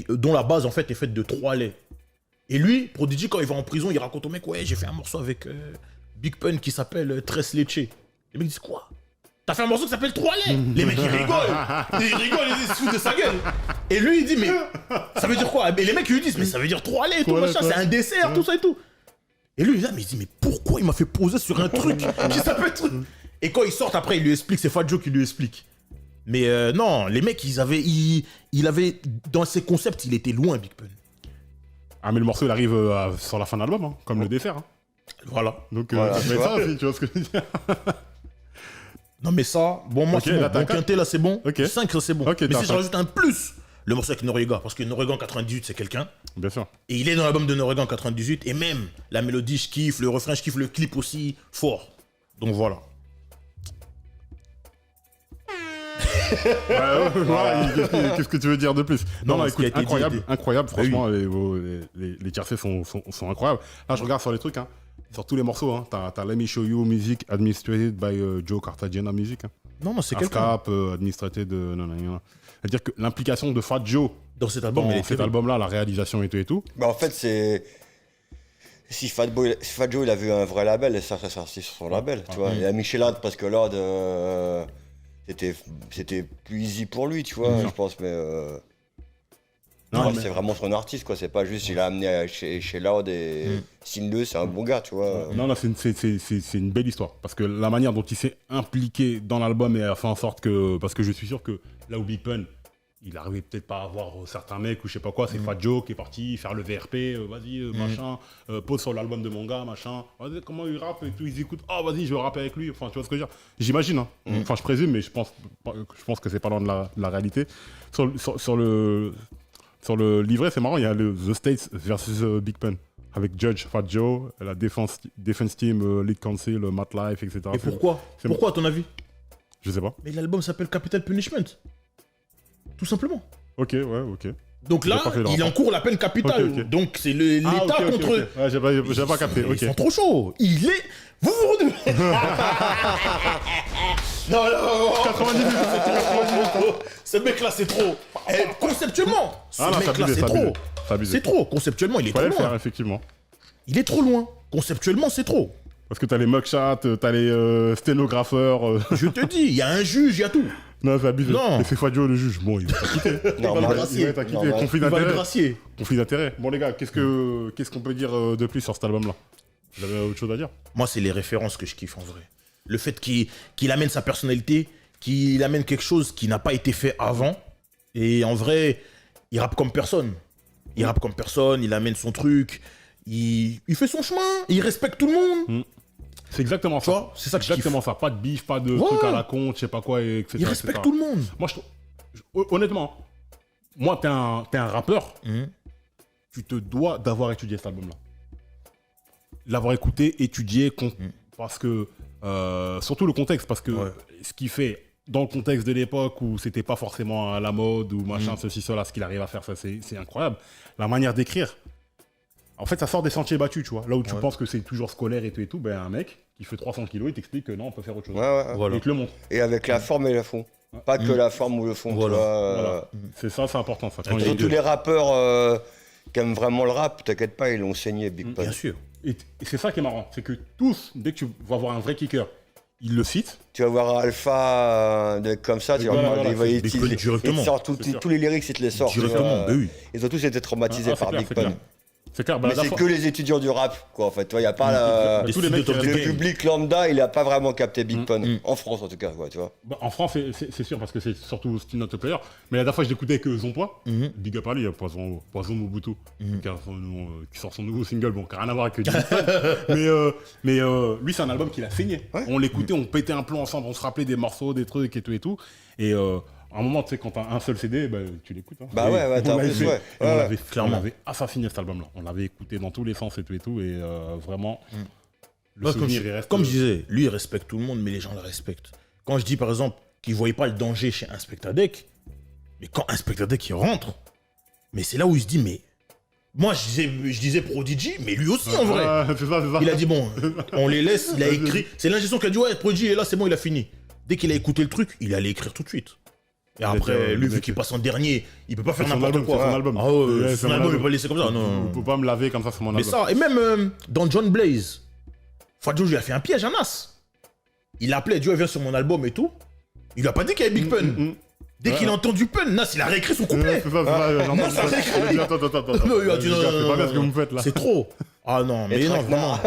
dont la base, en fait, est faite de 3 laits. Et lui, Prodigy, quand il va en prison, il raconte au mec, ouais, j'ai fait un morceau avec Big Pun qui s'appelle Tres Leche. Les mecs disent, quoi? T'as fait un morceau qui s'appelle 3 laits? Les mecs, ils rigolent, ils se foutent de sa gueule. Et lui, il dit, mais ça veut dire quoi? Et les mecs, ils lui disent, mais ça veut dire 3 laits et tout, Voilà, machin, quoi. c'est un dessert, tout ça et tout. Et lui, il dit, mais pourquoi il m'a fait poser sur un truc qui s'appelle truc? Et quand ils sortent après, il lui explique, c'est Fat Joe qui lui explique. Mais non, les mecs, il avait, dans ses concepts, il était loin, Big Pun. Ah, mais le morceau, il arrive sur la fin de l'album, hein, comme le dessert. Hein. Voilà. Donc, Voilà, ça tu fait vois. ça aussi, tu vois ce que je veux dire. Non, mais ça, bon, moi, Ok, c'est bon. là, t'as Bon, quatre. quintet, là, c'est bon. Ok. 5, ça, c'est bon. Ok, mais t'as si je cinq. rajoute un plus, le morceau avec Noréga, parce que Noréga 98, c'est quelqu'un. Bien sûr. Et il est dans l'album de Noréga 98, et même la mélodie, je kiffe, le refrain, je kiffe, le clip aussi, fort. Donc voilà. Voilà, qu'est-ce que tu veux dire de plus? Non, Non, non, ce qui a écoute, été dit incroyable, était- incroyable, Bah oui. franchement, les tiercés sont incroyables. Là, je regarde sur les trucs, hein, sur tous les morceaux, hein, t'as Let Me Show You Music, Administrated by Joe Cartagena Music. Hein. Non, c'est quelqu'un. ASCAP, Administrated, non. C'est-à-dire que l'implication de Fat Joe Dans cet album, il dans est cet terrible. album-là, la réalisation et tout. Bah, en fait, c'est. Si Fat Joe il a vu un vrai label, ça serait sorti sur son label, tu vois. Il a mis chez Lord parce que Lord, c'était plus easy pour lui, tu vois, je pense, mais. Non, ouais, mais- c'est vraiment son artiste, quoi. C'est pas juste il a amené chez Lord et Signe-le, c'est un bon gars, tu vois. Non, non, c'est une belle histoire. Parce que la manière dont il s'est impliqué dans l'album et a fait en sorte que. Parce que je suis sûr que là où Big Pun, il arrivait peut-être pas à voir certains mecs ou je sais pas quoi, c'est Fat Joe qui est parti faire le VRP, vas-y, machin, pose sur l'album de mon gars, machin. Vas-y, comment il rappe et tout, ils écoutent, oh vas-y, je vais rapper avec lui. Enfin, tu vois ce que je veux dire. J'imagine, hein. Enfin, je présume, mais je pense que c'est pas loin de la réalité. Sur le livret, c'est marrant, il y a le The States versus Big Pun. Avec Judge, Fat Joe, la Defense Team, Lead Council, Matt Life, etc. Et pourquoi c'est Pourquoi, à ton avis? Je sais pas. Mais l'album s'appelle Capital Punishment. Tout simplement. Ok, ouais, ok. Donc là, J'ai pas fait le il rapport. encourt la peine capitale. Ok, ok. Donc c'est l'État Ah, ok, contre ok. eux. Ouais, j'ai pas capté, ok. Ils sont trop chauds. Il est. Vous vous redevez. Non, non, 98, ce mec-là, c'est trop. Conceptuellement, ce Ah non, c'est mec-là, abusé, c'est c'est abusé. trop. C'est abusé. C'est trop. Conceptuellement, il est Fallait trop le faire, loin. effectivement. Il est trop loin. Conceptuellement, c'est trop. Parce que t'as les mugshots, t'as les sténographeurs. Je te dis, il y a un juge, il y a tout. Non, c'est abusé. Non. Mais c'est Fat Joe le juge. Bon, il va pas quitter. Normal. Il va pas quitter. Normal. Conflit Il va le d'intérêt. gracier. Conflit d'intérêt. Bon, les gars, qu'est-ce qu'on peut dire de plus sur cet album-là? Vous avez autre chose à dire? Moi, c'est les références que je kiffe en vrai. Le fait qu'il amène sa personnalité, qu'il amène quelque chose qui n'a pas été fait avant. Et en vrai, il rappe comme personne. Il rappe comme personne, il amène son truc, il fait son chemin, il respecte tout le monde. C'est exactement Tu ça. vois, c'est ça que je exactement ça. Pas de bif, pas de Ouais. truc à la con, je sais pas quoi, etc. Il respecte tout le monde. Moi, honnêtement, moi, t'es un rappeur, tu te dois d'avoir étudié cet album-là. L'avoir écouté, étudié, parce que, surtout le contexte, parce que Ouais. ce qu'il fait dans le contexte de l'époque où c'était pas forcément à la mode ou machin, ceci, cela, ce qu'il arrive à faire, ça, c'est incroyable. La manière d'écrire, en fait, ça sort des sentiers battus, tu vois. Là où tu penses que c'est toujours scolaire et tout, ben un mec qui fait 300 kilos, il t'explique que non, on peut faire autre chose. Ouais, ouais. Voilà. Et il te le montre. Et avec la forme et le fond. Pas que la forme ou le fond, Voilà. tu vois. Voilà. C'est ça, c'est important. Ça. Quand il y a Surtout deux- les rappeurs qui aiment vraiment le rap, t'inquiète pas, ils l'ont saigné, Big Pun. Bien sûr. Et c'est ça qui est marrant, c'est que tous, dès que tu vas voir un vrai kicker, ils le citent. Tu vas voir Alpha, des comme ça, tu vas Voilà, voir voilà, il va c'est Big Pun directement. il sort C'est sûr. tous les lyrics, il te les sort. tu Directement, vois. bah oui. Ils ont tous été traumatisés Ah, c'est par clair, Big c'est Pun. clair. C'est clair, bah, Mais la c'est fois- que les étudiants du rap, quoi, en fait. Tu vois, il n'y a pas tous les mecs qui restent- le public lambda, il a pas vraiment capté Big Pun. En France, en tout cas, quoi, tu vois. Bah, en France, c'est sûr, parce que c'est surtout Still Not a Player. Mais la dernière fois, je l'écoutais avec Zompois. Big up à lui, il y a Poison Mobutu, qui sort son nouveau single, bon, qui n'a rien à voir avec Big Pun. mais lui, c'est un album qu'il a saigné. Ouais. On l'écoutait, on pétait un plomb ensemble, on se rappelait des morceaux, des trucs et tout et tout. Et à un moment, tu sais, quand t'as un seul CD, bah, tu l'écoutes. Hein. Bah ouais, ouais, on t'as l'avait plus, fait. ouais. Et Ouais, on ouais. l'avait Clairement. on avait assassiné cet album-là. On l'avait écouté dans tous les sens et tout. Et vraiment, le Ouais, souvenir, il reste. comme je disais, lui, il respecte tout le monde, mais les gens le respectent. Quand je dis, par exemple, qu'il ne voyait pas le danger chez Inspectah Deck, Mais quand Inspector Deck il rentre, mais c'est là où il se dit, mais. Moi, je disais Prodigy, mais lui aussi en vrai. C'est ça. Il a dit, bon, on les laisse, il a écrit. C'est l'ingé son qui a dit, ouais, Prodigy est là, c'est bon, il a fini. Dès qu'il a écouté le truc, il allait écrire tout de suite. Et après, lui, vu qu'il passe en dernier, il peut pas faire n'importe quoi. C'est son album. Ah ouais, son album, il peut pas le laisser comme ça. Non. On peut pas me laver comme ça sur mon Mais album. ça, et même dans John Blaze, Fadjo lui a fait un piège à Nas. Il l'a appelé, Dieu, viens sur mon album et tout. Il lui a pas dit qu'il y avait Big Pun. Dès qu'il a entendu Pun, Nas, il a réécrit son couplet. C'est ça. Non, ça réécrit. Attends. Non, il a dit, non, C'est pas bien ce que vous me faites là. c'est trop. Ah non, mais non, vraiment.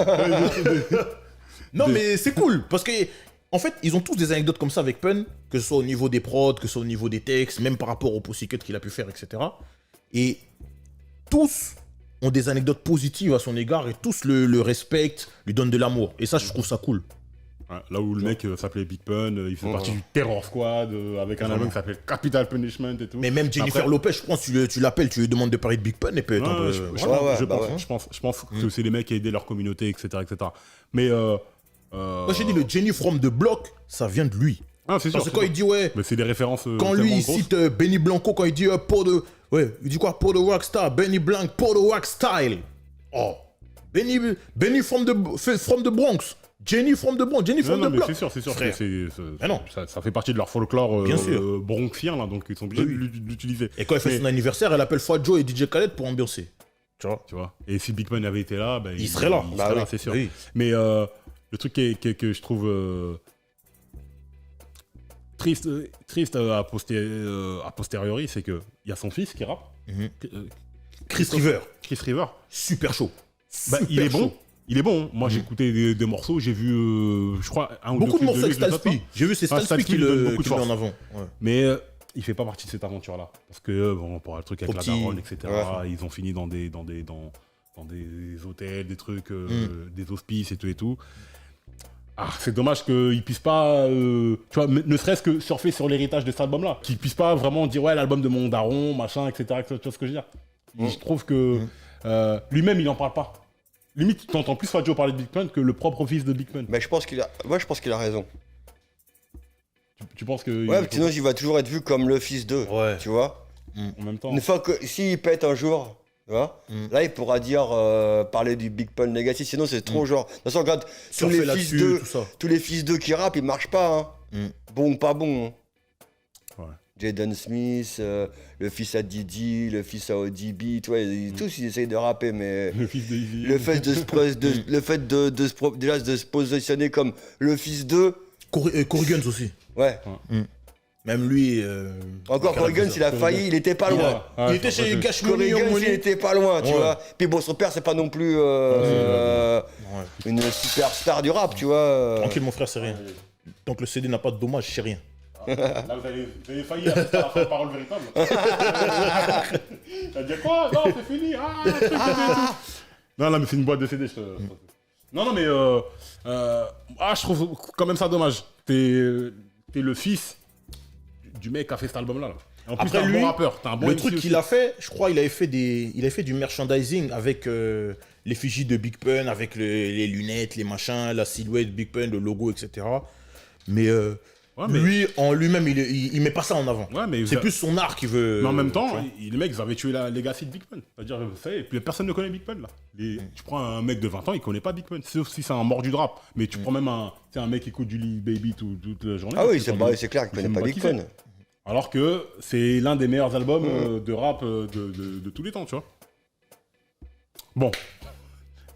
Non, mais c'est cool, parce que, en fait, ils ont tous des anecdotes comme ça avec Pun, que ce soit au niveau des prods, que ce soit au niveau des textes, même par rapport au Pussycut qu'il a pu faire, etc. Et tous ont des anecdotes positives à son égard et tous le respectent, lui donnent de l'amour. Et ça, je trouve ça cool. Ouais, là où le mec s'appelait Big Pun, il fait partie du Terror Squad avec un album qui s'appelle Capital Punishment et tout. Mais même Jennifer Après- Lopez, je pense, tu l'appelles, tu lui demandes de parler de Big Pun et peut-être un peu. Je pense que c'est les mecs qui aident leur communauté, etc. Mais. Moi, j'ai dit le Jenny from the Block, ça vient de lui. Ah, c'est sûr. Parce que quand il dit, ouais. Mais c'est des références. Quand lui, tellement il grosses. cite Benny Blanco, quand il dit pour the. Ouais, il dit quoi? Pour the Rockstar, Benny Blanc, pour the Rock Style. Oh. Benny from the Bronx. Jenny from the Bronx. Jenny from Non, the mais Block. c'est sûr. Frère. Ah non. Ça fait partie de leur folklore Bien sûr. bronxien, là, donc ils sont obligés Oui. de l'utiliser. Et quand il fait son anniversaire, elle appelle Fadjo et DJ Khaled pour ambiancer. Tu vois? Tu vois. Et si Big Pun avait été là, bah, Il serait là. Il Bah serait oui. là, c'est sûr. Oui. Mais le truc que je trouve triste a posteriori, c'est qu'il y a son fils qui rappe. Chris River. Chris River. Super chaud. Bah, il Super est bon. chaud. Il est bon. Moi, j'ai écouté des morceaux. J'ai vu, je crois, un ou deux Beaucoup de clips morceaux avec lui, je les Styles note P. J'ai vu, c'est Ah, Styles P Styles qui P donne le beaucoup de met en force. avant. Ouais. Mais il fait pas partie de cette aventure-là. Parce que, bon, pour le truc avec Trop la petit. daronne, etc., Ouais. ils ont fini dans des hôtels, des trucs, des hospices et tout. Ah, c'est dommage qu'ils puissent pas, tu vois, ne serait-ce que surfer sur l'héritage de cet album-là. Qu'ils puissent pas vraiment dire, ouais, l'album de mon daron, machin, etc. Tu vois ce que je veux dire? Je trouve que lui-même, il en parle pas. Limite, tu entends plus Fadjo parler de Big Pun que le propre fils de Big Pun. Mais je pense qu'il a raison. Tu penses que... Ouais, sinon il va toujours être vu comme le fils d'eux. Ouais. Tu vois. En même temps... Une fois que s'il pète un jour, tu vois, là il pourra dire parler du Big Pun Legacy. Sinon c'est trop genre. De toute façon, regarde tous Surfer les fils là-dessus, d'eux, tout ça. tous les fils d'eux qui rappent, ils marchent pas. Hein. Bon ou pas bon. Hein. Ouais. Jaden Smith, le fils à Didi, le fils à ODB, tu vois, tous ils essayent de rapper, mais Le fils de Easy. le fait de se positionner comme le fils d'eux, Corey Guns aussi. ouais. Même lui. Encore Corrigan, il a failli, il était pas loin. Il était chez Cash Money, Corrigan, Young il Money. était pas loin, tu Ouais. vois. Puis bon, son père, c'est pas non plus une superstar du rap, tu vois. Tranquille, mon frère, c'est rien. Tant que le CD n'a pas de dommages, c'est rien. Là, vous avez failli à la fin de parole véritable. T'as dit quoi? Non, c'est fini. Non, mais c'est une boîte de CD. Non, mais je trouve quand même ça dommage. T'es le fils du mec qui a fait cet album-là. Là. En plus, Après t'es un lui, bon rappeur. T'es un bon le MC truc aussi. qu'il a fait, je crois, il avait fait du merchandising avec l'effigie de Big Pun, avec les lunettes, les machins, la silhouette Big Pun, le logo, etc. Mais, mais- lui, en lui-même, il met pas ça en avant. Ouais, mais C'est plus son art qui veut. Mais en même temps, tu vois. les mecs, ils avaient tué la legacy de Big Pun. C'est-à-dire, ça y est, puis personne ne connaît Big Pun, là. Tu prends un mec de 20 ans, il connaît pas Big Pun. Sauf si c'est un mordu de rap. Mais tu prends même un mec qui écoute du Lil Baby toute la journée. Ah oui, tu sais c'est clair qu'il connaît pas même Big qui Pun. c'est. Alors que c'est l'un des meilleurs albums de rap de tous les temps, tu vois. Bon,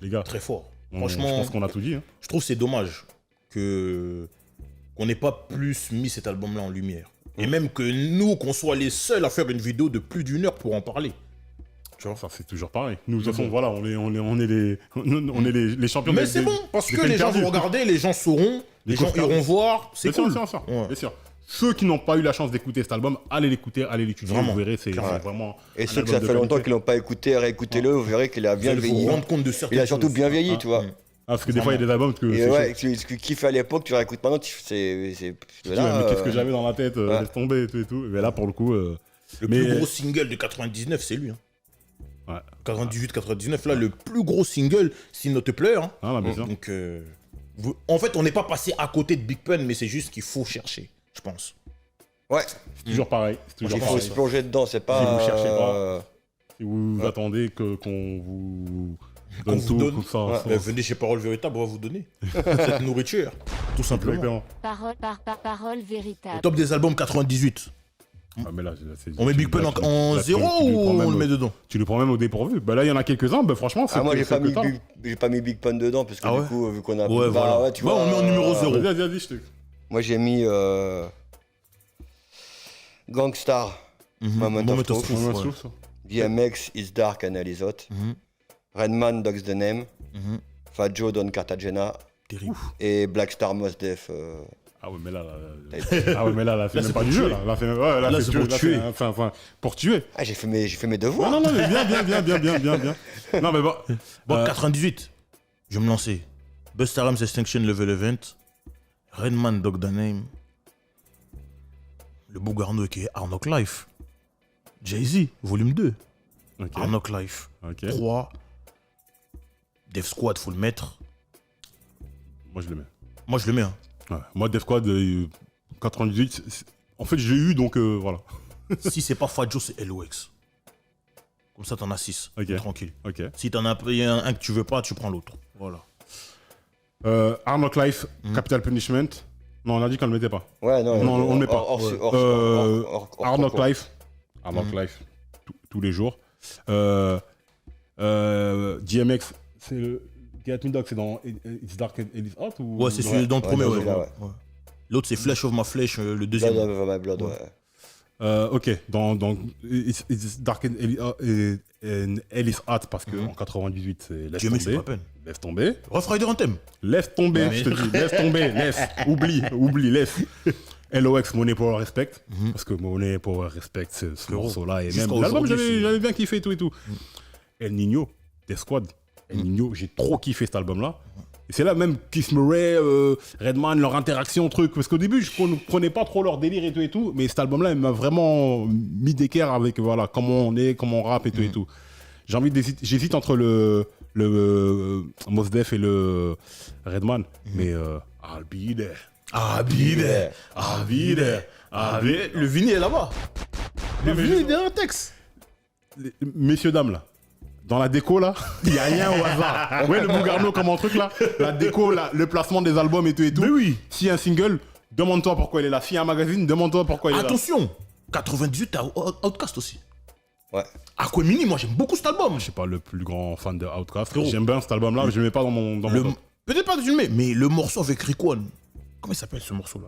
les gars, Très fort. je Franchement, pense qu'on a tout dit. Hein. je trouve que c'est dommage qu'on n'ait pas plus mis cet album-là en lumière. Et même que nous, qu'on soit les seuls à faire une vidéo de plus d'1 heure pour en parler. Tu vois, ça c'est toujours pareil. Nous, de toute façon, voilà, on est les champions. Mais des- c'est bon, parce des que peines les gens perdues. vont regarder, les gens sauront, les gens coffres iront perdus. voir, c'est Bien cool. sûr, bien sûr, Ouais. bien sûr. Ceux qui n'ont pas eu la chance d'écouter cet album, allez l'écouter, allez l'étudier, Vraiment. vous verrez, c'est Ouais. vraiment. Et un ceux que album ça de fait longtemps qualité. qu'ils l'ont pas écouté, réécoutez-le, vous verrez qu'il a Vous bien allez vieilli. vous rendre compte de certaines Il a surtout choses. bien vieilli, tu vois. Ah, parce que des fois, il y a des albums que. Et c'est ouais, chaud. ce que kiffait à l'époque, tu réécoutes maintenant, c'est. Tu dis, ouais, mais qu'est-ce que j'avais dans la tête, ouais. laisse tomber et tout. Mais là, pour le coup. Le mais- plus gros single de 99, c'est lui. Hein. Ouais. 98-99, là, le plus gros single, S'il ne te plaît. Hein. Ah, là, bien sûr. Donc, en fait, on n'est pas passé à côté de Big Pun, mais c'est juste qu'il faut chercher, je pense. Ouais, C'est toujours pareil. C'est toujours il faut pareil. se plonger dedans, c'est pas. Si vous cherchez pas. Si vous attendez qu'on vous Qu'on donne vous tout, donne. comme ça. Ben, venez chez Parole Véritable, on va vous donner cette nourriture, tout simplement. Exactement. Parole Au véritable. top des albums 98. Ah, mais là, c'est- On met Big Pun en là, 0 tu le ou prends on même le au- met dedans? Tu le prends même au dépourvu. Bah là, il y en a quelques-uns. Bah franchement, c'est Ah, moi, j'ai c'est pas, que mis t'as. j'ai pas mis Big Pun dedans, parce que Ah du ouais coup, vu qu'on a. Ouais, voilà. Ouais, tu Ouais, vois, on le met en numéro 0. Vas-y, je te. Moi, j'ai mis Gangstar, Moment of Moment of Truth, Truth. On Ouais. trouve ça. DMX, It's Dark and Hell Is Hot, Redman, Dog's the Name, Fat Joe, Don Cartagena, Terrible. et Black Star, Mos Def. Ah ouais, mais là, ah ouais, mais là, c'est même pas du jeu, là. Là, Là, c'est pour tuer. Enfin, pour tuer. Ah, j'ai fait mes devoirs. Non, mais bien. Non, mais bon. Bon, 98. Je vais me lancer. Busta Rhymes Extinction Level Event. Redman Dog the Name. Le Bougarno qui est Arnock Life. Jay-Z, volume 2. Ok. Arnock Life. Ok. 3. Def Squad, faut le mettre. Moi, je le mets. Moi, je le mets. Hein. Ouais. Moi, Def Squad 98, en fait, j'ai eu, donc voilà. Si c'est pas Fat Joe, c'est LOX. Comme ça, t'en as 6. Ok. Tranquille. Ok. Si t'en as un que tu veux pas, tu prends l'autre. Voilà. Arnock Life, Capital Punishment. Non, on a dit qu'on le mettait pas. Ouais, non, Non, on le met pas. Arnock contrôle. Life. Arnock Life, tous les jours. DMX, c'est le. Get Me Dog, c'est dans It's Dark and It's Hot ou... Ouais, c'est celui dans le premier. ouais, Ouais, celui-là, ouais. Ouais. L'autre, c'est Flesh of My Flesh, le deuxième. Blood of My Blood, ouais. Ok, dans It's Dark and Hell Is Hot, parce que en 98, c'est Laisse DMX, c'est tomber. pas peine. Laisse tomber. Rough Rider Anthem. Laisse tomber, Ouais, je te dis. Laisse tomber, laisse. Oublie, laisse. LOX, Money Power Respect. Parce que Money Power Respect, ce morceau-là. Et même Jusqu'à l'album, aujourd'hui, j'avais bien kiffé et tout. El Nino, Death Squad. El Nino, j'ai trop kiffé cet album-là. Et c'est là même Kiss Murray, Redman, leur interaction, truc. Parce qu'au début, je prenais pas trop leur délire et tout. Mais cet album-là, il m'a vraiment mis d'équerre avec voilà, comment on est, comment on rappe et tout et tout. J'hésite entre le Mos Def et le Redman. Mais I'll be there. Ah, bide. I'll be there. I'll be there. Le vinyle est là-bas. Le mais vinyle je- est derrière un texte. Messieurs, dames, là. Dans la déco, là, il n'y a rien au hasard. Ouais, le Bougarno comme un truc, là. La déco, là, le placement des albums et tout et tout. Mais oui. Si un single, demande-toi pourquoi il est là. Si un magazine, demande-toi pourquoi il est là. Attention, 98, t'as Outkast aussi. Ouais. Aquemini, moi j'aime beaucoup cet album. Je suis pas le plus grand fan de Outkast. Frérot. J'aime bien cet album-là, mais je le mets pas dans mon top. Peut-être pas que tu le mets, mais le morceau avec Rick One. Comment il s'appelle ce morceau-là?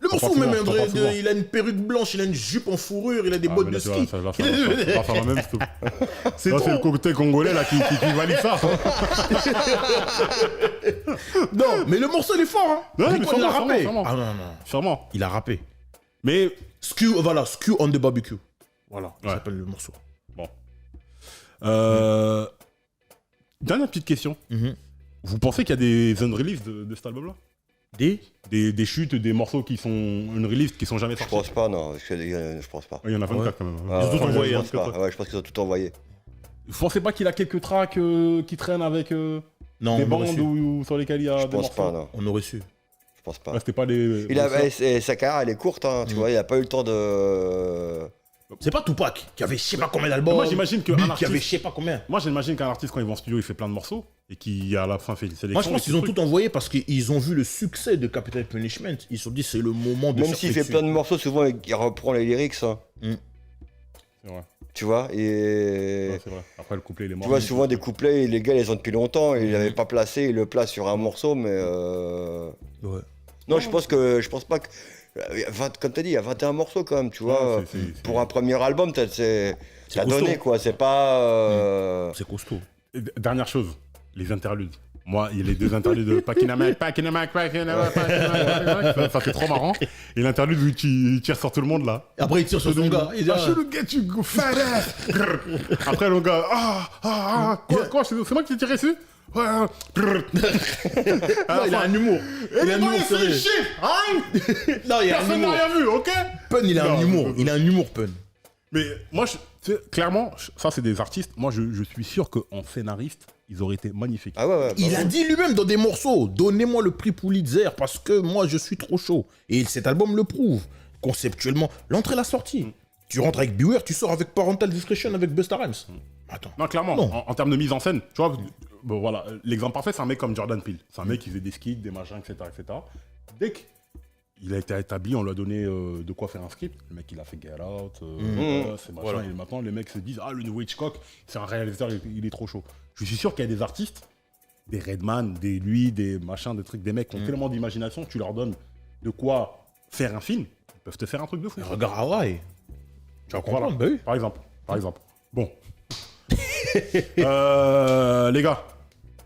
Le morceau où pas même souvent, pas souvent. il a une perruque blanche, il a une jupe en fourrure, il a des Ah, bottes mais de là, tu vois, ski. ça va faire la même. C'est Ça, trop. c'est le cocktail congolais, là, qui valide ça. Non, mais le morceau il est fort, hein. Ouais, Rick mais One l'a sûrement, rappé. sûrement. Ah non, non. Sûrement. Il a rappé. Mais, Skew on the barbecue. Voilà, ça Ouais. s'appelle le morceau. bon. Dernière petite question. Vous pensez qu'il y a des unreleased de cet album-là? Des chutes, des morceaux qui sont unreleased, qui sont jamais Je sortis? pense pas, non. Je pense pas. Il y en a 24 quand même. Ah, Ils ont tout ouais, envoyé, je hein, pense pas. Ouais, je pense qu'ils ont tout envoyé. Vous pensez pas qu'il a quelques tracks qui traînent avec Non, des on aurait bandes su. ou sur lesquels il y a Je des pense morceaux? pas, non. On aurait su. Je pense pas. Là, c'était pas des... Et sa carrière, elle est courte, hein, tu vois. Il a pas eu le temps de. C'est pas Tupac qui avait je sais pas combien d'albums. Moi, j'imagine que Big un qui avait artiste- je sais pas combien. Moi, j'imagine qu'un artiste, quand il va en studio, il fait plein de morceaux et qui, à la fin, fait une sélection. Moi, je pense et qu'ils ont trucs. tout envoyé parce qu'ils ont vu le succès de Capital Punishment. Ils se sont dit, c'est le moment de Même s'il fait plein de morceaux, souvent il reprend les lyrics, hein, C'est vrai. tu vois. Et. Ouais, c'est vrai. Après, le couplet, il est mort. Tu vois, souvent des couplets, les gars, ils les ont depuis longtemps, et ils l'avaient pas placé, ils le placent sur un morceau, mais. Ouais. Non, je pense pas que. Comme t'as dit, il y a 21 morceaux quand même, tu vois. Ouais, c'est- Pour un premier album, t'as costaud. donné, quoi. C'est pas. C'est costaud. Et dernière chose, les interludes. Moi, il y a les deux interludes de Pakinamac, ça fait trop marrant. Et l'interlude où il tire sur tout le monde, là. Après, il tire sur son gars. Il dit, I should get you go fat ass. Après, le gars, quoi, c'est moi qui t'ai tiré dessus? Ouais, non, il a un humour. Il a un humour sérieux. Non, il a un Personne n'a humour. rien vu, ok? Pun, il a un Non, humour. non, Il a un humour, Pun. Mais moi, clairement, ça, c'est des artistes. Moi, je suis sûr qu'en scénariste, ils auraient été magnifiques. Ah ouais. Il a dit lui-même dans des morceaux, donnez-moi le prix Pulitzer parce que moi je suis trop chaud. Et cet album le prouve. conceptuellement, l'entrée et la sortie. Tu rentres avec Beware, tu sors avec Parental Discretion avec Busta Rhymes. Attends. Non, clairement, Non. en termes de mise en scène, tu vois, bon, voilà, l'exemple parfait, c'est un mec comme Jordan Peele. C'est un mec qui faisait des skits, des machins, etc. Dès qu'il a été établi, on lui a donné de quoi faire un script. Le mec, il a fait Get Out, c'est machin. Voilà. Et maintenant, les mecs se disent, ah, le nouveau Hitchcock, c'est un réalisateur, il est trop chaud. Je suis sûr qu'il y a des artistes, des Redman, des machins, des trucs, des mecs qui ont tellement d'imagination, tu leur donnes de quoi faire un film, ils peuvent te faire un truc de fou. Regarde Hawaii. Tu vas Voilà. comprendre, bah oui. Par exemple. Bon. Les gars,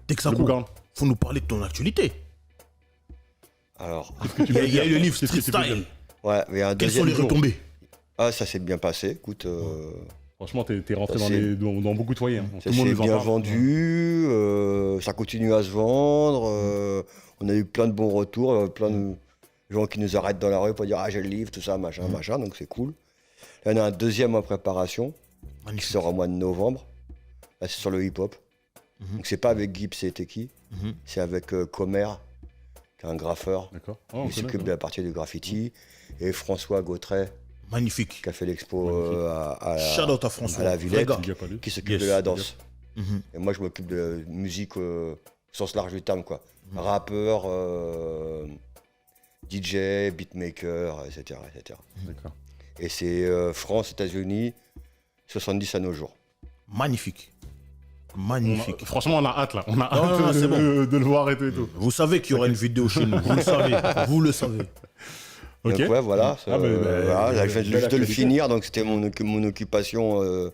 Texaco, Le Bougan. faut nous parler de ton actualité. Alors, Il y a eu le livre Qu'est-ce que Street tu peux Style. dire ouais, mais un Quelles sont deuxième les jour. retombées? Ah, ça s'est bien passé. Écoute, Franchement, t'es rentré Ça, dans beaucoup de foyers. Hein. ça Tout le monde s'est nous en bien parle. vendu. Ça continue à se vendre. On a eu plein de bons retours, plein de gens qui nous arrêtent dans la rue pour dire ah j'ai le livre, tout ça, machin, machin. Donc c'est cool. Là, on a un deuxième en préparation qui sort au mois de novembre. Là, c'est sur le hip-hop. Donc c'est pas avec Gibbs et Teki, c'est avec Comer, qui est un graffeur. D'accord. Oh, on Il connaît, s'occupe de la partie du graffiti. Et François Gautret, Magnifique. qui a fait l'expo Shout out à François. à la Villette, Vrai gars. Big up à lui. qui s'occupe Yes. de la danse. Mhm. Et moi, je m'occupe de musique au sens large du terme, quoi. Rappeur, DJ, beatmaker, etc., etc. D'accord. Et c'est France, États-Unis, 70 à nos jours. Magnifique. Magnifique. Franchement, on a hâte là. On a Non, hâte non, c'est bon. de le voir et tout et tout. Vous savez qu'il y aura une vidéo chez nous. Vous le savez. Vous le savez. Ok. Donc ouais, voilà. Ah, mais, voilà, là, je viens belle juste de le actualité. finir, donc c'était mon occupation de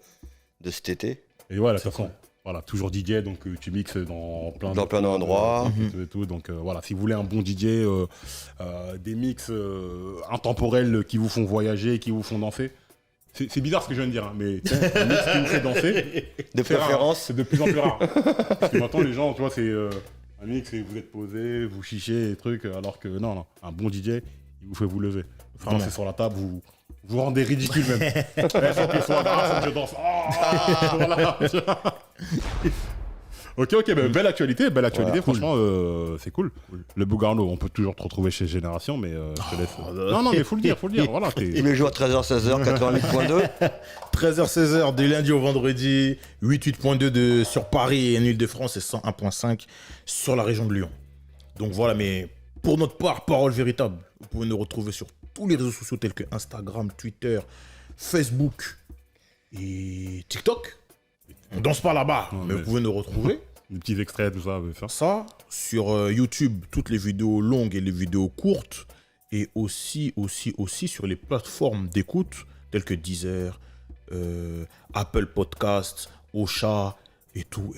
cet été. Et voilà, de toute façon, voilà, toujours DJ, donc tu mixes dans plein Dans plein d'endroits. Et tout, donc voilà, si vous voulez un bon DJ, des mix intemporels qui vous font voyager, qui vous font danser. C'est bizarre ce que je viens de dire, hein, mais un mix qui vous fait danser, De c'est rare, préférence. c'est de plus en plus rare. Parce que maintenant, les gens, tu vois, c'est un mix et vous êtes posé, vous chichez et trucs, alors que non, un bon DJ, il vous fait vous lever. Vous Vraiment. dansez sur la table, vous rendez ridicule même. Eh, faut que ce soit grave, faut que je danse. Oh, voilà. Ok, bah, belle actualité, Voilà, franchement, c'est cool. Le Bougarno, on peut toujours te retrouver chez Génération, mais je te laisse. Non, mais faut le dire, voilà. Tous les jours à 13h, 16h, 88.2. 13h, 16h, du lundi au vendredi, 88.2 sur Paris et en Ile-de-France et 101.5 sur la région de Lyon. Donc voilà, mais pour notre part, Parole Véritable, vous pouvez nous retrouver sur tous les réseaux sociaux tels que Instagram, Twitter, Facebook et TikTok. On danse pas là-bas, mais vous pouvez nous retrouver. Des petits extraits, tout ça, on veut faire. Ça, sur YouTube, toutes les vidéos longues et les vidéos courtes, et aussi sur les plateformes d'écoute telles que Deezer, Apple Podcasts, Ocha, et tout.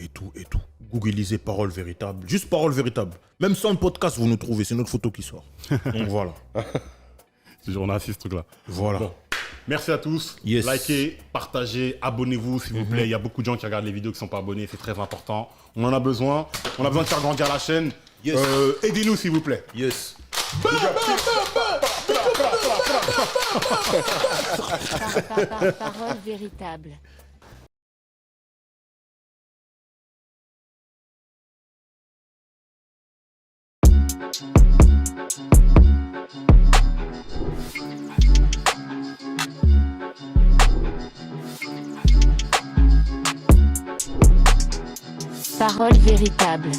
Googlisez Parole Véritable, juste Parole Véritable. Même sans le podcast, vous nous trouvez, c'est notre photo qui sort. Donc voilà. On a assisté ce truc-là. Voilà. Bon. Merci à tous. Yes. Likez, partagez, abonnez-vous s'il vous plaît. Il y a beaucoup de gens qui regardent les vidéos qui ne sont pas abonnés, c'est très important. On en a besoin. On a besoin de faire grandir la chaîne. Yes. Aidez-nous s'il vous plaît. Yes. Parole véritable. Parole véritable.